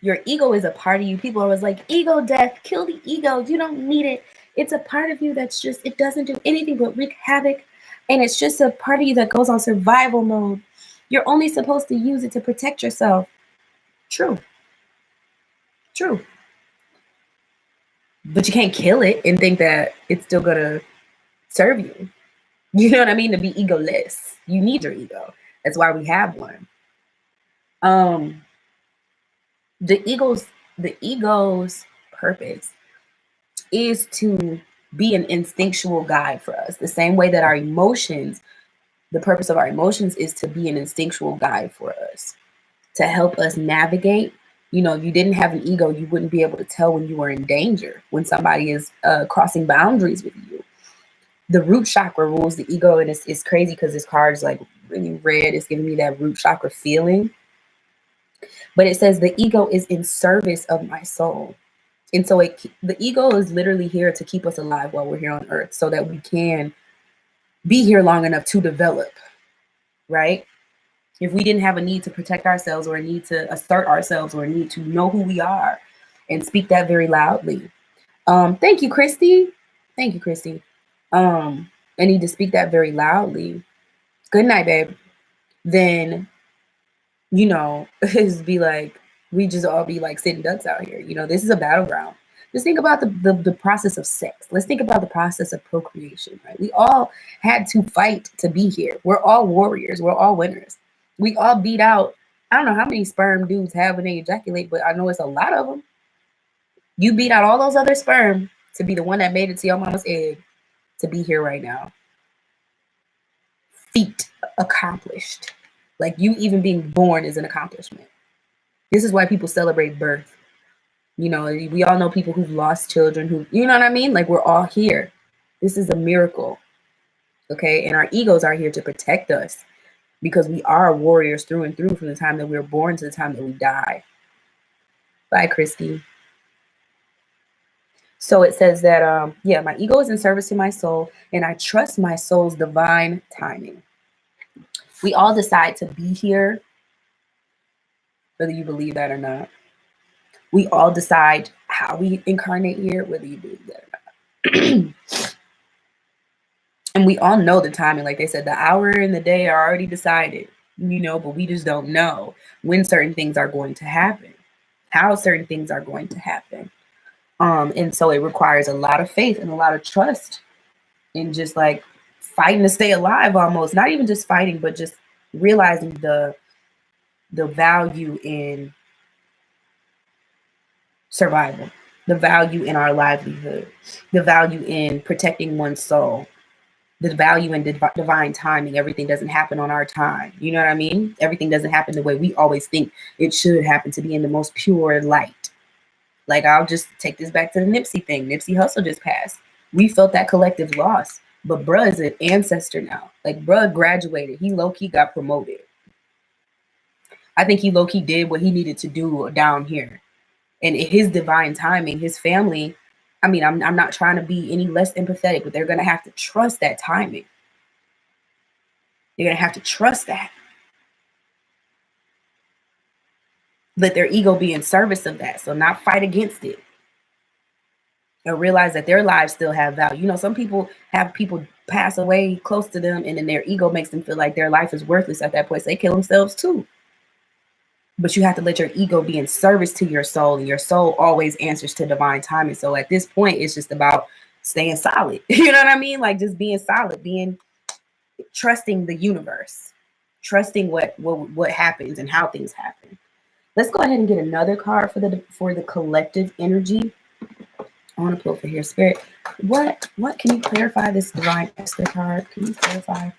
your ego is a part of you. People are always like, ego death, kill the ego. You don't need it. It's a part of you that's just, it doesn't do anything but wreak havoc. And it's just a part of you that goes on survival mode. You're only supposed to use it to protect yourself. True. True. But you can't kill it and think that it's still going to serve you. You know what I mean? To be egoless. You need your ego. That's why we have one. The ego's purpose is to be an instinctual guide for us. The same way that our emotions, the purpose of our emotions is to be an instinctual guide for us, to help us navigate. You know, if you didn't have an ego, you wouldn't be able to tell when you were in danger, when somebody is crossing boundaries with you. The root chakra rules the ego, and it's crazy because this card is like really red. It's giving me that root chakra feeling. But it says the ego is in service of my soul. And so the ego is literally here to keep us alive while we're here on earth so that we can be here long enough to develop, right? If we didn't have a need to protect ourselves or a need to assert ourselves or a need to know who we are and speak that very loudly. Thank you, Christy. Thank you, Christy. I need to speak that very loudly. Good night, babe. Then, you know, it's be like, we just all be like sitting ducks out here. You know, this is a battleground. Just think about the process of sex. Let's think about the process of procreation, right? We all had to fight to be here. We're all warriors. We're all winners. We all beat out, I don't know how many sperm dudes have when they ejaculate, but I know it's a lot of them. You beat out all those other sperm to be the one that made it to your mama's egg to be here right now. Feat accomplished. Like you even being born is an accomplishment. This is why people celebrate birth. You know, we all know people who've lost children who, you know what I mean? Like we're all here. This is a miracle. Okay. And our egos are here to protect us because we are warriors through and through from the time that we were born to the time that we die. Bye, Christy. So it says that, yeah, my ego is in service to my soul and I trust my soul's divine timing. We all decide to be here, whether you believe that or not. We all decide how we incarnate here, whether you believe that or not. And we all know the timing. Like they said, the hour and the day are already decided, you know, but we just don't know when certain things are going to happen, how certain things are going to happen. And so it requires a lot of faith and a lot of trust and just like fighting to stay alive almost. Not even just fighting, but just realizing the value in survival, the value in our livelihood, the value in protecting one's soul, the value in divine timing. Everything doesn't happen on our time. You know what I mean? Everything doesn't happen the way we always think it should happen, to be in the most pure light. Like I'll just take this back to the Nipsey thing. Nipsey Hussle just passed. We felt that collective loss, but bruh is an ancestor now. Like bruh graduated. He low-key got promoted. I think he low-key did what he needed to do down here. And his divine timing, his family, I mean, I'm not trying to be any less empathetic, but they're going to have to trust that timing. They're going to have to trust that. Let their ego be in service of that. So not fight against it. And realize that their lives still have value. You know, some people have people pass away close to them and then their ego makes them feel like their life is worthless at that point. So they kill themselves too. But you have to let your ego be in service to your soul, and your soul always answers to divine timing. So at this point, it's just about staying solid. You know what I mean? Like just being solid, trusting the universe, trusting what happens and how things happen. Let's go ahead and get another card for the collective energy. I want to pull for here. Spirit, what can you clarify this divine Esther card? Can you clarify?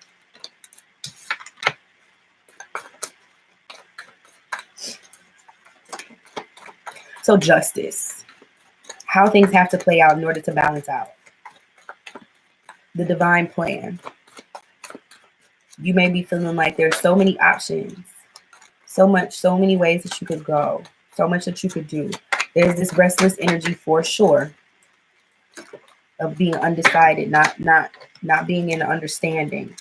So justice, how things have to play out in order to balance out. The divine plan. You may be feeling like there's so many options, so many ways that you could go, so much that you could do. There's this restless energy for sure of being undecided, not being in understanding.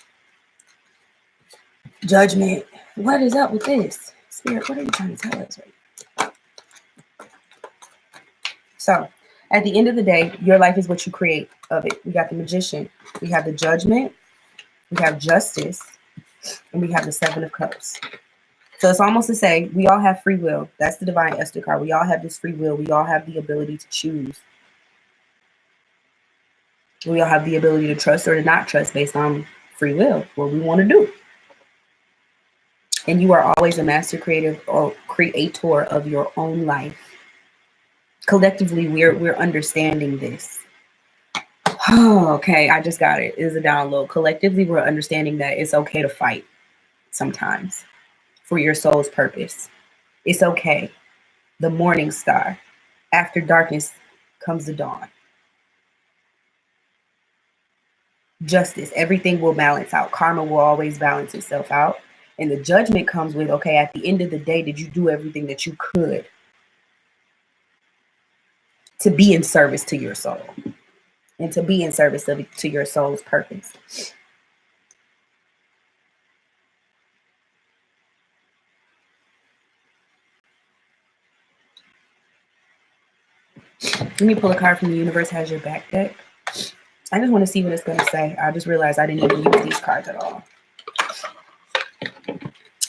Judgment. What is up with this? Spirit, what are you trying to tell us right now? So, at the end of the day, your life is what you create of it. We got the Magician, we have the Judgment, we have Justice, and we have the Seven of Cups. So it's almost to say we all have free will. That's the divine Esther card. We all have this free will. We all have the ability to choose. We all have the ability to trust or to not trust based on free will, what we want to do. And you are always a master creative or creator of your own life. Collectively, we're understanding this. Oh, okay, I just got it. It is a download. Collectively, we're understanding that it's okay to fight sometimes for your soul's purpose. It's okay. The morning star. After darkness comes the dawn. Justice. Everything will balance out. Karma will always balance itself out. And the judgment comes with, okay, at the end of the day, did you do everything that you could to be in service to your soul and to be in service to your soul's purpose? Let me pull a card from the universe. Has your back deck. I just want to see what it's going to say. I just realized I didn't even use these cards at all.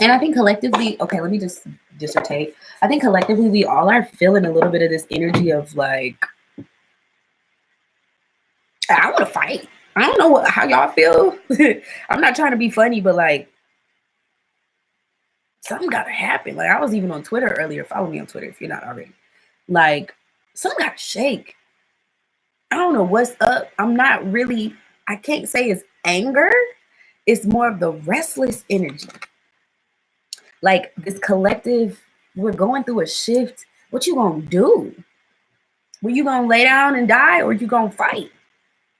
And I think collectively, okay, let me just dissertate. I think collectively we all are feeling a little bit of this energy of like, I want to fight. I don't know how y'all feel. I'm not trying to be funny, but like, something got to happen. Like, I was even on Twitter earlier. Follow me on Twitter if you're not already. Like, something got to shake. I don't know what's up. I can't say it's anger. It's more of the restless energy. Like this collective, we're going through a shift. What you gonna do? Were you gonna lay down and die, or you gonna fight?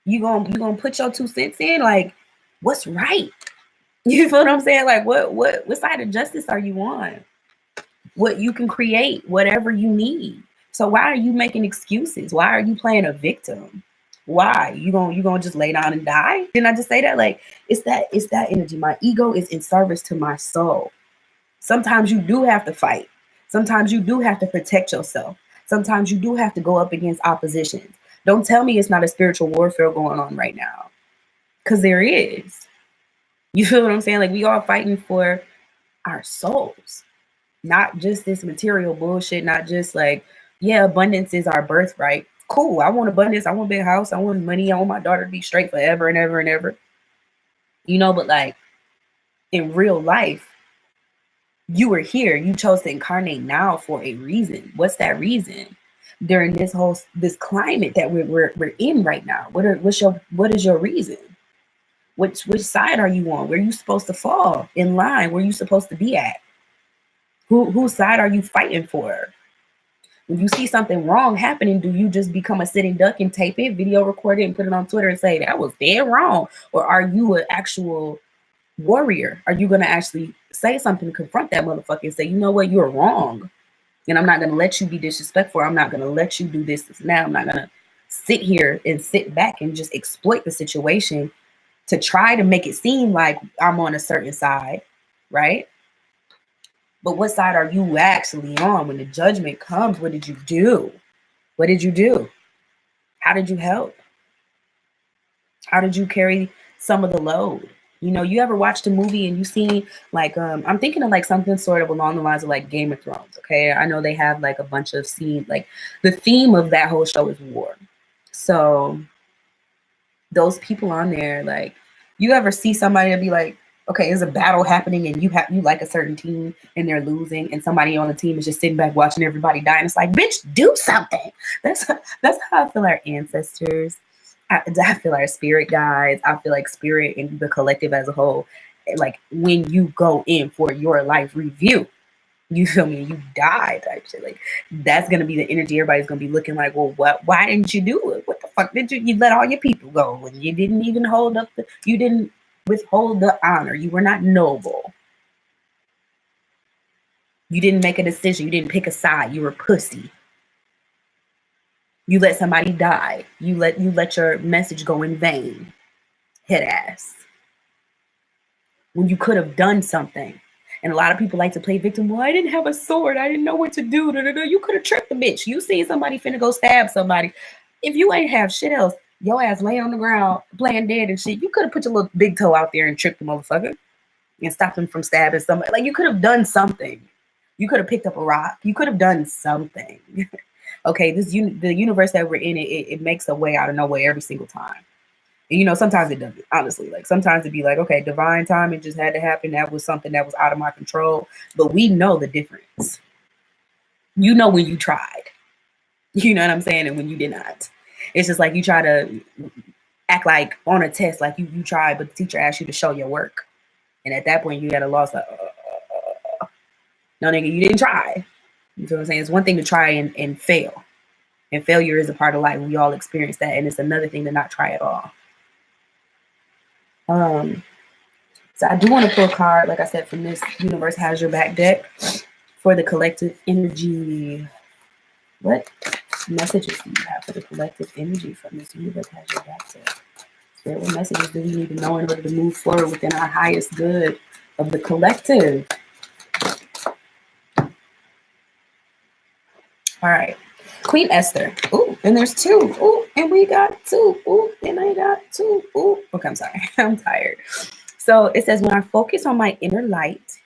You gonna put your 2 cents in? Like, what's right? You feel what I'm saying? Like, what side of justice are you on? What you can create, whatever you need. So why are you making excuses? Why are you playing a victim? Why you gonna just lay down and die? Didn't I just say that? Like, it's that energy. My ego is in service to my soul. Sometimes you do have to fight. Sometimes you do have to protect yourself. Sometimes you do have to go up against opposition. Don't tell me it's not a spiritual warfare going on right now, because there is. You feel what I'm saying? Like, we all fighting for our souls, not just this material bullshit. Not just like, yeah, abundance is our birthright. Cool. I want abundance. I want a big house. I want money. I want my daughter to be straight forever and ever and ever. You know, but like in real life, you were here. You chose to incarnate now for a reason. What's that reason? During this climate that we're in right now, what is your reason? Which side are you on? Where are you supposed to fall in line? Where are you supposed to be at? Whose side are you fighting for? When you see something wrong happening, do you just become a sitting duck and tape it, video record it, and put it on Twitter and say that was dead wrong? Or are you an actual warrior? Are you going to actually say something, confront that motherfucker and say, you know what, you're wrong, and I'm not going to let you be disrespectful. I'm not going to let you do this now. I'm not going to sit here and sit back and just exploit the situation to try to make it seem like I'm on a certain side, right? But what side are you actually on? When the judgment comes, what did you do? What did you do? How did you help? How did you carry some of the load? You know, you ever watched a movie and you seen like, I'm thinking of like something sort of along the lines of like Game of Thrones. Okay. I know they have like a bunch of scenes, like the theme of that whole show is war. So those people on there, like, you ever see somebody and be like, Okay, there's a battle happening and you like a certain team and they're losing and somebody on the team is just sitting back watching everybody die and it's like, bitch, do something. That's how I feel our ancestors. I feel our spirit guides. I feel like spirit and the collective as a whole. Like when you go in for your life review, you feel me? You die type shit. Like that's gonna be the energy. Everybody's gonna be looking like, well, what? Why didn't you do it? What the fuck did you? You let all your people go, and you didn't even hold up. You didn't withhold the honor. You were not noble. You didn't make a decision. You didn't pick a side. You were pussy. You let somebody die. You let your message go in vain. Head ass. When you could have done something. And a lot of people like to play victim. Well, I didn't have a sword. I didn't know what to do. You could have tricked the bitch. You seen somebody finna go stab somebody. If you ain't have shit else, your ass laying on the ground, playing dead and shit, you could have put your little big toe out there and tricked the motherfucker and stopped him from stabbing somebody. Like you could have done something. You could have picked up a rock. You could have done something. Okay, the universe that we're in, it makes a way out of no way every single time. You know, sometimes it doesn't, honestly. Like sometimes it'd be like, okay, divine time, it just had to happen. That was something that was out of my control. But we know the difference. You know when you tried. You know what I'm saying? And when you did not. It's just like you try to act like on a test, like you tried, but the teacher asked you to show your work. And at that point, you had a loss. Like, no, nigga, you didn't try. You know what I'm saying? It's one thing to try and fail. And failure is a part of life. We all experience that. And it's another thing to not try at all. So I do want to pull a card, like I said, from this Universe Has Your Back deck for the collective energy. What messages do you have for the collective energy from this Universe Has Your Back deck? What messages do we need to know in order to move forward within our highest good of the collective? All right. Queen Esther. Ooh, and there's two. Ooh, and we got two. Ooh, and I got two. Ooh. Okay, I'm sorry. I'm tired. So it says, when I focus on my inner light,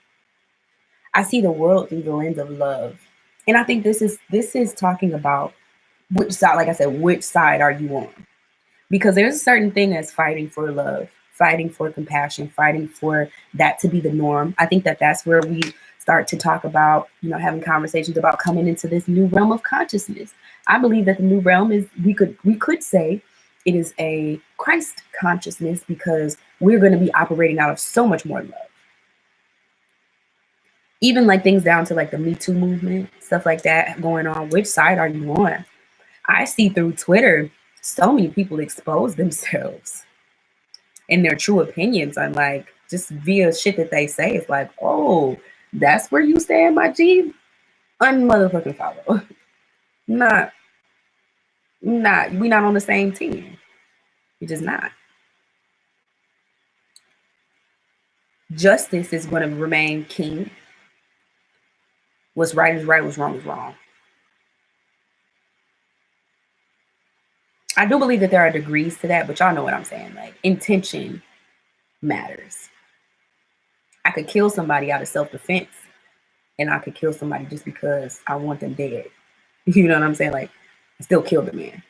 I see the world through the lens of love. And I think this is talking about which side, like I said, which side are you on? Because there's a certain thing as fighting for love, fighting for compassion, fighting for that to be the norm. I think that's where we start to talk about, you know, having conversations about coming into this new realm of consciousness. I believe that the new realm is, we could say it is a Christ consciousness, because we're going to be operating out of so much more love. Even like things down to like the Me Too movement, stuff like that going on. Which side are you on? I see through Twitter so many people expose themselves and their true opinions on, like, just via shit that they say. It's like, oh, that's where you stand, my G? Unmotherfucking follow. Not, we not on the same team. We're just not. Justice is going to remain king. What's right is right, what's wrong is wrong. I do believe that there are degrees to that, but y'all know what I'm saying. Like, intention matters. I could kill somebody out of self-defense, and I could kill somebody just because I want them dead. You know what I'm saying? Like, I still killed the man.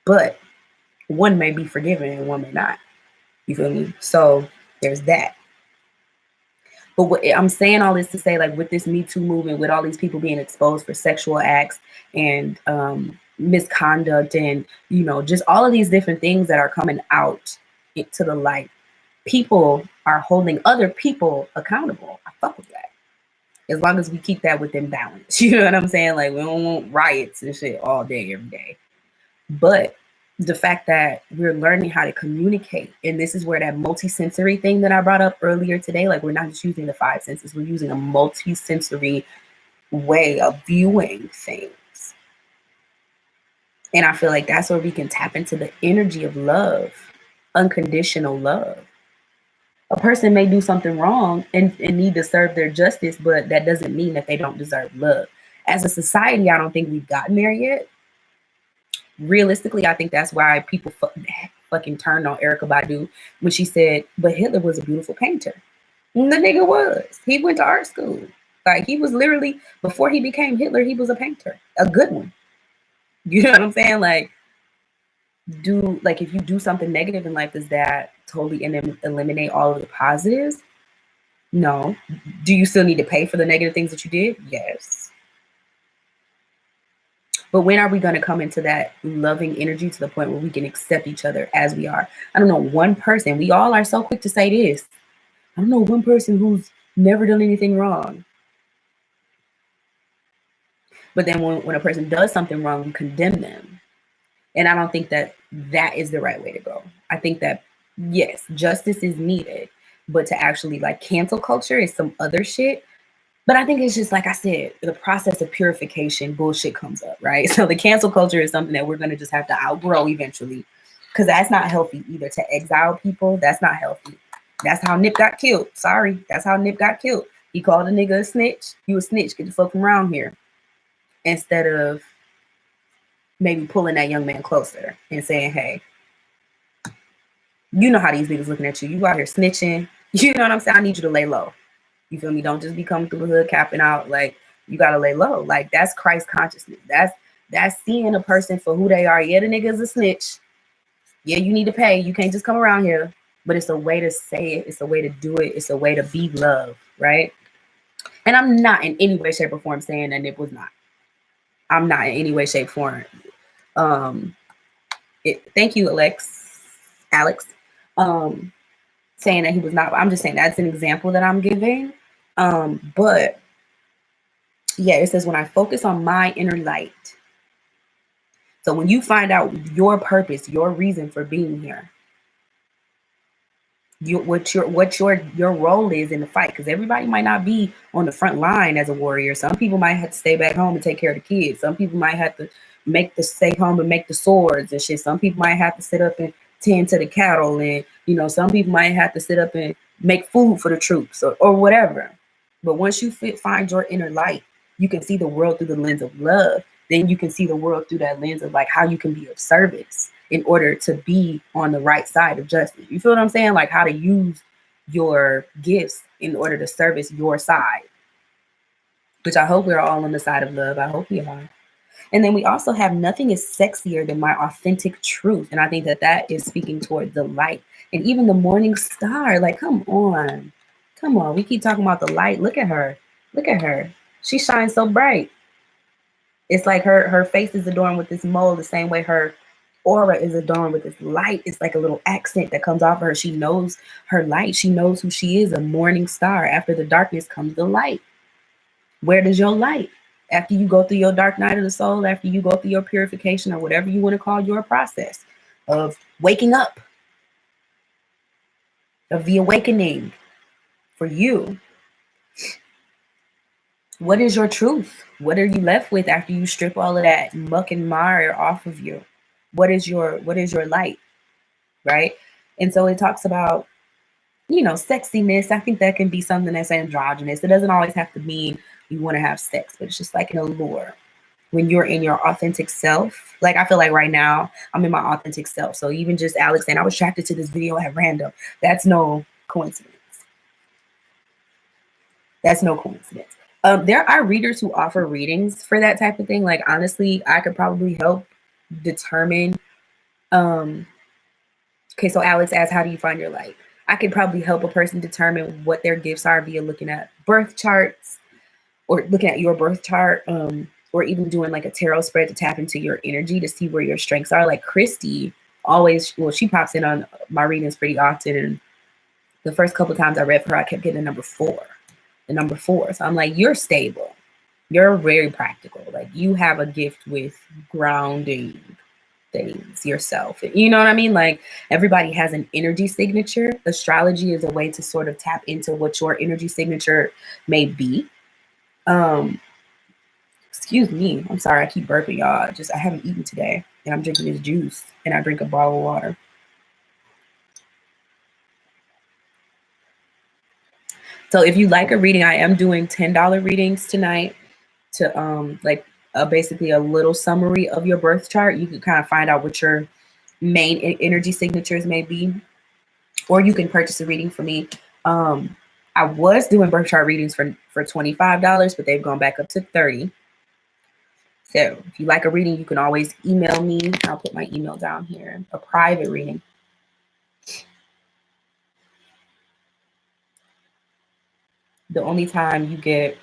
But one may be forgiven and one may not. You feel me? So there's that. But what I'm saying all this to say, like, with this Me Too movement, with all these people being exposed for sexual acts and misconduct, and, you know, just all of these different things that are coming out to the light, people are holding other people accountable. I fuck with that. As long as we keep that within balance. You know what I'm saying? Like, we don't want riots and shit all day, every day. But the fact that we're learning how to communicate, and this is where that multisensory thing that I brought up earlier today, like, we're not just using the five senses, we're using a multisensory way of viewing things. And I feel like that's where we can tap into the energy of love, unconditional love. A person may do something wrong and need to serve their justice, but that doesn't mean that they don't deserve love. As a society, I don't think we've gotten there yet. Realistically, I think that's why people fucking turned on Erykah Badu when she said, but Hitler was a beautiful painter. And the nigga was. He went to art school. Like, he was literally, before he became Hitler, he was a painter. A good one. You know what I'm saying? Like, if you do something negative in life, does that totally eliminate all of the positives? No. Do you still need to pay for the negative things that you did? Yes. But when are we going to come into that loving energy to the point where we can accept each other as we are? I don't know one person. We all are so quick to say this. I don't know one person who's never done anything wrong. But then when a person does something wrong, we condemn them. And I don't think that that is the right way to go. I think that, yes, justice is needed. But to actually like cancel culture is some other shit. But I think it's just like I said, the process of purification, bullshit comes up, right? So the cancel culture is something that we're going to just have to outgrow eventually, because that's not healthy either. To exile people, that's not healthy. That's how Nip got killed. Sorry, that's how Nip got killed. He called a nigga a snitch. You a snitch. Get the fuck from around here. Instead of maybe pulling that young man closer and saying, hey, you know how these niggas looking at you. You out here snitching. You know what I'm saying? I need you to lay low. You feel me? Don't just be coming through the hood capping out. Like, you gotta lay low. Like, that's Christ consciousness. That's seeing a person for who they are. Yeah, the nigga's a snitch. Yeah, you need to pay. You can't just come around here. But it's a way to say it. It's a way to do it. It's a way to be love, right? And I'm not in any way, shape, or form saying that it was not. I'm not in any way, shape, form. Thank you, Alex. Saying that he was not. I'm just saying that's an example that I'm giving. But yeah, it says when I focus on my inner light. So when you find out your purpose, your reason for being here, what your role is in the fight, because everybody might not be on the front line as a warrior. Some people might have to stay back home and take care of the kids. Some people might have to stay home and make the swords and shit. Some people might have to sit up and tend to the cattle, and some people might have to sit up and make food for the troops or whatever. But once you find your inner light, you can see the world through the lens of love. Then you can see the world through that lens of like how you can be of service in order to be on the right side of justice. You feel what I'm saying? Like how to use your gifts in order to service your side, which I hope we're all on the side of love. I hope we are. And then we also have nothing is sexier than my authentic truth. And I think that that is speaking toward the light and even the morning star. Like, come on. Come on. We keep talking about the light. Look at her. Look at her. She shines so bright. It's like her face is adorned with this mold the same way her aura is adorned with this light. It's like a little accent that comes off of her. She knows her light. She knows who she is, a morning star. After the darkness comes the light. Where does your light? After you go through your dark night of the soul, after you go through your purification or whatever you want to call your process of waking up, of the awakening for you, what is your truth? What are you left with after you strip all of that muck and mire off of you? What is your light, right? And so it talks about, sexiness. I think that can be something that's androgynous. It doesn't always have to mean you want to have sex, but it's just like an allure. When you're in your authentic self, like I feel like right now I'm in my authentic self. So even just Alex saying I was attracted to this video at random, that's no coincidence. That's no coincidence. There are readers who offer readings for that type of thing. Like, honestly, I could probably help determine. Okay, so Alex asks, how do you find your light? I could probably help a person determine what their gifts are via looking at birth charts or looking at your birth chart, or even doing like a tarot spread to tap into your energy to see where your strengths are. Like Christy always, she pops in on my readings pretty often. And the first couple of times I read for her, I kept getting the number 4. So I'm like, you're stable. You're very practical. Like you have a gift with grounding things yourself. You know what I mean? Like everybody has an energy signature. Astrology is a way to sort of tap into what your energy signature may be. Excuse me. I'm sorry. I keep burping, y'all. I haven't eaten today and I'm drinking this juice and I drink a bottle of water. So if you like a reading, I am doing $10 readings tonight to basically a little summary of your birth chart. You can kind of find out what your main energy signatures may be, or you can purchase a reading for me. I was doing birth chart readings for $25, but they've gone back up to $30. So if you like a reading, you can always email me. I'll put my email down here, a private reading. The only time you get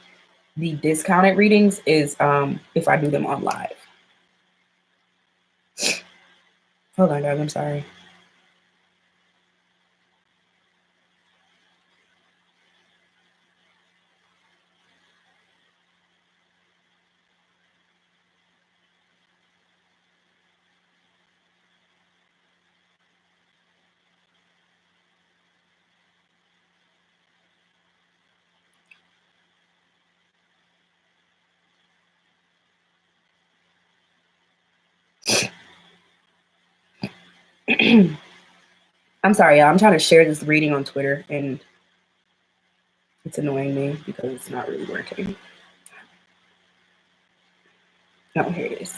the discounted readings is if I do them on live. Hold on, guys. I'm sorry. I'm sorry, y'all. I'm trying to share this reading on Twitter, and it's annoying me because it's not really working. No, here it is.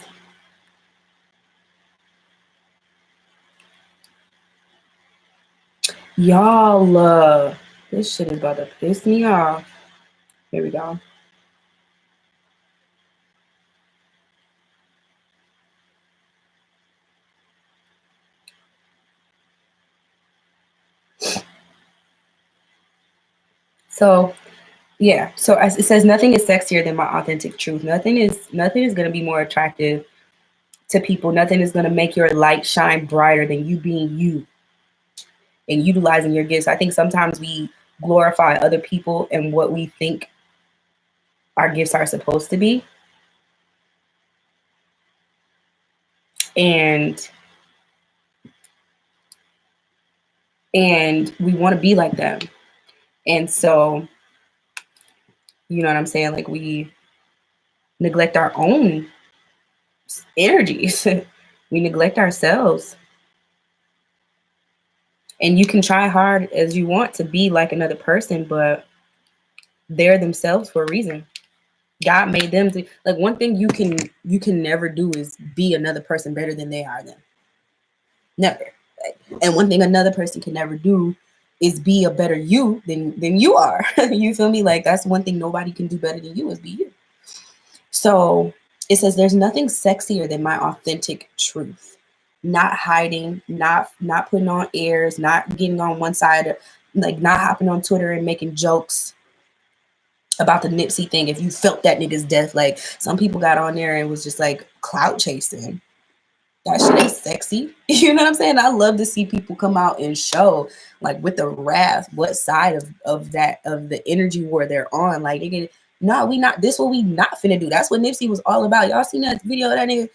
Y'all, this shit is about to piss me off. Here we go. So, yeah. So it says nothing is sexier than my authentic truth. Nothing is going to be more attractive to people. Nothing is going to make your light shine brighter than you being you and utilizing your gifts. I think sometimes we glorify other people and what we think our gifts are supposed to be. And we want to be like them. And so, you know what I'm saying? Like, we neglect our own energies. We neglect ourselves. And you can try hard as you want to be like another person, but they're themselves for a reason. God made them to, like, one thing you can never do is be another person better than they are them. Never. And one thing another person can never do is be a better you than you are. You feel me? Like, that's one thing nobody can do better than you is be you. So it says there's nothing sexier than my authentic truth. Not hiding, not putting on airs, not getting on one side, like not hopping on Twitter and making jokes about the Nipsey thing. If you felt that nigga's death, like some people got on there and was just like clout chasing. That shit ain't sexy. You know what I'm saying? I love to see people come out and show, like, with the wrath, what side of the energy war they're on. Like, nigga, no, we not, this what we not finna do. That's what Nipsey was all about. Y'all seen that video of that nigga?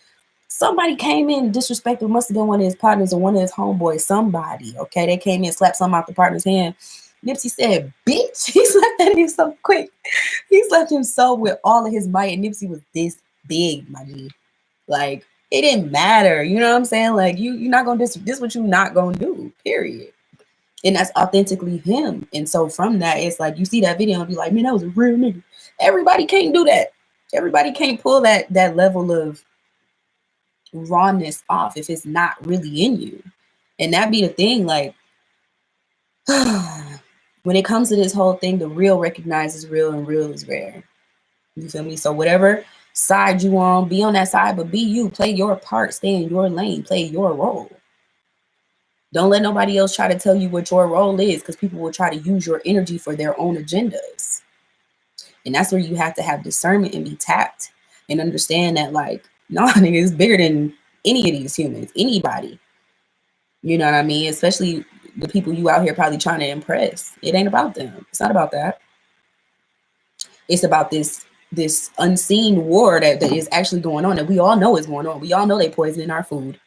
Somebody came in disrespectful, must have been one of his partners or one of his homeboys, somebody, okay? They came in, slapped something out the partner's hand. Nipsey said, bitch. He slapped that nigga so quick. He slapped him so with all of his might, and Nipsey was this big, my G. Like, it didn't matter. You know what I'm saying? Like, you're not gonna this what you not gonna do, period. And that's authentically him. And so from that, it's like you see that video and be like, man, that was a real nigga. Everybody can't do that. Everybody can't pull that level of rawness off if it's not really in you. And that be the thing, like, when it comes to this whole thing, the real recognizes real and real is rare. You feel me? So whatever side you on, be on that side, but be you. Play your part. Stay in your lane. Play your role. Don't let nobody else try to tell you what your role is, because people will try to use your energy for their own agendas. And that's where you have to have discernment and be tapped and understand that, like, no, nigga, it's bigger than any of these humans, anybody. You know what I mean? Especially the people you out here probably trying to impress. It ain't about them. It's not about that. It's about this unseen war that is actually going on, that we all know is going on. We all know they poisoning our food.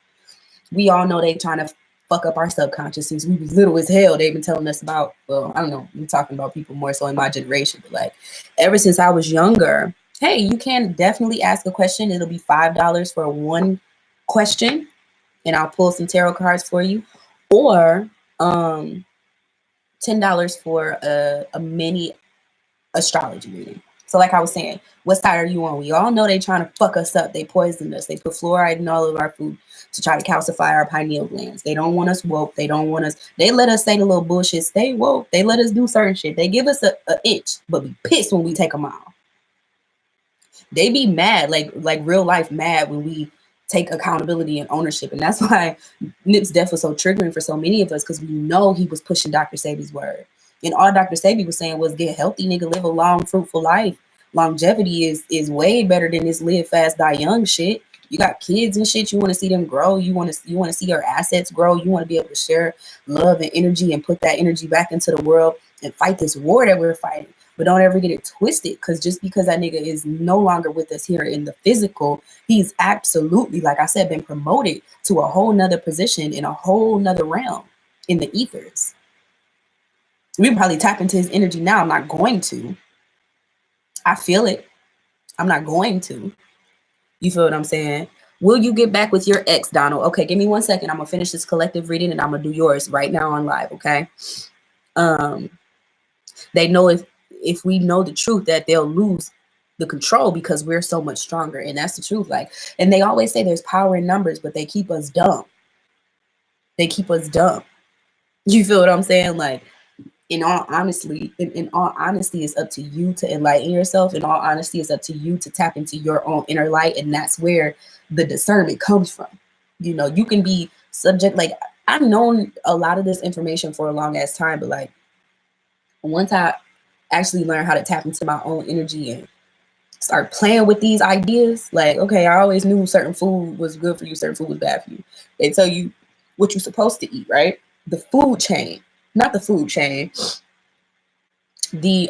We all know they trying to fuck up our subconscious since we was little as hell. They've been telling us about, well, I don't know, I'm talking about people more so in my generation, but like ever since I was younger, hey, you can definitely ask a question. It'll be $5 for one question, and I'll pull some tarot cards for you, or $10 for a mini astrology reading. So like I was saying, what side are you on? We all know they trying to fuck us up. They poisoned us. They put fluoride in all of our food to try to calcify our pineal glands. They don't want us woke. They don't want us. They let us say the little bullshit, stay woke. They let us do certain shit. They give us a itch, but be pissed when we take them out. They be mad, like real life mad when we take accountability and ownership. And that's why Nip's death was so triggering for so many of us, because we know he was pushing Dr. Sebi's word. And all Dr. Sebi was saying was get healthy, nigga, live a long, fruitful life. Longevity is way better than this live fast, die young shit. You got kids and shit. You want to see them grow. You want to see your assets grow. You want to be able to share love and energy and put that energy back into the world and fight this war that we're fighting. But don't ever get it twisted, because just because that nigga is no longer with us here in the physical, he's absolutely, like I said, been promoted to a whole nother position in a whole nother realm in the ethers. We probably tap into his energy now. I'm not going to. I feel it. I'm not going to. You feel what I'm saying? Will you get back with your ex, Donald? Okay, give me 1 second. I'm gonna finish this collective reading and I'm gonna do yours right now on live. Okay. They know if we know the truth that they'll lose the control because we're so much stronger, and that's the truth. Like, and they always say there's power in numbers, but they keep us dumb. They keep us dumb. You feel what I'm saying? Like, in all honesty, it's up to you to enlighten yourself. In all honesty, it's up to you to tap into your own inner light, and that's where the discernment comes from. You know, you can be subject. Like, I've known a lot of this information for a long ass time, but like, once I actually learned how to tap into my own energy and start playing with these ideas, like, okay, I always knew certain food was good for you, certain food was bad for you. They tell you what you're supposed to eat, right? The food chain, not the food chain, the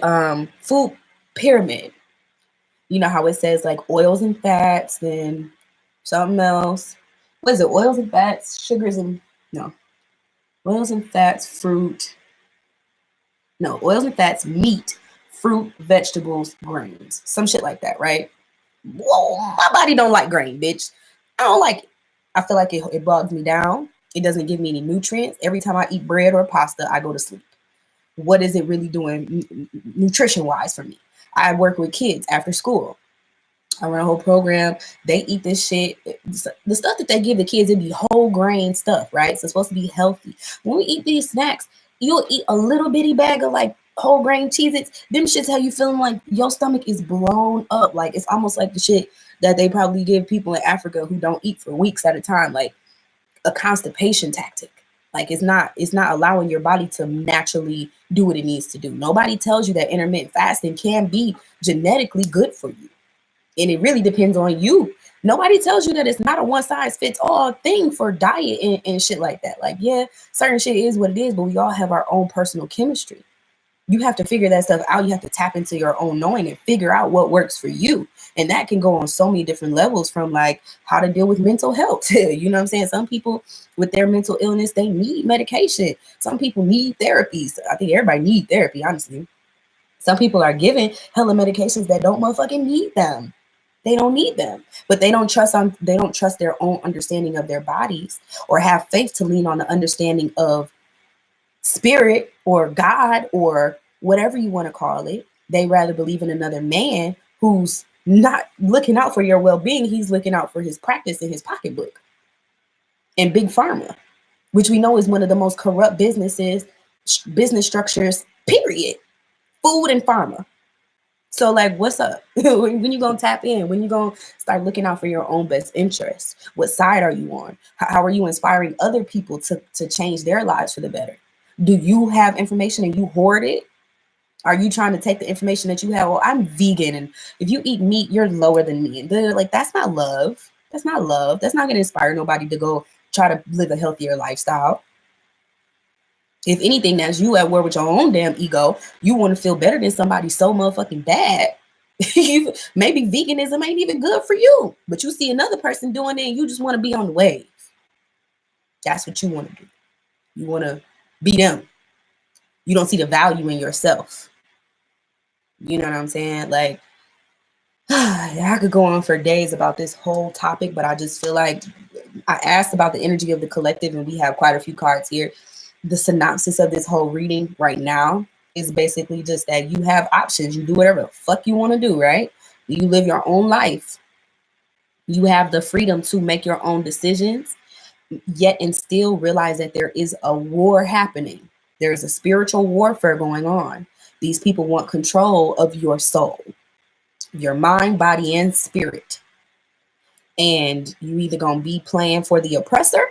food pyramid. You know how it says like oils and fats, then something else. What is it? Oils and fats, sugars and oils and fats, fruit. No, oils and fats, meat, fruit, vegetables, grains, some shit like that, right? Whoa, my body don't like grain, bitch. I don't like it. I feel like it bogs me down. It doesn't give me any nutrients. Every time I eat bread or pasta, I go to sleep. What is it really doing nutrition wise for me? I work with kids after school. I run a whole program. They eat this shit. The stuff that they give the kids, it be whole grain stuff, right? So it's supposed to be healthy. When we eat these snacks, you'll eat a little bitty bag of like whole grain Cheez-Its. Them shits have you feeling like your stomach is blown up. Like, it's almost like the shit that they probably give people in Africa who don't eat for weeks at a time, like a constipation tactic. Like, it's not allowing your body to naturally do what it needs to do. Nobody tells you that intermittent fasting can be genetically good for you. And it really depends on you. Nobody tells you that it's not a one size fits all thing for diet and shit like that. Like, yeah, certain shit is what it is, but we all have our own personal chemistry. You have to figure that stuff out. You have to tap into your own knowing and figure out what works for you. And that can go on so many different levels, from like how to deal with mental health. You know what I'm saying? Some people with their mental illness, they need medication. Some people need therapies. I think everybody needs therapy, honestly. Some people are given hella medications that don't motherfucking need them. They don't need them, but they don't trust their own understanding of their bodies, or have faith to lean on the understanding of spirit or God or whatever you want to call it. They rather believe in another man who's not looking out for your well-being. He's looking out for his practice and his pocketbook. And big pharma, which we know is one of the most corrupt business structures, period. Food and pharma. So like, what's up? When you gonna tap in? When you gonna start looking out for your own best interests? What side are you on? How are you inspiring other people to change their lives for the better? Do you have information and you hoard it? Are you trying to take the information that you have? Well, I'm vegan, and if you eat meat, you're lower than me. And they're like, that's not love. That's not love. That's not gonna inspire nobody to go try to live a healthier lifestyle. If anything, that's you at war with your own damn ego. You want to feel better than somebody so motherfucking bad. Maybe veganism ain't even good for you, but you see another person doing it and you just want to be on the wave. That's what you want to do. You want to be them. You don't see the value in yourself. You know what I'm saying? Like, I could go on for days about this whole topic, but I just feel like I asked about the energy of the collective, and we have quite a few cards here. The synopsis of this whole reading right now is basically just that you have options. You do whatever the fuck you want to do, right? You live your own life. You have the freedom to make your own decisions, yet and still realize that there is a war happening. There is a spiritual warfare going on. These people want control of your soul, your mind, body, and spirit. And you either gonna be playing for the oppressor,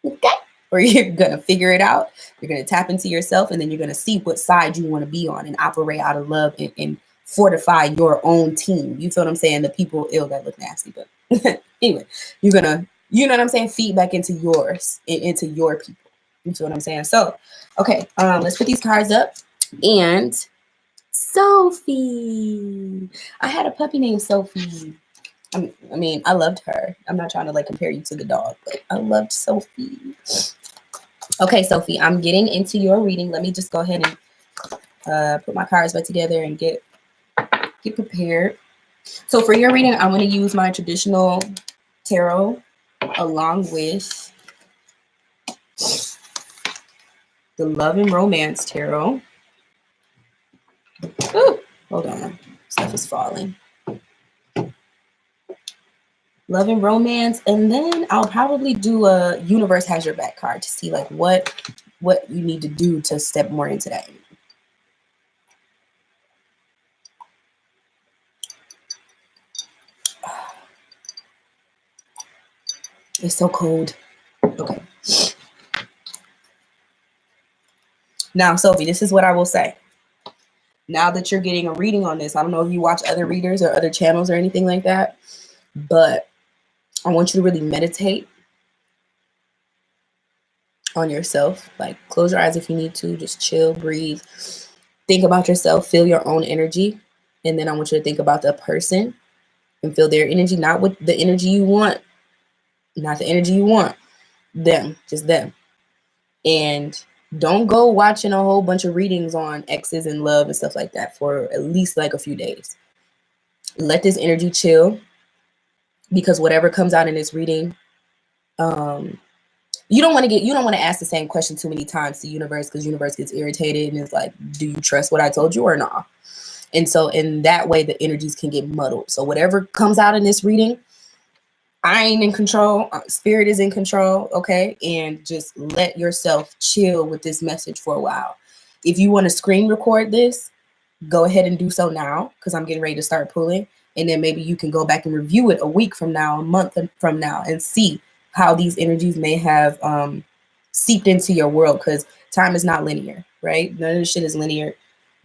okay, or you're going to figure it out. You're going to tap into yourself, and then you're going to see what side you want to be on and operate out of love and fortify your own team. You feel what I'm saying? The people, that look nasty, but anyway, you're going to, you know what I'm saying? Feed back into yours, into your people. You feel what I'm saying? So, okay, let's put these cards up. And Sophie. I had a puppy named Sophie. I mean, I loved her. I'm not trying to like compare you to the dog, but I loved Sophie. Okay, Sophie, I'm getting into your reading. Let me just go ahead and put my cards back together and get prepared. So for your reading, I'm going to use my traditional tarot along with the Love and Romance tarot. Ooh, hold on. Stuff is falling. Love and Romance, and then I'll probably do a Universe Has Your Back card to see like what you need to do to step more into that. It's so cold. Okay. Now, Sophie, this is what I will say. Now that you're getting a reading on this, I don't know if you watch other readers or other channels or anything like that, but I want you to really meditate on yourself. Like, close your eyes if you need to. Just chill, breathe. Think about yourself. Feel your own energy. And then I want you to think about the person and feel their energy, not with the energy you want. Not the energy you want. Them. Just them. And don't go watching a whole bunch of readings on exes and love and stuff like that for at least like a few days. Let this energy chill, because whatever comes out in this reading, you don't want to ask the same question too many times to universe, because universe gets irritated and is like, do you trust what I told you or not? And so in that way, the energies can get muddled. So whatever comes out in this reading, I ain't in control. Spirit is in control. Okay. And just let yourself chill with this message for a while. If you want to screen record this, go ahead and do so now, because I'm getting ready to start pulling. And then maybe you can go back and review it a week from now, a month from now, and see how these energies may have seeped into your world, because time is not linear, right? None of this shit is linear.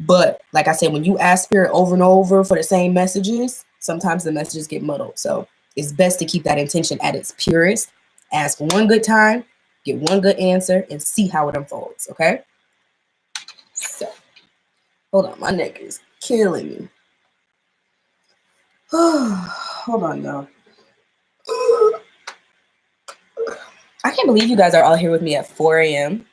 But like I said, when you ask spirit over and over for the same messages, sometimes the messages get muddled. So it's best to keep that intention at its purest. Ask one good time, get one good answer, and see how it unfolds, okay? So, hold on, my neck is killing me. Hold on, y'all. I can't believe you guys are all here with me at 4 a.m.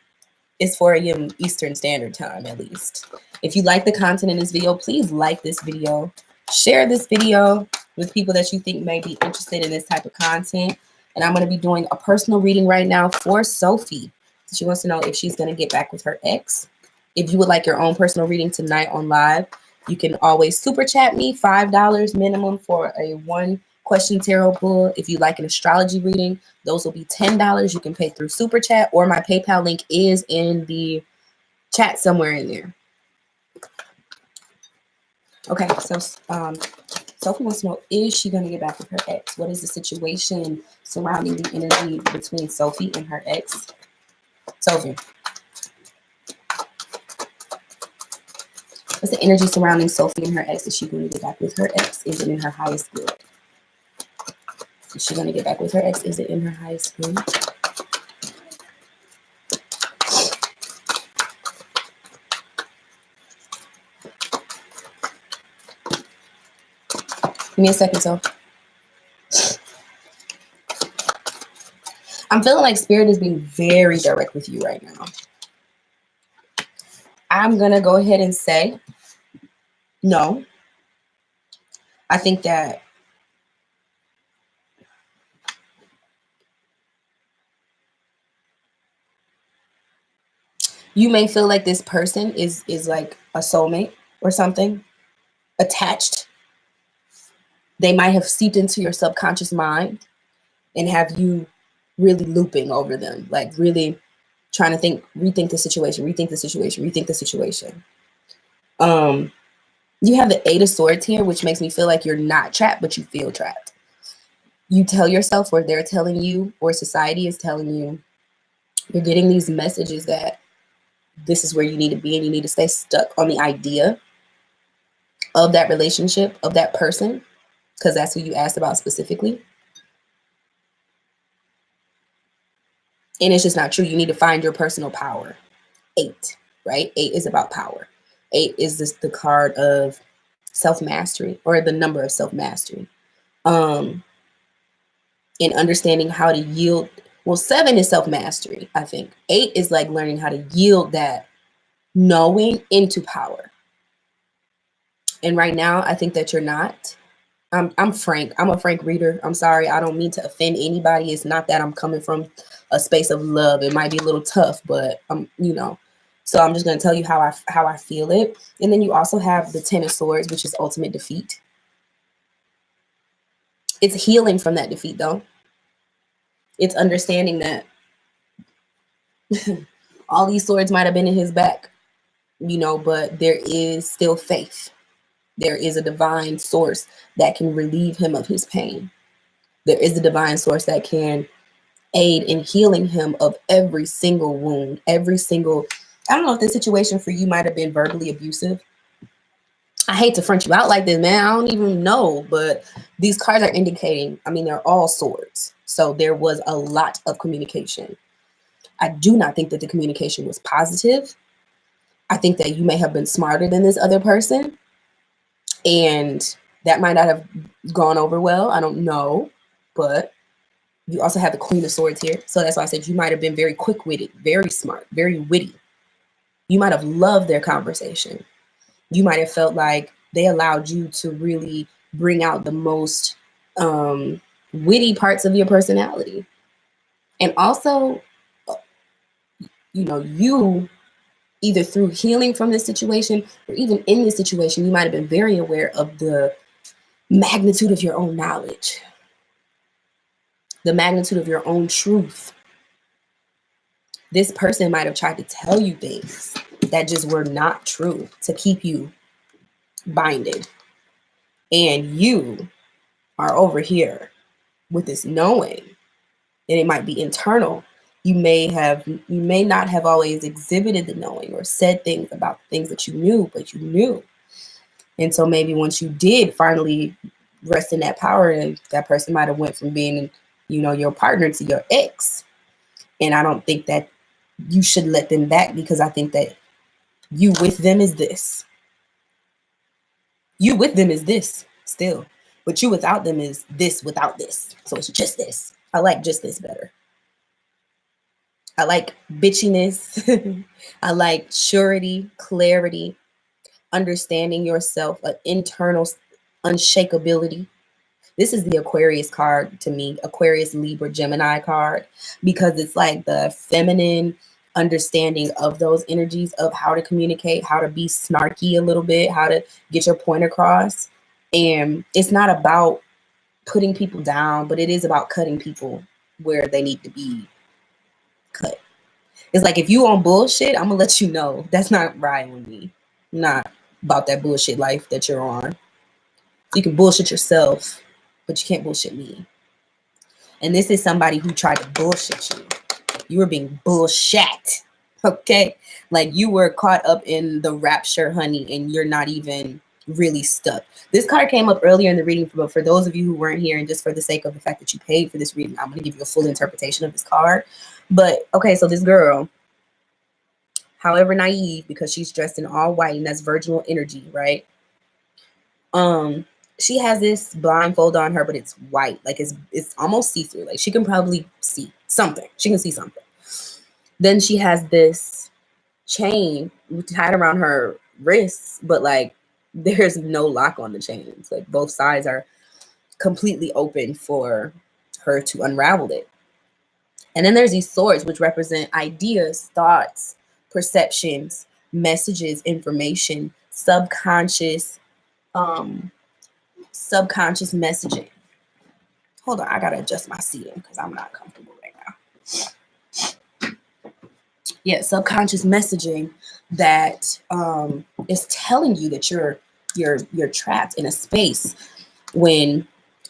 It's 4 a.m. Eastern Standard Time, at least. If you like the content in this video, please like this video. Share this video with people that you think may be interested in this type of content. And I'm going to be doing a personal reading right now for Sophie. She wants to know if she's going to get back with her ex. If you would like your own personal reading tonight on live, you can always super chat me, $5 minimum for a 1-question tarot pull. If you like an astrology reading, those will be $10. You can pay through super chat, or my PayPal link is in the chat somewhere in there. Okay, so Sophie wants to know, is she going to get back with her ex? What is the situation surrounding the energy between Sophie and her ex? Sophie, what's the energy surrounding Sophie and her ex? Is she going to get back with her ex? Is it in her highest good? Is she going to get back with her ex? Is it in her highest good? Give me a second, so. I'm feeling like Spirit is being very direct with you right now. I'm going to go ahead and say no. I think that you may feel like this person is like a soulmate or something, attached. They might have seeped into your subconscious mind and have you really looping over them, like really trying to rethink the situation. You have the 8 of Swords here, which makes me feel like you're not trapped, but you feel trapped. You tell yourself, or they're telling you, or society is telling you, You're getting these messages that this is where you need to be, and you need to stay stuck on the idea of that relationship, of that person, because that's who you asked about specifically. And it's just not true. You need to find your personal power. 8, right? 8 is about power. 8 is the card of self-mastery, or the number of self-mastery. In understanding how to yield. Well, 7 is self-mastery, I think. 8 is like learning how to yield that knowing into power. And right now, I think that you're not. I'm frank. I'm a frank reader. I'm sorry. I don't mean to offend anybody. It's not that I'm coming from a space of love. It might be a little tough, but so I'm just going to tell you how I feel it. And then you also have the 10 of Swords, which is ultimate defeat. It's healing from that defeat, though. It's understanding that all these swords might have been in his back, but there is still faith. There is a divine source that can relieve him of his pain. There is a divine source that can aid in healing him of every single wound, every single. I don't know if this situation for you might have been verbally abusive. I hate to front you out like this, man. I don't even know, but these cards are indicating, they're all swords. So there was a lot of communication. I do not think that the communication was positive. I think that you may have been smarter than this other person, and that might not have gone over well. I don't know, but you also have the Queen of Swords here. So that's why I said you might have been very quick-witted, very smart, very witty. You might have loved their conversation. You might have felt like they allowed you to really bring out the most witty parts of your personality. And also, you either through healing from this situation or even in this situation, you might have been very aware of the magnitude of your own knowledge, the magnitude of your own truth. This person might have tried to tell you things that just were not true to keep you binded. And you are over here with this knowing, and it might be internal. You may not have always exhibited the knowing or said things about things that you knew, but you knew. And so maybe once you did finally rest in that power, and that person might have went from being, your partner to your ex. And I don't think that you should let them back, because I think that you with them is this. You with them is this still, but you without them is this without this. So it's just this. I like just this better. I like bitchiness. I like surety, clarity, understanding yourself, an internal unshakability. This is the Aquarius card to me, Aquarius, Libra, Gemini card, because it's like the feminine understanding of those energies, of how to communicate, how to be snarky a little bit, how to get your point across. And it's not about putting people down, but it is about cutting people where they need to be cut. It's like, if you on bullshit, I'm gonna let you know that's not riding with me. I'm not about that bullshit life that you're on. You can bullshit yourself, but you can't bullshit me. And this is somebody who tried to bullshit you. You were being bullshit, okay? Like, you were caught up in the rapture, honey, and you're not even really stuck. This card came up earlier in the reading, but for those of you who weren't here, and just for the sake of the fact that you paid for this reading, I'm going to give you a full interpretation of this card. But, okay, so this girl, however naive, because she's dressed in all white, and that's virginal energy, right? She has this blindfold on her, but it's white. Like, it's almost see-through. Like, she can probably see something. She can see something. Then she has this chain tied around her wrists, but like, there's no lock on the chains. Like, both sides are completely open for her to unravel it. And then there's these swords, which represent ideas, thoughts, perceptions, messages, information, subconscious messaging. Hold on, I gotta adjust my seating because I'm not comfortable right now. Yeah, subconscious messaging that is telling you that you're trapped in a space when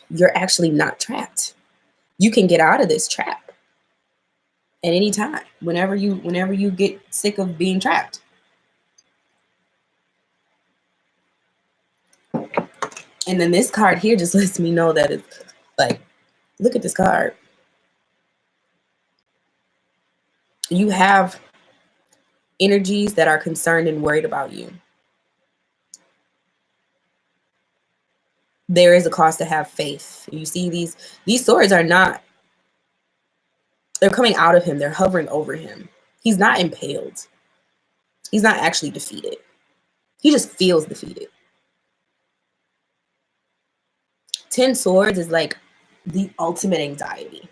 you're actually not trapped. You can get out of this trap. at any time, whenever you get sick of being trapped. And then this card here just lets me know that it's like, look at this card. You have energies that are concerned and worried about you. There is a cost to have faith. You see, these swords are not, they're coming out of him. They're hovering over him. He's not impaled. He's not actually defeated. He just feels defeated. 10 swords is like the ultimate anxiety.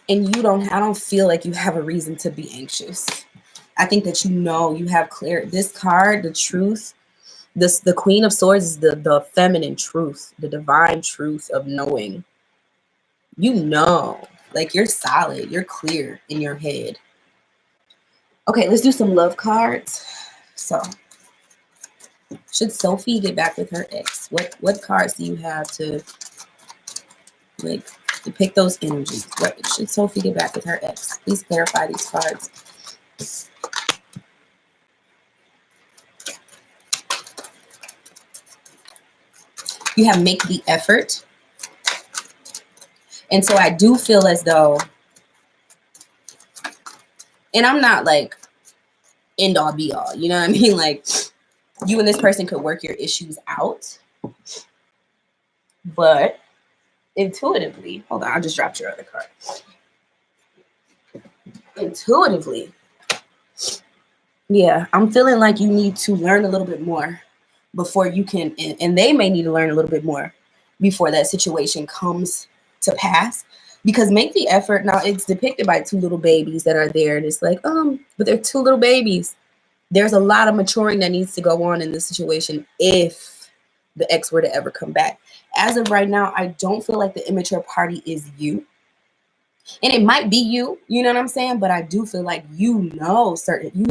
And I don't feel like you have a reason to be anxious. I think that you have clear, this card, the truth, the Queen of Swords is the feminine truth, the divine truth of knowing. Like you're solid, you're clear in your head. Okay, let's do some love cards. So, should Sophie get back with her ex? What cards do you have to pick those energies? What should Sophie get back with her ex? Please clarify these cards. You have make the effort. And so I do feel as though, and I'm not like end all be all, you know what I mean? Like you and this person could work your issues out, but intuitively, hold on, I just dropped your other card. Intuitively, yeah, I'm feeling like you need to learn a little bit more before you can, and they may need to learn a little bit more before that situation comes to pass. Because make the effort. Now it's depicted by 2 little babies that are there, and it's like, but they're 2 little babies. There's a lot of maturing that needs to go on in this situation if the ex were to ever come back. As of right now, I don't feel like the immature party is you. And it might be you, you know what I'm saying? But I do feel like you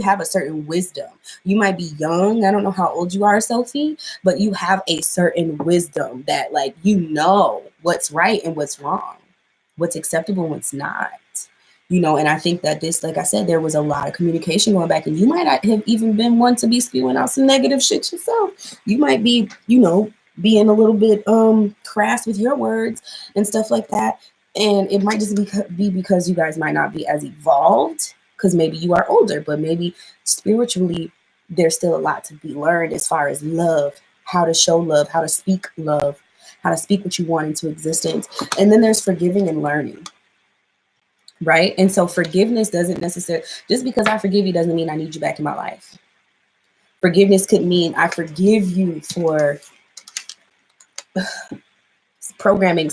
have a certain wisdom. You might be young. I don't know how old you are, Sophie, but you have a certain wisdom that like, what's right and what's wrong, what's acceptable and what's not. And I think that this, like I said, there was a lot of communication going back, and you might not have even been one to be spewing out some negative shit yourself. You might be, being a little bit crass with your words and stuff like that. And it might just be because you guys might not be as evolved, because maybe you are older, but maybe spiritually there's still a lot to be learned as far as love, how to show love, how to speak love, how to speak what you want into existence. And then there's forgiving and learning. Right? And so forgiveness doesn't necessarily, just because I forgive you doesn't mean I need you back in my life. Forgiveness could mean I forgive you for programming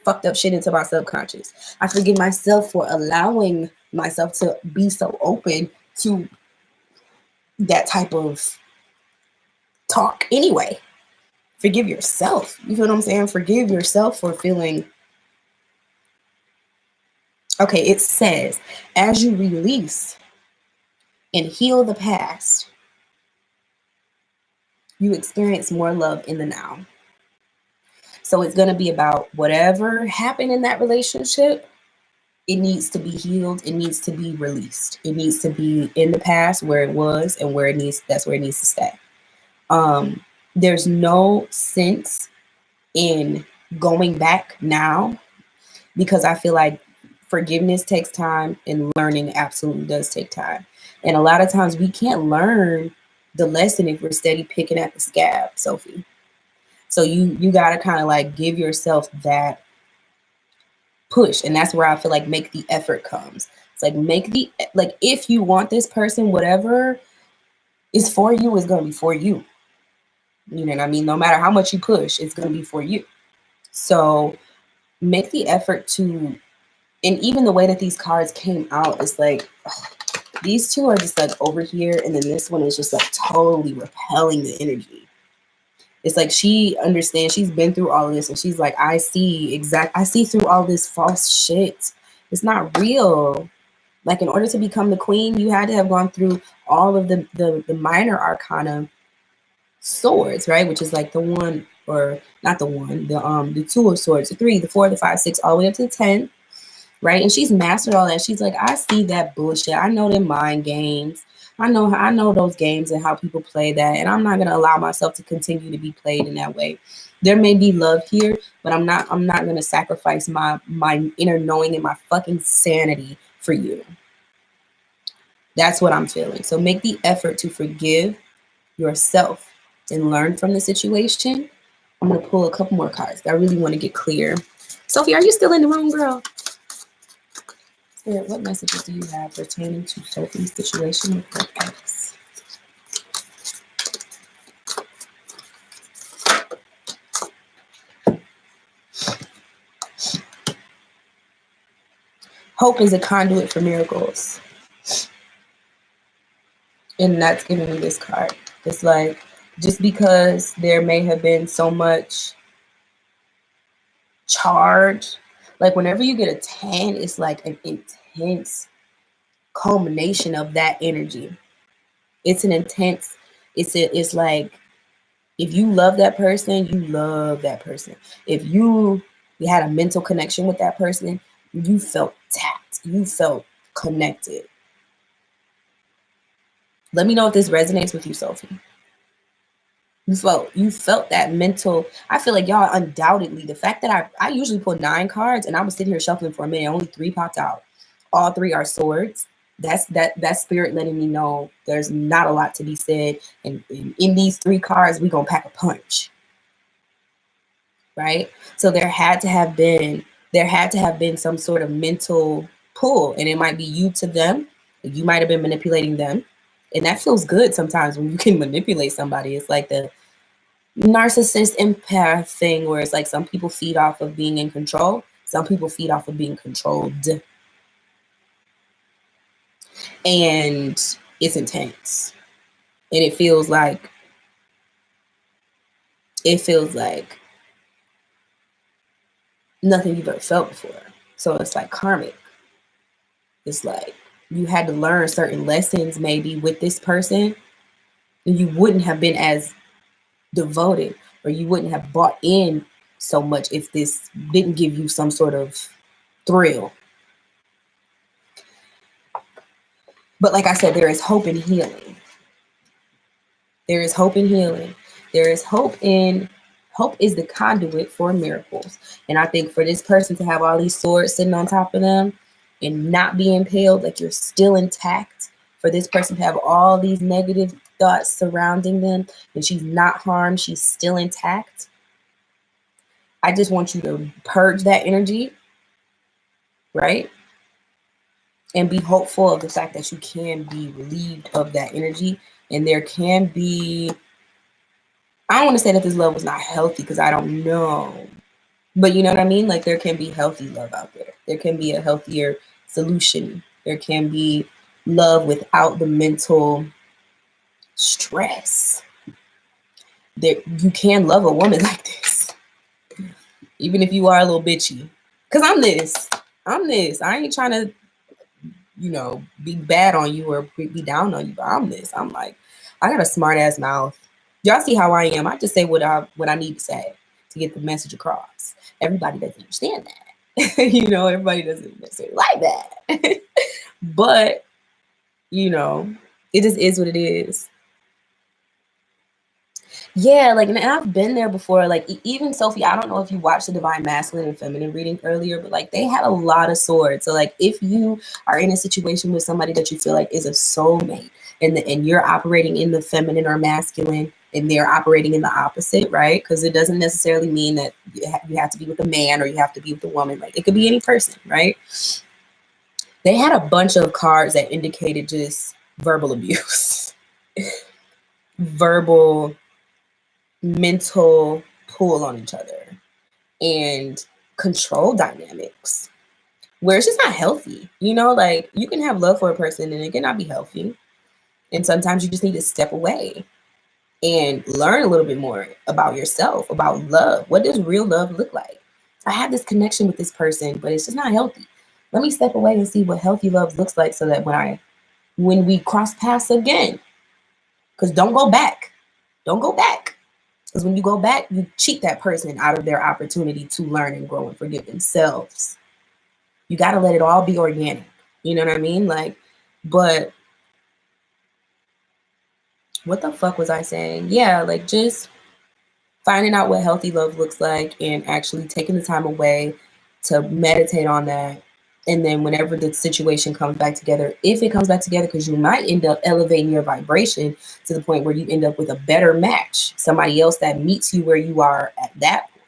fucked up shit into my subconscious. I forgive myself for allowing myself to be so open to that type of talk anyway. Forgive yourself. You feel what I'm saying? Forgive yourself for feeling. Okay, it says, as you release and heal the past, you experience more love in the now. So it's going to be about whatever happened in that relationship. It needs to be healed. It needs to be released. It needs to be in the past where it was, and that's where it needs to stay. There's no sense in going back now, because I feel like forgiveness takes time and learning absolutely does take time. And a lot of times we can't learn the lesson if we're steady picking at the scab, Sophie. So you got to kind of like give yourself that push. And that's where I feel like make the effort comes. It's like if you want this person, whatever is for you is going to be for you. You know what I mean? No matter how much you push, it's going to be for you. So make the effort to, and even the way that these cards came out is like, these two are just like over here. And then this one is just like totally repelling the energy. It's like she understands, she's been through all of this, and she's like, I see through all this false shit. It's not real. Like, in order to become the queen, you had to have gone through all of the minor arcana swords, right? Which is like the one, or not the one, the 2 of swords, the 3, the 4, the 5, 6, all the way up to the 10. right? And she's mastered all that. She's like, I see that bullshit. I know them mind games. I know those games and how people play that, and I'm not gonna allow myself to continue to be played in that way. There may be love here, but I'm not gonna sacrifice my inner knowing and my fucking sanity for you. That's what I'm feeling. So make the effort to forgive yourself and learn from the situation. I'm gonna pull a couple more cards. I really want to get clear. Sophie, are you still in the room, girl? Spirit, what messages do you have pertaining to Sophie's situation with her ex? Hope is a conduit for miracles. And that's giving me this card. It's like, just because there may have been so much charge, like whenever you get a 10, it's like an intense culmination of that energy. It's an intense, it's like, if you love that person, you love that person. If you had a mental connection with that person, you felt tapped, you felt connected. Let me know if this resonates with you, Sophie. You felt that mental. I feel like y'all undoubtedly, the fact that I usually pull 9 cards and I was sitting here shuffling for a minute, only 3 popped out. All 3 are swords. That's spirit letting me know there's not a lot to be said. And in these 3 cards, we're gonna pack a punch. Right? So there had to have been some sort of mental pull, and it might be you to them. You might have been manipulating them. And that feels good sometimes when you can manipulate somebody. It's like the narcissist empath thing where it's like some people feed off of being in control, some people feed off of being controlled, and it's intense, and it feels like nothing you've ever felt before. So it's like karmic. It's like you had to learn certain lessons maybe with this person, and you wouldn't have been as devoted, or you wouldn't have bought in so much if this didn't give you some sort of thrill. But like I said, there is hope and healing. There is hope and healing. There is hope is the conduit for miracles. And I think for this person to have all these swords sitting on top of them and not be impaled, like you're still intact, for this person to have all these negative thoughts surrounding them and she's not harmed, she's still intact. I just want you to purge that energy, right? And be hopeful of the fact that you can be relieved of that energy. And there can be, I don't want to say that this love was not healthy because I don't know. But you know what I mean? Like there can be healthy love out there. There can be a healthier solution. There can be love without the mental stress. There, you can love a woman like this. Even if you are a little bitchy. Because I'm this. I ain't trying to, be bad on you or be down on you. But I'm this. I'm like, I got a smart ass mouth. Y'all see how I am. I just say what I need to say to get the message across. Everybody doesn't understand that. Everybody doesn't necessarily like that. But, it just is what it is. Yeah, like, and I've been there before. Like, even Sophie, I don't know if you watched the Divine Masculine and Feminine reading earlier, but like, they had a lot of swords. So, like, if you are in a situation with somebody that you feel like is a soulmate, and you're operating in the feminine or masculine, and they're operating in the opposite, right? Because it doesn't necessarily mean that you have to be with a man or you have to be with a woman. Like, it could be any person, right? They had a bunch of cards that indicated just verbal abuse, verbal mental pull on each other, and control dynamics where it's just not healthy. Like, you can have love for a person and it cannot be healthy. And sometimes you just need to step away and learn a little bit more about yourself, about love. What does real love look like? I have this connection with this person, but it's just not healthy. Let me step away and see what healthy love looks like so that when we cross paths again, because don't go back. Because when you go back, you cheat that person out of their opportunity to learn and grow and forgive themselves. You got to let it all be organic. You know what I mean? Like, but what the fuck was I saying? Yeah, like just finding out what healthy love looks like and actually taking the time away to meditate on that. And then whenever the situation comes back together, if it comes back together, because you might end up elevating your vibration to the point where you end up with a better match, somebody else that meets you where you are at that point.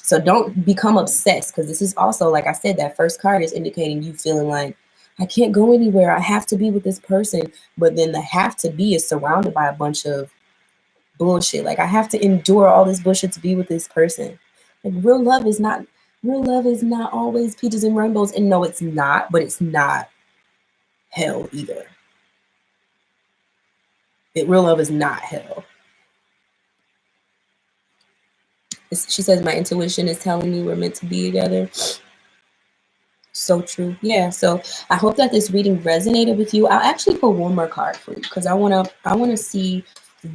So don't become obsessed, because this is also, like I said, that first card is indicating you feeling like, I can't go anywhere. I have to be with this person. But then the have to be is surrounded by a bunch of bullshit. Like, I have to endure all this bullshit to be with this person. Like, real love is not always peaches and rainbows. And no, it's not, but it's not hell either. Real love is not hell. She says, my intuition is telling me we're meant to be together. So true. Yeah. So I hope that this reading resonated with you. I'll actually pull one more card for you because I wanna see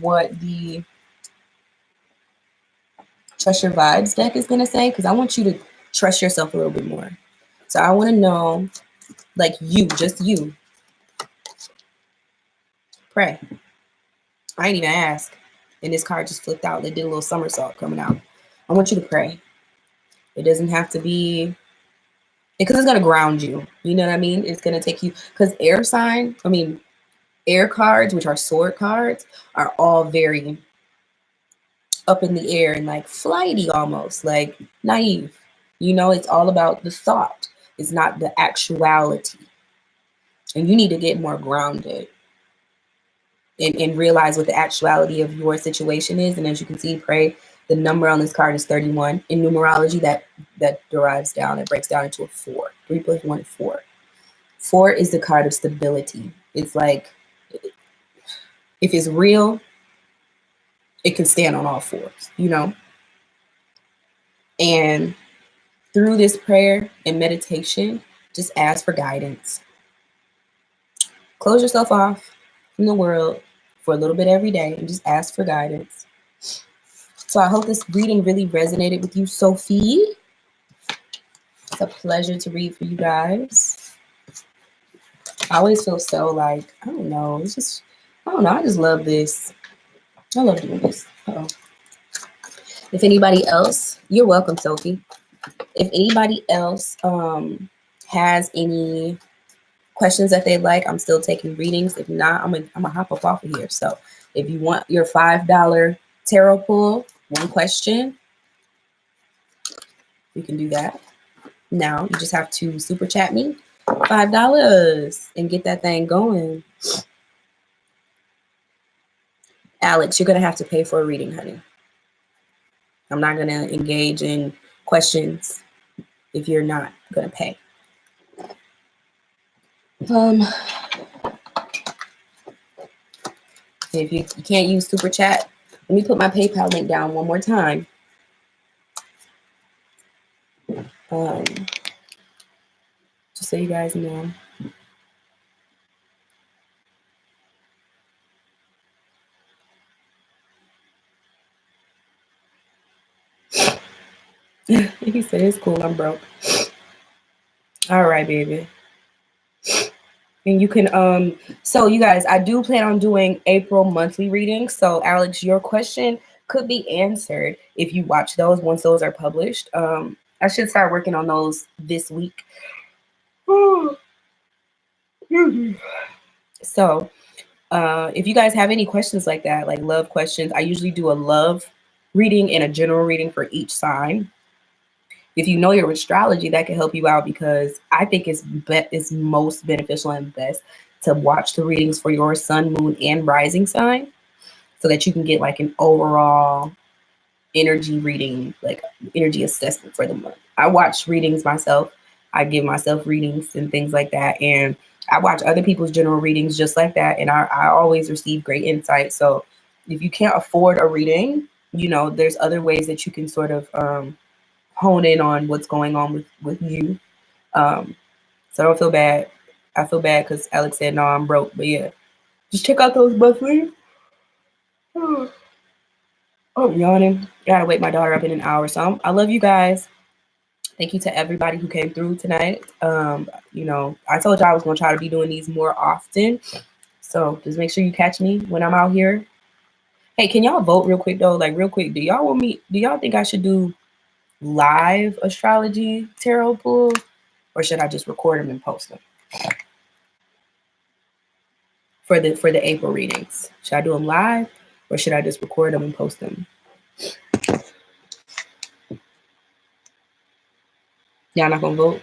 what the Trust Your Vibes deck is gonna say, because I want you to trust yourself a little bit more. So I want to know, like, just you. Pray. I ain't even ask. And this card just flipped out. They did a little somersault coming out. I want you to pray. It doesn't have to be, because it's going to ground you. You know what I mean? It's going to take you, because air cards, which are sword cards, are all very up in the air and like flighty almost, like naive. You know, it's all about the thought. It's not the actuality. And you need to get more grounded and realize what the actuality of your situation is. And as you can see, pray. The number on this card is 31. In numerology, that derives down, it breaks down into a 4. 3 plus 1 is 4. 4 is the card of stability. It's like, if it's real, it can stand on all fours, you know? And through this prayer and meditation, just ask for guidance. Close yourself off from the world for a little bit every day and just ask for guidance. So I hope this reading really resonated with you, Sophie. It's a pleasure to read for you guys. I always feel so like, I don't know, it's just, I don't know, I just love this. I love doing this. Uh-oh. If anybody else, you're welcome, Sophie. If anybody else has any questions that they'd like, I'm still taking readings. If not, I'm gonna hop up off of here. So if you want your $5 tarot pull, one question, you can do that. Now you just have to super chat me $5 and get that thing going. Alex, you're gonna have to pay for a reading, honey. I'm not gonna engage in questions if you're not gonna pay. If you can't use super chat, let me put my PayPal link down one more time. Just so you guys know. He said it's cool, I'm broke. All right, baby. And you can so you guys, I do plan on doing April monthly readings. So Alex, your question could be answered if you watch those once those are published. I should start working on those this week. So if you guys have any questions like that, like love questions, I usually do a love reading and a general reading for each sign. If you know your astrology, that can help you out, because I think it's most beneficial and best to watch the readings for your sun, moon, and rising sign, so that you can get like an overall energy reading, like energy assessment for the month. I watch readings myself. I give myself readings and things like that. And I watch other people's general readings just like that. And I always receive great insight. So if you can't afford a reading, you know, there's other ways that you can sort of hone in on what's going on with you. So I don't feel bad. I feel bad because Alex said, no, I'm broke. But yeah, just check out those monthlies. Oh, I'm yawning. I gotta wake my daughter up in an hour. So I love you guys. Thank you to everybody who came through tonight. You know, I told y'all I was gonna try to be doing these more often. So just make sure you catch me when I'm out here. Hey, can y'all vote real quick though? Like real quick, do y'all think I should do live astrology tarot pulls, or should I just record them and post them for the April readings? Should I do them live, or should I just record them and post them? Y'all not gonna vote?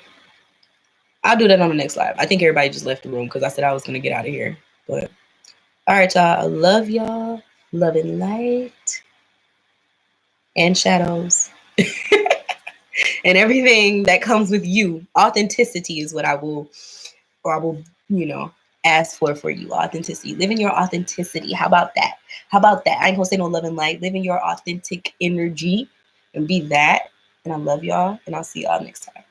I'll do that on the next live. I think everybody just left the room because I said I was gonna get out of here. But all right, y'all. I love y'all. Love and light and shadows. And everything that comes with you. Authenticity is what I will, you know, ask for you. Authenticity. Live in your authenticity. How about that? How about that? I ain't gonna say no love and light. Live in your authentic energy and be that. And I love y'all. And I'll see y'all next time.